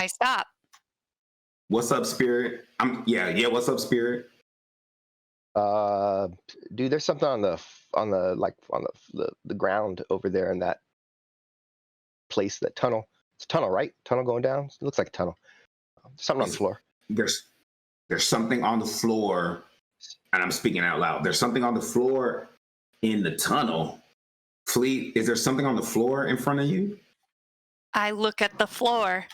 stop. What's up, Spirit? Yeah. What's up, Spirit? Dude, there's something on the ground over there in that place, that tunnel. It's a tunnel, right? Tunnel going down. It looks like a tunnel. Something on the floor. There's something on the floor, and I'm speaking out loud. There's something on the floor in the tunnel. Fleet, is there something on the floor in front of you? I look at the floor.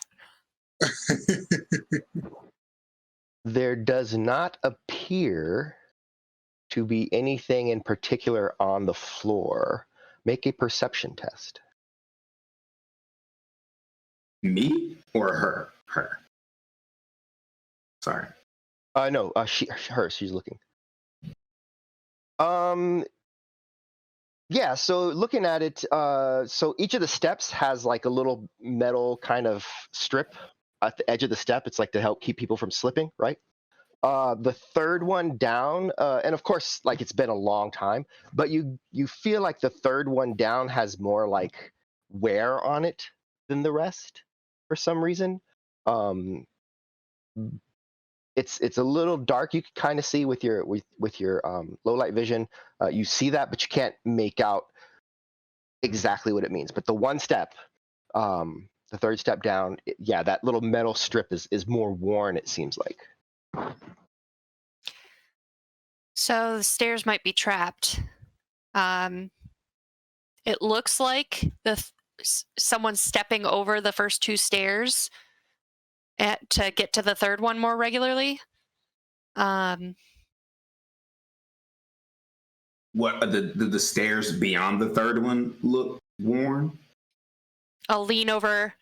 There does not appear to be anything in particular on the floor. Make a perception test. Me or her? Her. Sorry. No, her. She's looking. Yeah. So looking at it, so each of the steps has like a little metal kind of strip at the edge of the step. It's like to help keep people from slipping, right? The third one down, and of course, like it's been a long time, but you feel like the third one down has more like wear on it than the rest for some reason. It's a little dark. You can kind of see with your low light vision. You see that, but you can't make out exactly what it means. But the one step, the third step down, yeah, that little metal strip is more worn. It seems like. So the stairs might be trapped. It looks like someone's stepping over the first 2 stairs to get to the third one more regularly. What are the stairs beyond the third one look worn? I'll lean over,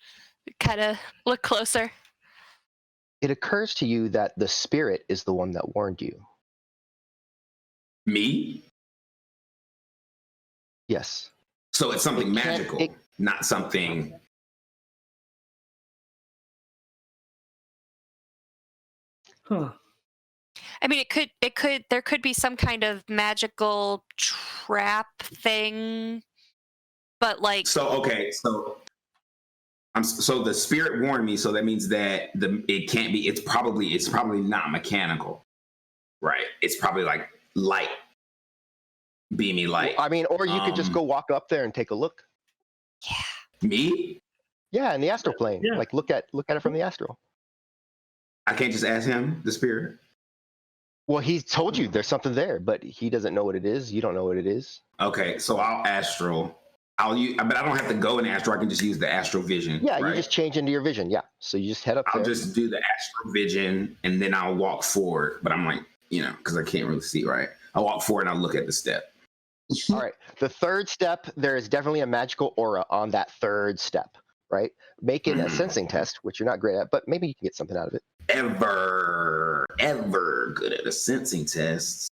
kind of look closer. It occurs to you that the spirit is the one that warned you. Me? Yes. So it's something It can't- magical, it- not something. Huh. I mean, there could be some kind of magical trap thing, but like. So okay, so the spirit warned me, so that means that it can't be. It's probably not mechanical, right? It's probably like light, beamy light. I mean, or you could just go walk up there and take a look. Yeah. Me? Yeah, in the astral plane. Yeah. Like look at it from the astral. I can't just ask him, the spirit. Well, he's told you there's something there, but he doesn't know what it is. You don't know what it is. Okay, so I'll astral. I'll use, but I don't have to go in astral. I can just use the astral vision. Yeah, right? you just change into your vision. Yeah, so you just head up I'll there. just do the astral vision and then I'll walk forward. But I'm like, because I can't really see, right? I'll walk forward and I'll look at the step. All right. The third step, there is definitely a magical aura on that third step, right? Make it a sensing test, which you're not great at, but maybe you can get something out of it. Ever good at a sensing test.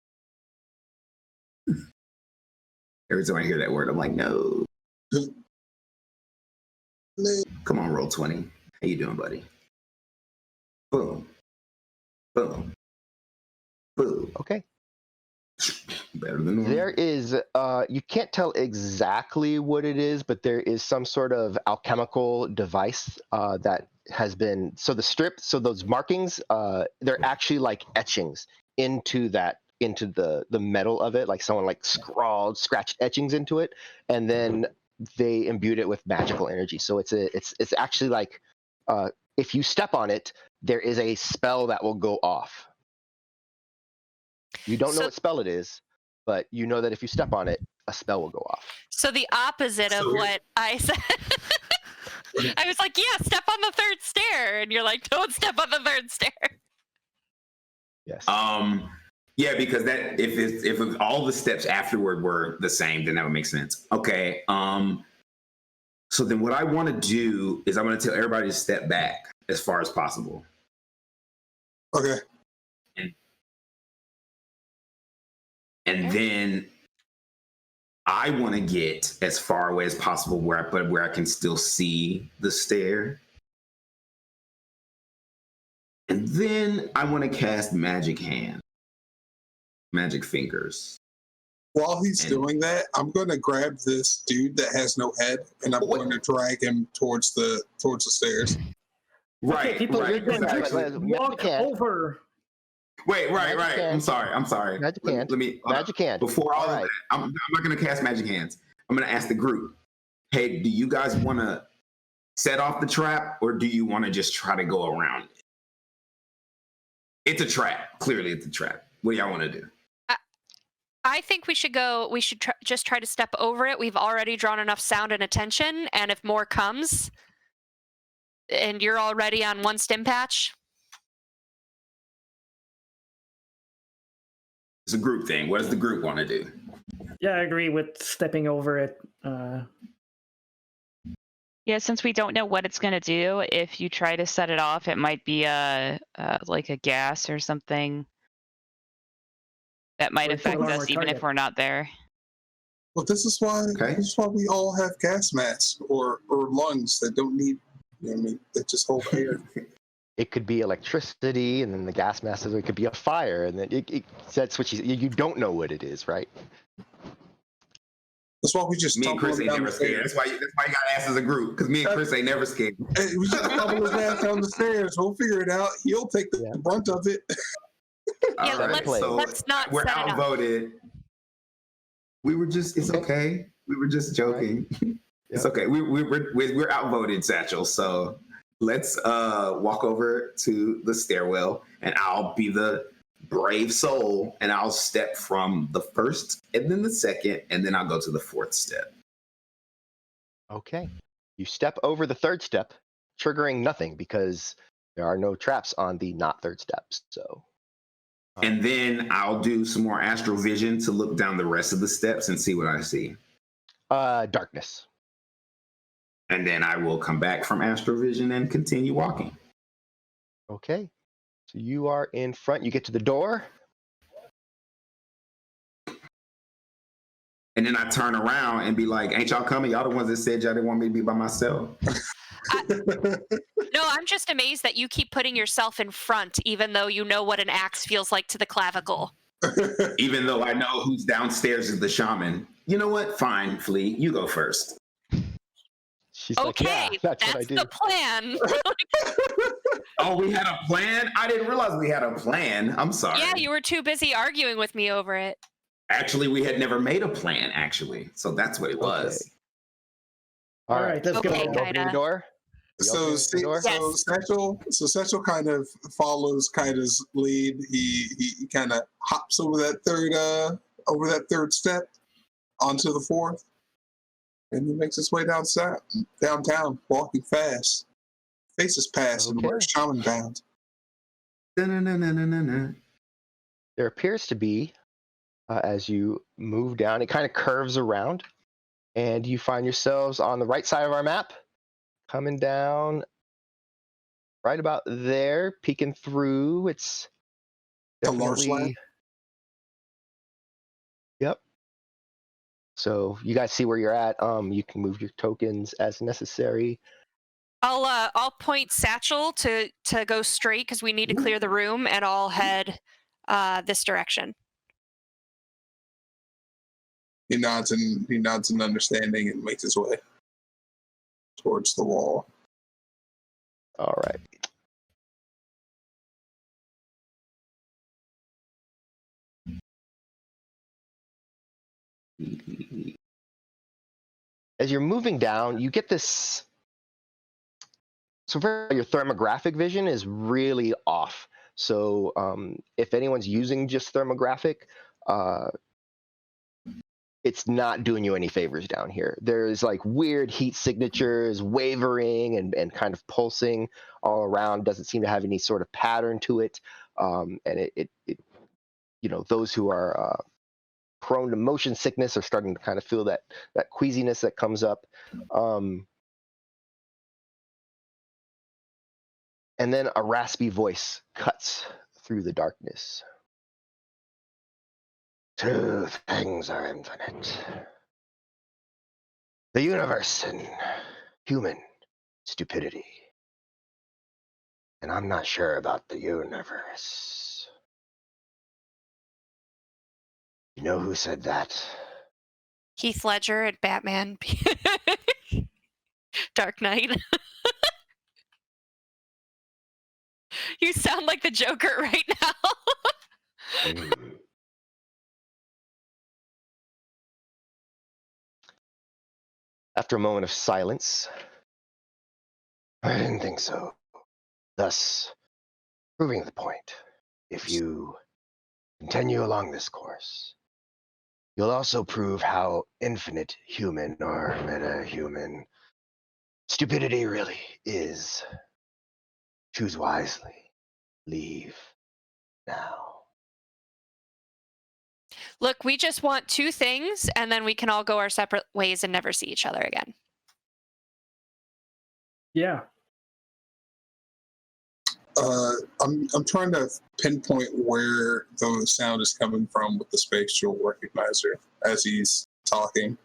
Every time I hear that word, I'm like, no. Come on, roll 20. How you doing, buddy? Boom. Boom. Boom. Okay. Better than normal. There is, you can't tell exactly what it is, but there is some sort of alchemical device that has been, so those markings, they're actually like etchings into the metal of it, like someone like scratched etchings into it, and then they imbued it with magical energy. So it's actually like, if you step on it, there is a spell that will go off. You don't know what spell it is, but you know that if you step on it, a spell will go off. So the opposite of what I said. I was like, yeah, step on the third stair. And you're like, don't step on the third stair. Yes. Yeah, because that if all the steps afterward were the same, then that would make sense. Okay. So then what I want to do is I'm going to tell everybody to step back as far as possible. Okay. And then I want to get as far away as possible where I can still see the stair. And then I want to cast Magic Hand, Magic Fingers. While he's doing that, I'm going to grab this dude that has no head, and I'm going to drag him towards the stairs. Right, Okay, people, right. you're going to walk over. Wait, right. I'm sorry. Magic Hand. Let me. Magic Hand. Before all of that, I'm not going to cast Magic Hands. I'm going to ask the group, hey, do you guys want to set off the trap, or do you want to just try to go around it? It's a trap. Clearly, it's a trap. What do y'all want to do? I think we should just try to step over it. We've already drawn enough sound and attention, and if more comes, and you're already on one stim patch. It's a group thing. What does the group want to do? Yeah, I agree with stepping over it. Yeah, since we don't know what it's going to do, if you try to set it off, it might be like a gas or something that might affect us even if we're not there. Well, this is why we all have gas masks or lungs that don't need, that just hold air. It could be electricity, and then the gas mask. It could be a fire, and then that's what you don't know what it is, right? That's why we just me and Chris ain't never scared. That's why you got ass as a group, because me and Chris ain't never scared. Hey, we just tumble his ass down the stairs. We'll figure it out. He'll take the brunt of it. Yeah, let's not. We're outvoted. We were just. It's okay. We were just joking. Right. It's okay. We're outvoted, Satchel. So let's walk over to the stairwell, and I'll be the brave soul, and I'll step from the first and then the second, and then I'll go to the fourth step. Okay. You step over the third step, triggering nothing because there are no traps on the not third steps. So. And then I'll do some more astral vision to look down the rest of the steps and see what I see. Darkness. And then I will come back from astral vision and continue walking. Okay. So you are in front. You get to the door. And then I turn around and be like, ain't y'all coming? Y'all the ones that said y'all didn't want me to be by myself. No, I'm just amazed that you keep putting yourself in front, even though you know what an axe feels like to the clavicle. Even though I know who's downstairs is the shaman. You know what? Fine, Flea, you go first. She's okay, like, yeah, that's what I do. the plan. Oh, we had a plan? I didn't realize we had a plan. I'm sorry. Yeah, you were too busy arguing with me over it. Actually, we had never made a plan, actually. So that's what it was. Okay. All right, let's Okay, go. Open the door. So Satchel kind of follows Kaida's lead. He kind of hops over that third step onto the fourth, and he makes his way downtown, walking fast. Faces past and we're shaman bound. There appears to be, as you move down, it kind of curves around, and you find yourselves on the right side of our map, coming down right about there, peeking through. It's definitely. Yep. So you guys see where you're at. You can move your tokens as necessary. I'll point Satchel to go straight because we need to clear the room, and I'll head this direction. He nods in understanding and makes his way towards the wall. All right. As you're moving down, you get this. So your thermographic vision is really off. So if anyone's using just thermographic, it's not doing you any favors down here. There's like weird heat signatures, wavering and kind of pulsing all around. Doesn't seem to have any sort of pattern to it. And it those who are prone to motion sickness are starting to kind of feel that queasiness that comes up. And then a raspy voice cuts through the darkness. Two things are infinite. The universe and human stupidity. And I'm not sure about the universe. You know who said that? Heath Ledger and Batman. Dark Knight. You sound like the Joker right now. After a moment of silence, I didn't think so. Thus, proving the point. If you continue along this course, you'll also prove how infinite human or meta-human stupidity really is. Choose wisely. Leave now. Look, we just want two things, and then we can all go our separate ways and never see each other again. Yeah. I'm trying to pinpoint where the sound is coming from with the spatial recognizer as he's talking.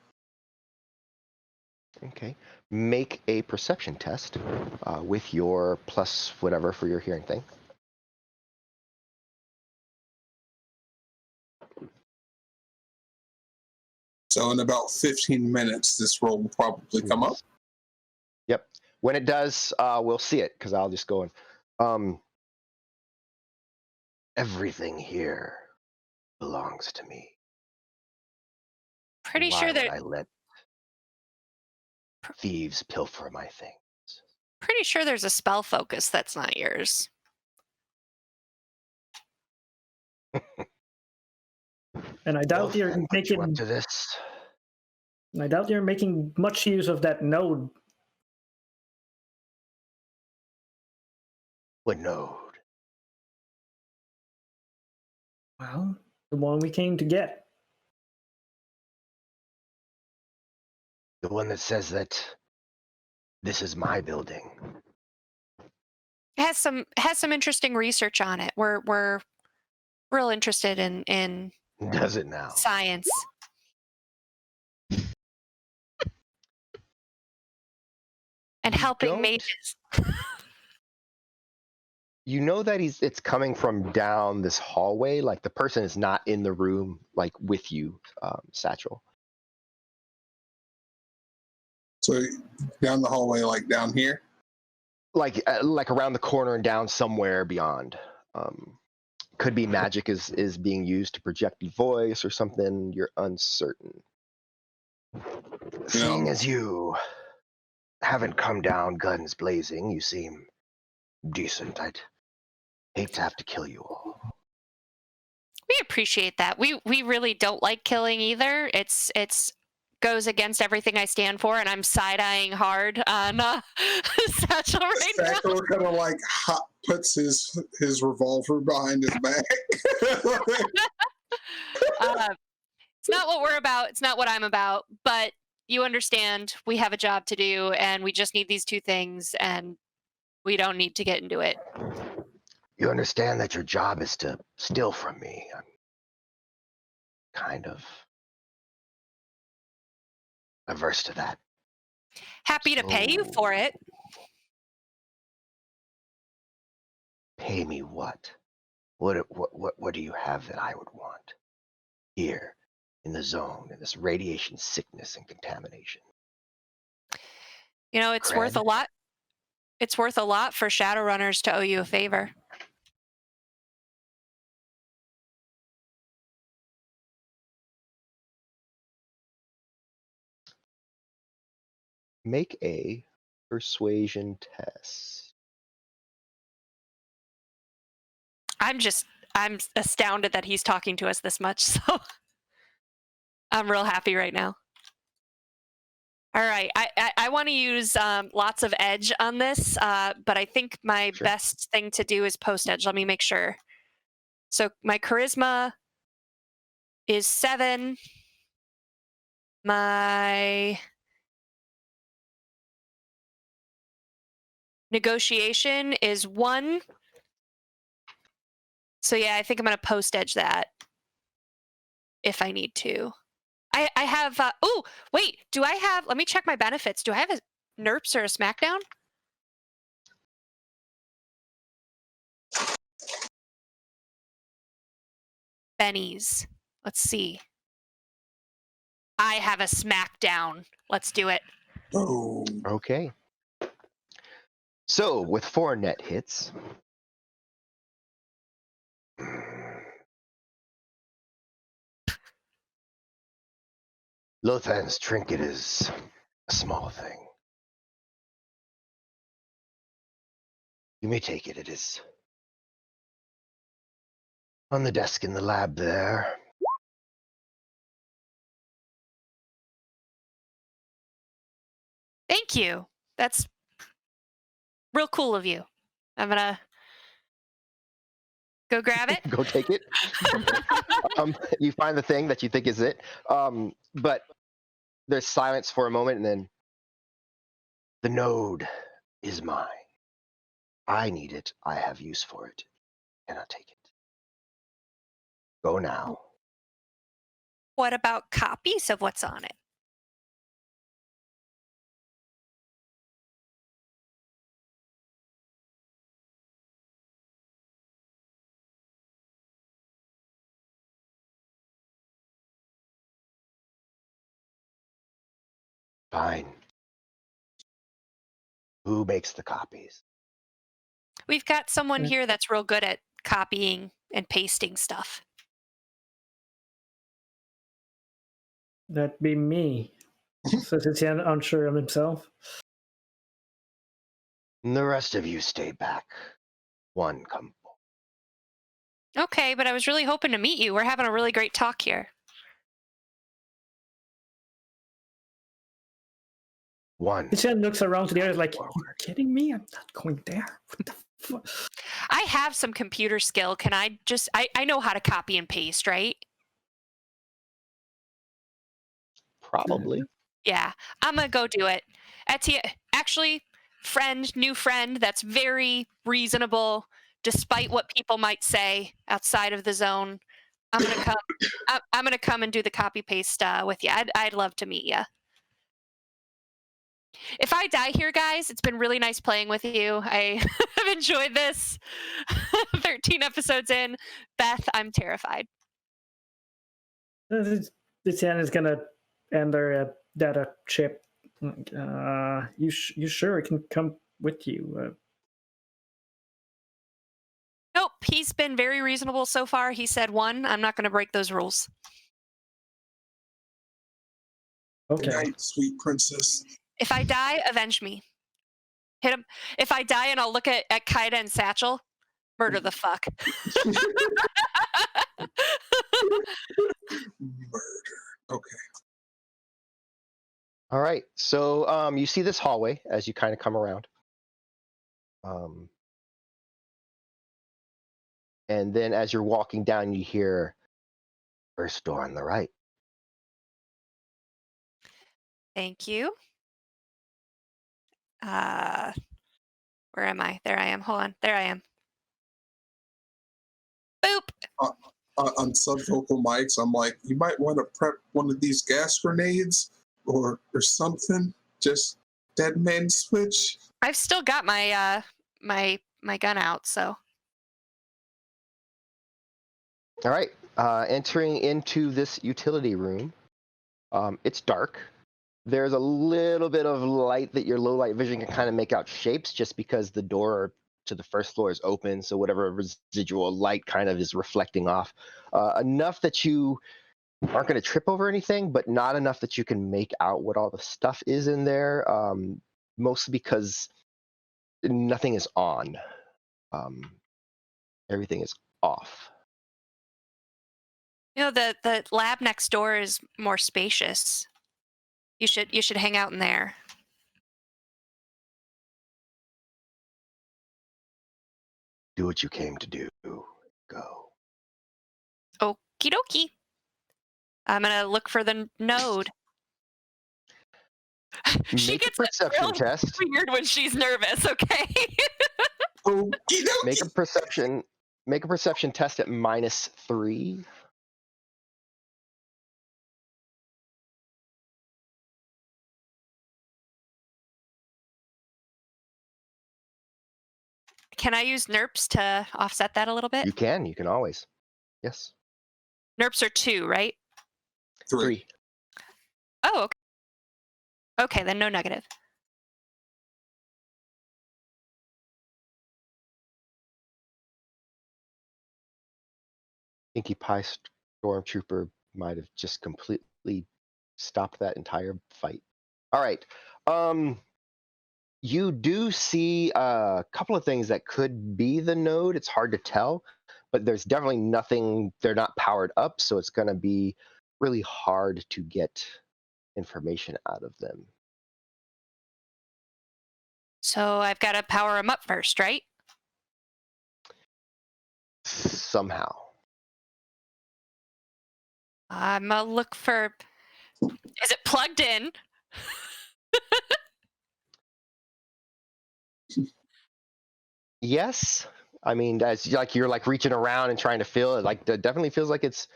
Okay. Make a perception test with your plus whatever for your hearing thing. So in about 15 minutes, this roll will probably come up. Yep. When it does, we'll see it because I'll just go in. Everything here belongs to me. Pretty Why sure would that I let thieves pilfer my things? pretty sure there's a spell focus that's not yours. And I doubt We'll you're then put you up making. to this. I doubt you're making much use of that node. What node? Well, the one we came to get. The one that says that this is my building. Has some interesting research on it. We're real interested in Does it now? science. And helping mages. You know that it's coming from down this hallway. Like the person is not in the room, like with you, Satchel. So down the hallway, like down here. Like around the corner and down somewhere beyond. Could be magic is being used to project a voice or something. You're uncertain. Seeing as you haven't come down guns blazing, you seem decent. I'd hate to have to kill you all. We appreciate that. We really don't like killing either. It's goes against everything I stand for, and I'm side-eyeing hard on Satchel right now. Satchel kind of like puts his revolver behind his back. It's not what we're about. It's not what I'm about. But you understand, we have a job to do, and we just need these two things, and we don't need to get into it. You understand that your job is to steal from me. I'm kind of averse to that. Happy to pay you for it. Pay me what? What do you have that I would want? Here, in the zone, in this radiation sickness and contamination. You know, it's worth a lot. It's worth a lot for Shadowrunners to owe you a favor. Make a persuasion test. I'm astounded that he's talking to us this much, so I'm real happy right now. All right, I want to use lots of edge on this, but I think my best thing to do is post edge. Let me make sure. So my charisma is 7. My negotiation is 1. So yeah, I think I'm going to post edge that if I need to. I have, oh, wait, do I have, let me check my benefits. Do I have a NERPs or a SmackDown? Bennies. Let's see. I have a SmackDown. Let's do it. Oh. Okay. So, with 4 net hits, Lothan's trinket is a small thing. You may take it. It is on the desk in the lab there. Thank you. That's real cool of you. I'm gonna go grab it. Go take it. You find the thing that you think is it, but there's silence for a moment, and then the node is mine. I need it. I have use for it. Cannot take it. Go now. What about copies of what's on it? Fine. Who makes the copies? We've got someone here that's real good at copying and pasting stuff. That'd be me. Says it's unsure of himself. And the rest of you stay back. One come. Okay, but I was really hoping to meet you. We're having a really great talk here. One. Chen looks around to the others like, "Are you kidding me? I'm not going there. What the fuck?" I have some computer skill. Can I just... I know how to copy and paste, right? Probably. Yeah, I'm gonna go do it. Actually, new friend that's very reasonable, despite what people might say outside of the zone. I'm gonna come. I'm gonna come and do the copy paste with you. I'd love to meet you. If I die here, guys, it's been really nice playing with you. I have enjoyed this. 13 episodes in. Beth, I'm terrified. The Chen is gonna enter a data chip. You sure I can come with you? Nope, he's been very reasonable so far. He said 1. I'm not going to break those rules. Okay. Good night, sweet princess. If I die, avenge me. Hit him. If I die and I'll look at Kaida and Satchel, murder the fuck. Murder. Okay. All right. So you see this hallway as you kind of come around. And then as you're walking down, you hear first door on the right. Thank you. Where am I? There I am. Hold on. There I am. Boop. On subvocal mics, I'm like, you might want to prep one of these gas grenades or something. Just dead man switch. I've still got my my gun out, so. All right. Entering into this utility room. It's dark. There's a little bit of light that your low light vision can kind of make out shapes just because the door to the first floor is open. So whatever residual light kind of is reflecting off. Enough that you aren't going to trip over anything, but not enough that you can make out what all the stuff is in there. Mostly because nothing is on. Everything is off. You know, the lab next door is more spacious. You should hang out in there. Do what you came to do. Go. Okie dokie. I'm gonna look for the node. She Make a gets perception really test. weird when she's nervous. Okay. Make a perception test at -3. Can I use NERPs to offset that a little bit? You can always. Yes. NERPs are 2, right? 3. Oh, okay. Okay, then no negative. Pinkie Pie Stormtrooper might have just completely stopped that entire fight. All right. You do see a couple of things that could be the node. It's hard to tell, but there's definitely nothing. They're not powered up, so it's going to be really hard to get information out of them. So I've got to power them up first, right? Somehow. I'm gonna look for... Is it plugged in? Yes. I mean, as like you're like reaching around and trying to feel it, like it definitely feels like it's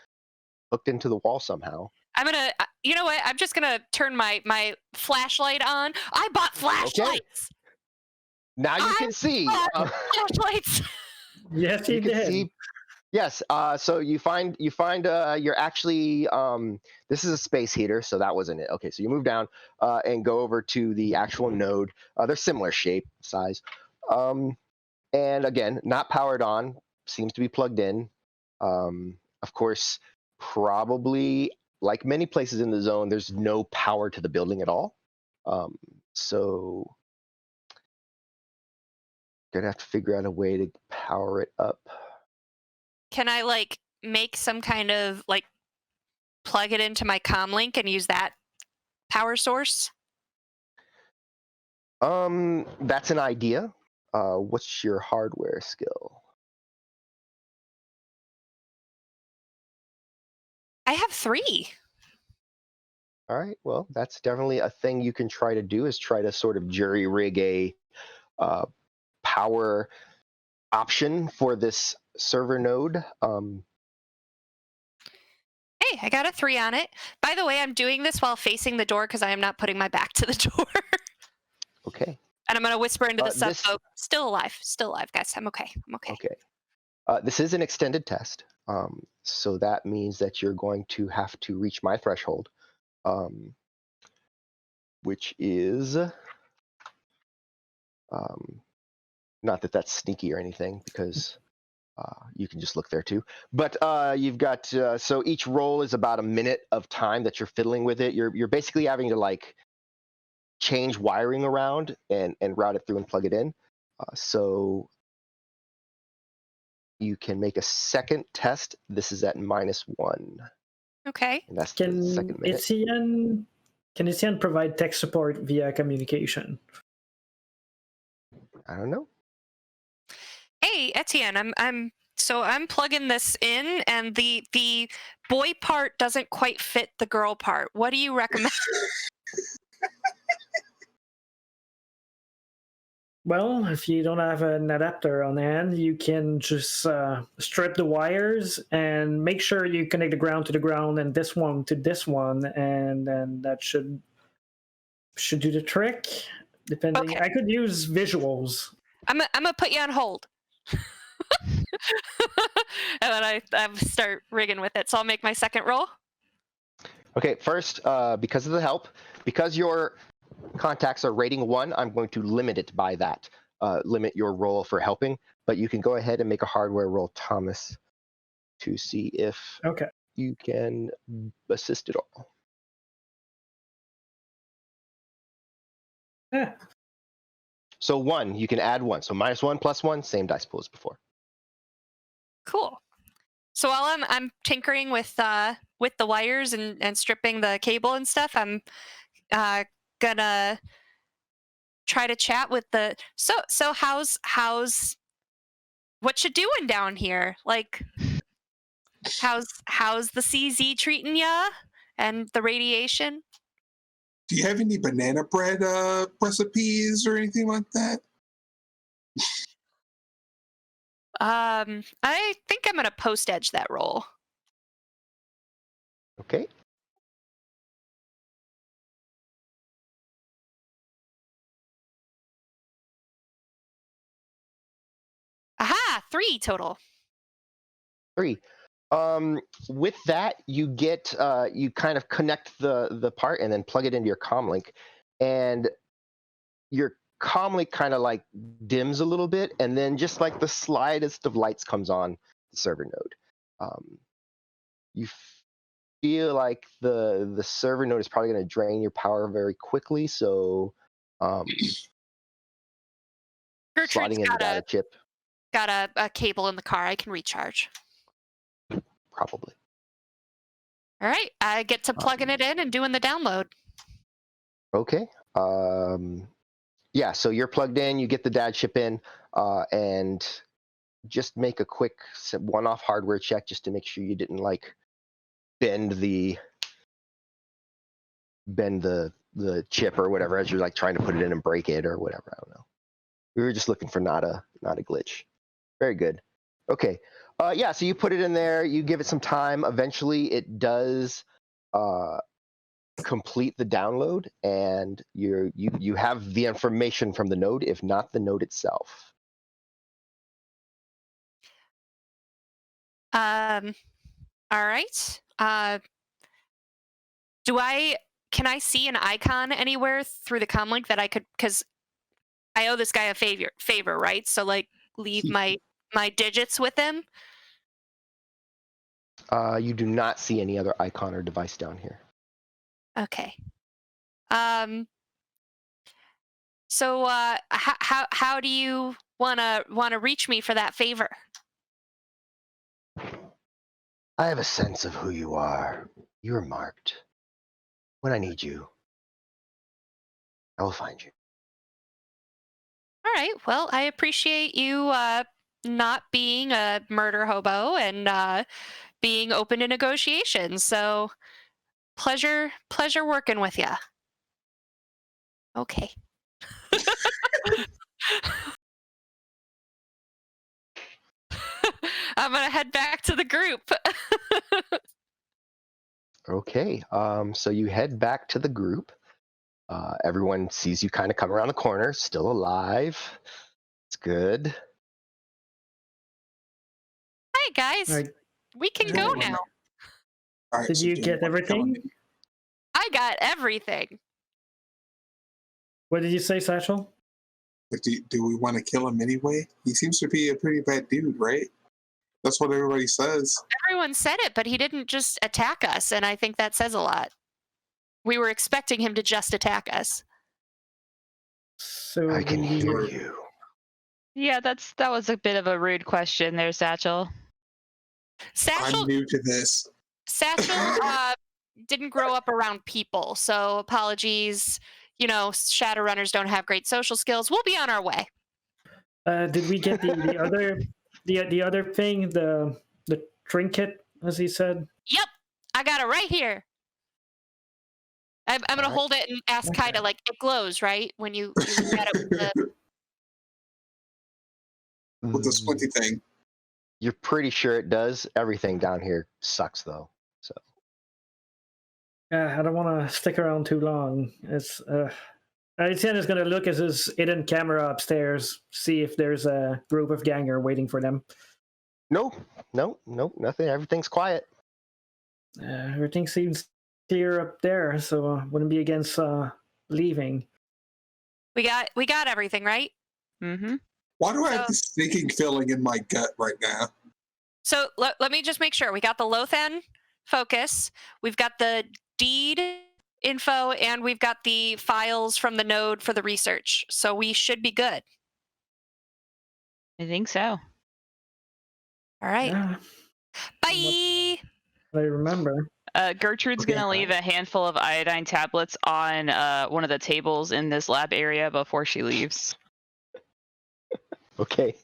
hooked into the wall somehow. I'm gonna... You know what? I'm just gonna turn my flashlight on. I bought flashlights! Okay. Now you can see. Flashlights! Yes, You he can did. see. Yes. So you find you're actually this is a space heater, so that wasn't it. Okay, so you move down and go over to the actual node. They're similar shape, size, and again, not powered on. Seems to be plugged in. Of course, probably like many places in the zone, there's no power to the building at all. So gonna have to figure out a way to power it up. I like make some kind of like plug it into my comm link and use that power source? That's an idea. What's your hardware skill? I have 3. All right, well, that's definitely a thing you can try to do, is try to sort of jury rig a power option for this server node. Hey, I got a 3 on it. By the way, I'm doing this while facing the door because I am not putting my back to the door. Okay. And I'm going to whisper into the sub this- folk, still alive, guys. I'm okay. I'm okay. Okay. This is an extended test, so that means that you're going to have to reach my threshold, which is not that that's sneaky or anything, because you can just look there too. But you've got so each roll is about a minute of time that you're fiddling with it. You're basically having to like change wiring around and route it through and plug it in. So you can make a second test. This is at -1. Okay. And that's the Can second minute. Etienne provide tech support via communication? I don't know. Hey, Etienne, I'm plugging this in, and the boy part doesn't quite fit the girl part. What do you recommend? Well, if you don't have an adapter on hand, you can just strip the wires and make sure you connect the ground to the ground and this one to this one, and then that should do the trick. Depending, Okay. I could use visuals. I'm gonna put you on hold. And then I start rigging with it. So I'll make my second roll. Okay, first, because of the help, because your contacts are rating 1, I'm going to limit it by that. Limit your roll for helping, but you can go ahead and make a hardware roll, Thomas, to see if you can assist at all. Yeah. So 1, you can add 1. So -1 + 1, same dice pool as before. Cool. So while I'm tinkering with the wires and stripping the cable and stuff, I'm gonna try to chat with the so how's what you doing down here? Like how's the CZ treating ya and the radiation? Do you have any banana bread recipes or anything like that? I think I'm gonna post edge that roll. Okay. Aha! 3 total. 3. With that, you get you kind of connect the part and then plug it into your comm link, and your comm link kind of like dims a little bit, and then just like the slightest of lights comes on the server node. You feel like the server node is probably going to drain your power very quickly, so Gertrude's slotting in the data chip got a cable in the car. I can recharge. probably. All right, I get to plugging it in and doing the download. Okay. Yeah, so you're plugged in, you get the data chip in, and just make a quick one-off hardware check just to make sure you didn't like bend the chip or whatever as you're like trying to put it in and break it or whatever. I don't know. We were just looking for not a glitch. Very good. Okay. Yeah, so you put it in there, you give it some time. Eventually it does complete the download, and you have the information from the node, if not the node itself. All right. Can I see an icon anywhere through the comlink that I could, because I owe this guy a favor, right? So like leave my digits with him. You do not see any other icon or device down here. Okay. So how do you wanna reach me for that favor? I have a sense of who you are. You are marked. When I need you, I will find you. All right. Well, I appreciate you not being a murder hobo and being open to negotiations. So pleasure working with you. Okay. I'm gonna head back to the group. Okay. So you head back to the group. Everyone sees you kind of come around the corner, still alive. It's good. Hey guys, Alright, we can go now. All right, did so you do get want to kill him? everything? I got everything. What did you say, Satchel? But do we want to kill him anyway? He seems to be a pretty bad dude, right? That's what everybody says. Everyone said it, but he didn't just attack us, and I think that says a lot. We were expecting him to just attack us. So I can we- hear you. Yeah, that was a bit of a rude question there, Satchel. Satchel I'm new to this. didn't grow up around people, so apologies. You know, Shadowrunners don't have great social skills. We'll be on our way. did we get the other the other thing, the trinket, as he said? Yep, I got it right here. I'm gonna Alright. hold it and ask Okay. Kaida, like, it glows, right? When you look at it with the... With the squinty thing. You're pretty sure it does. Everything down here sucks, though. So I don't want to stick around too long. It's Etienne is going to look at his hidden camera upstairs, see if there's a group of ganger waiting for them. no, nothing. Everything's quiet. Everything seems clear up there, so wouldn't be against leaving. We got everything, right? Mm-hmm. Why do I have this sneaking feeling in my gut right now? So let me just make sure. We got the Lothan focus, we've got the deed info, and we've got the files from the node for the research. So we should be good. I think so. All right. Yeah, Bye. I remember. Gertrude's Okay. gonna leave a handful of iodine tablets on one of the tables in this lab area before she leaves. Okay.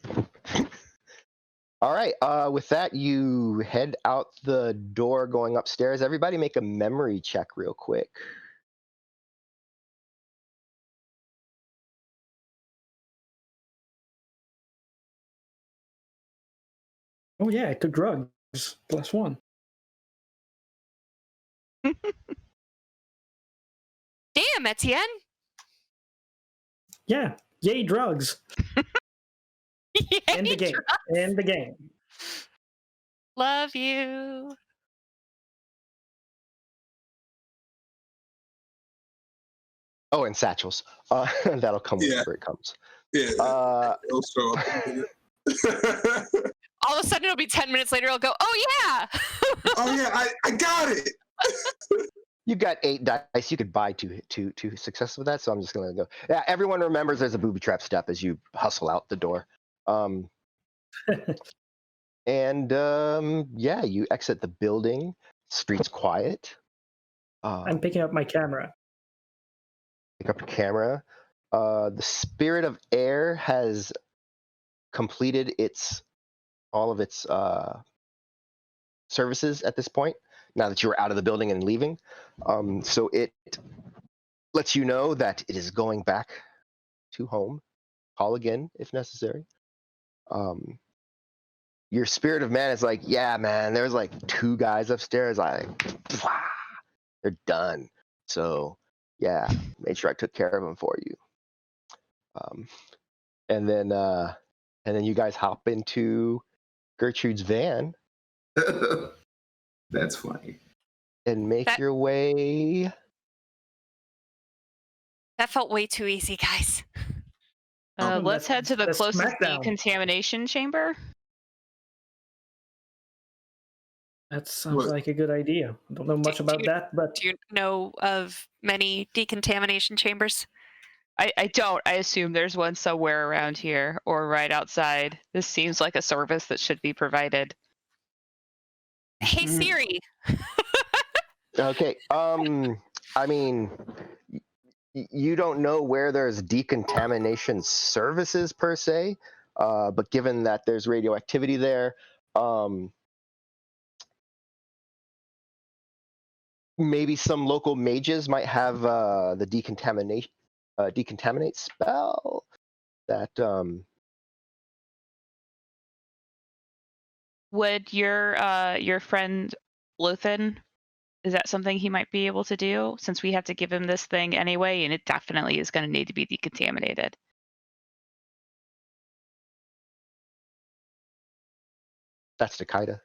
All right. With that, you head out the door going upstairs. Everybody make a memory check real quick. Oh yeah, I took drugs. +1. Damn, Etienne. Yeah, yay drugs. End the game. End the game. Love you. Oh, and satchels. That'll come Yeah. whenever it comes. Yeah, it'll show up. All of a sudden, it'll be 10 minutes later. I'll go, oh yeah. Oh yeah, I got it. You got 8 dice. You could buy two successes with that. So I'm just gonna go. Yeah, everyone remembers there's a booby trap step as you hustle out the door. Yeah, you exit the building. Street's quiet. I'm picking up my camera. Pick up your camera. The Spirit of Air has completed all of its services at this point. Now that you are out of the building and leaving, so it lets you know that it is going back to home. Call again if necessary. Your Spirit of Man is like, yeah, man. There's like 2 guys upstairs. They're done. So yeah, made sure I took care of them for you. And then you guys hop into Gertrude's van That's funny. and make That- your way. That felt way too easy, guys. Let's head to the that's closest SmackDown. decontamination chamber. That sounds What? like a good idea. I don't know much Do about you- that, but Do you know of many decontamination chambers? I don't. I assume there's one somewhere around here or right outside. This seems like a service that should be provided. Hey Siri. Okay. I mean, you don't know where there's decontamination services per se, but given that there's radioactivity there, maybe some local mages might have the decontaminate spell that. Would your friend Lothan, is that something he might be able to do, since we have to give him this thing anyway, and it definitely is going to need to be decontaminated? That's Takeda.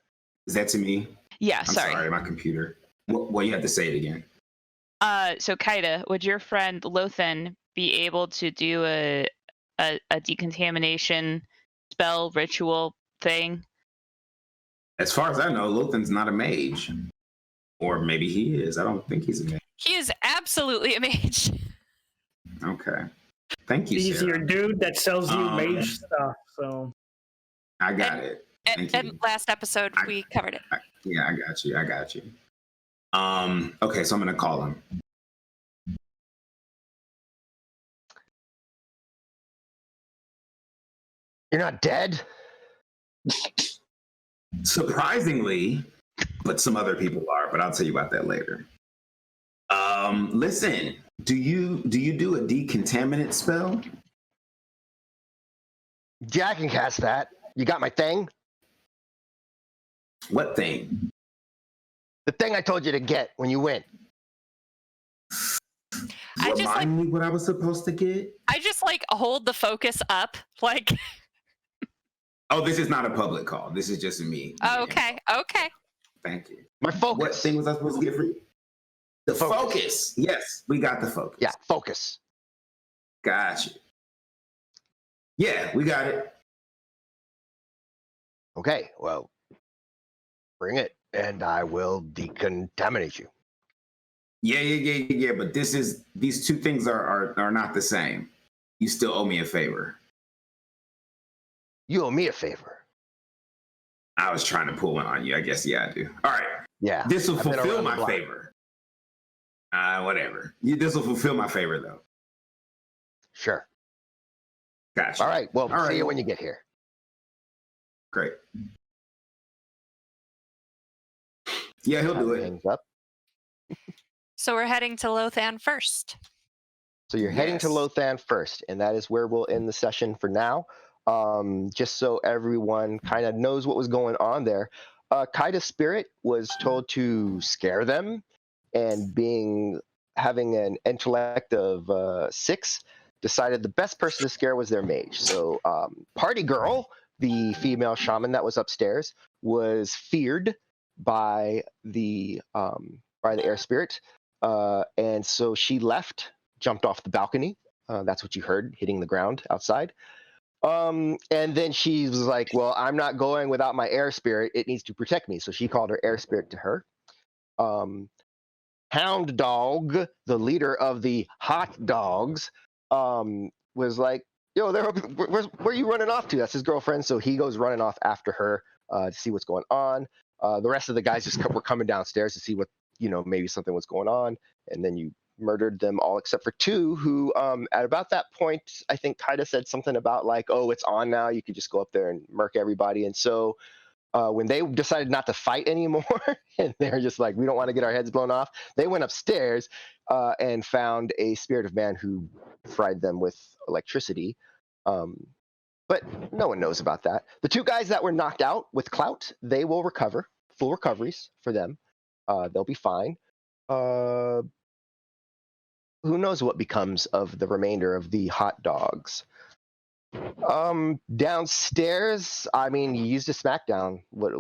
Is that to me? Yeah, I'm sorry. sorry, my computer. Well, you have to say it again. So Kaida, would your friend Lothan be able to do a decontamination spell ritual thing? As far as I know, Lothan's not a mage. Or maybe he is. I don't think he's a mage. He is absolutely a mage. Okay. Thank you, He's Sarah. your dude that sells you mage stuff. So I got it. Thank you. And last episode we covered it. Yeah, I got you. Okay, so I'm gonna call him. You're not dead? Surprisingly, but some other people are, but I'll tell you about that later. Listen, do you do a decontaminate spell? Yeah, I can cast that. You got my thing? What thing? The thing I told you to get when you went. Remind me what I was supposed to get? I just like hold the focus up, like. Oh, this is not a public call. This is just me. Okay. Thank you. My focus. What thing was I supposed to get for you? The focus. Yes, we got the focus. Yeah, focus. Gotcha. Yeah, we got it. Okay, well, bring it, and I will decontaminate you. Yeah. But these two things are not the same. You still owe me a favor. You owe me a favor. I was trying to pull one on you. I guess, yeah, I do. All right. Yeah. This will I've been fulfill around the my block. favor. Whatever. This will fulfill my favor, though. Sure. Gotcha. All right. Well, All right. see you when you get here. Great. Yeah, he'll do it. Hangs up. So we're heading to Lothan first. So you're heading to Yes. Lothan first, and that is where we'll end the session for now. Just so everyone kind of knows what was going on there. Kaida's spirit was told to scare them, and having an intellect of 6, decided the best person to scare was their mage. So Party Girl, the female shaman that was upstairs, was feared by the air spirit, and so she left, jumped off the balcony. That's what you heard hitting the ground outside. And then she was like, well, I'm not going without my air spirit. It needs to protect me. So she called her air spirit to her. Hound Dog, the leader of the Hot Dogs, was like, yo, where are you running off to? That's his girlfriend. So he goes running off after her to see what's going on. The rest of the guys were coming downstairs to see what, maybe something was going on. And then you murdered them all except for 2 who, at about that point, I think Kaida said something about like, oh, it's on now. You could just go up there and murk everybody. And so when they decided not to fight anymore, and they're just like, we don't want to get our heads blown off, they went upstairs and found a spirit of man who fried them with electricity. But no one knows about that. The 2 guys that were knocked out with clout, they will recover. Full recoveries for them. They'll be fine. Who knows what becomes of the remainder of the Hot Dogs? Downstairs, I mean, you used a smackdown. What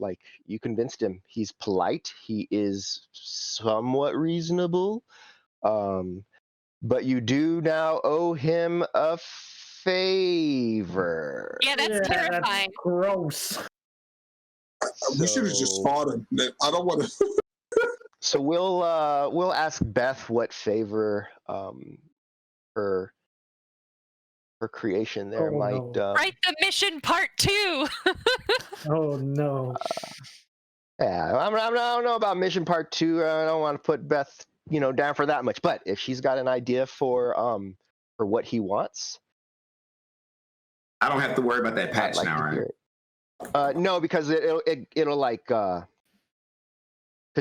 like, you convinced him. He's polite. He is somewhat reasonable. But you do now owe him a favor. Yeah, that's terrifying. That's gross. We should have just fought him. I don't want to. So we'll ask Beth what favor her creation there might no. Write the mission part 2. Oh no. Yeah, I don't know about mission part 2. I don't want to put Beth, down for that much. But if she's got an idea for what he wants, I don't have to worry about that I'd patch like now, to right? hear it. No, because it'll like because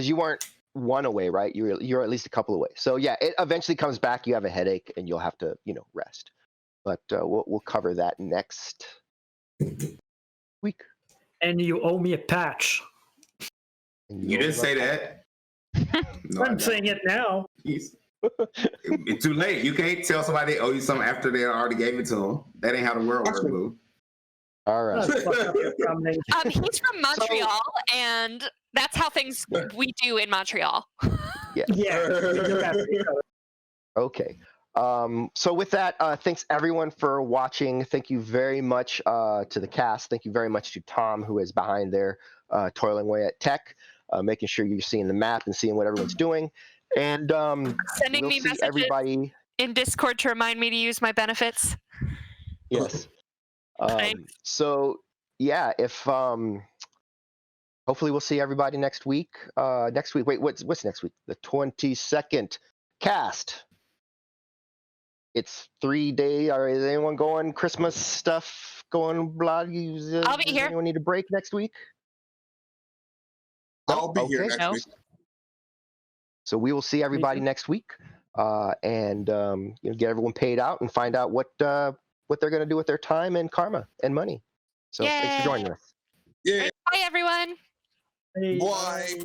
you weren't one away, right? You're at least a couple away. So yeah, it eventually comes back. You have a headache, and you'll have to rest. But we'll cover that next week. And you owe me a patch. You didn't say that. No, I'm saying it now. It's too late. You can't tell somebody they owe you something after they already gave it to them. That ain't how the world works, boo. All right. Fuck up your combination. He's from Montreal, and that's how things we do in Montreal. Yeah. we look after each other. Okay. So with that, thanks everyone for watching. Thank you very much to the cast. Thank you very much to Tom, who is behind there, toiling away at tech, making sure you're seeing the map and seeing what everyone's doing. And Sending we'll me see messages everybody. in Discord to remind me to use my benefits. Yes. Thanks. So yeah, if hopefully we'll see everybody next week. Next week. Wait, what's next week? The 22nd cast. It's 3 days. Or is anyone going Christmas stuff? Going blah? I'll be Does here. Anyone need a break next week? I'll be here Okay. next No. week. So we will see everybody next week, and get everyone paid out and find out what they're going to do with their time and karma and money. So thanks for Yay. joining us. Yeah. Bye, everyone. Hey, Bye.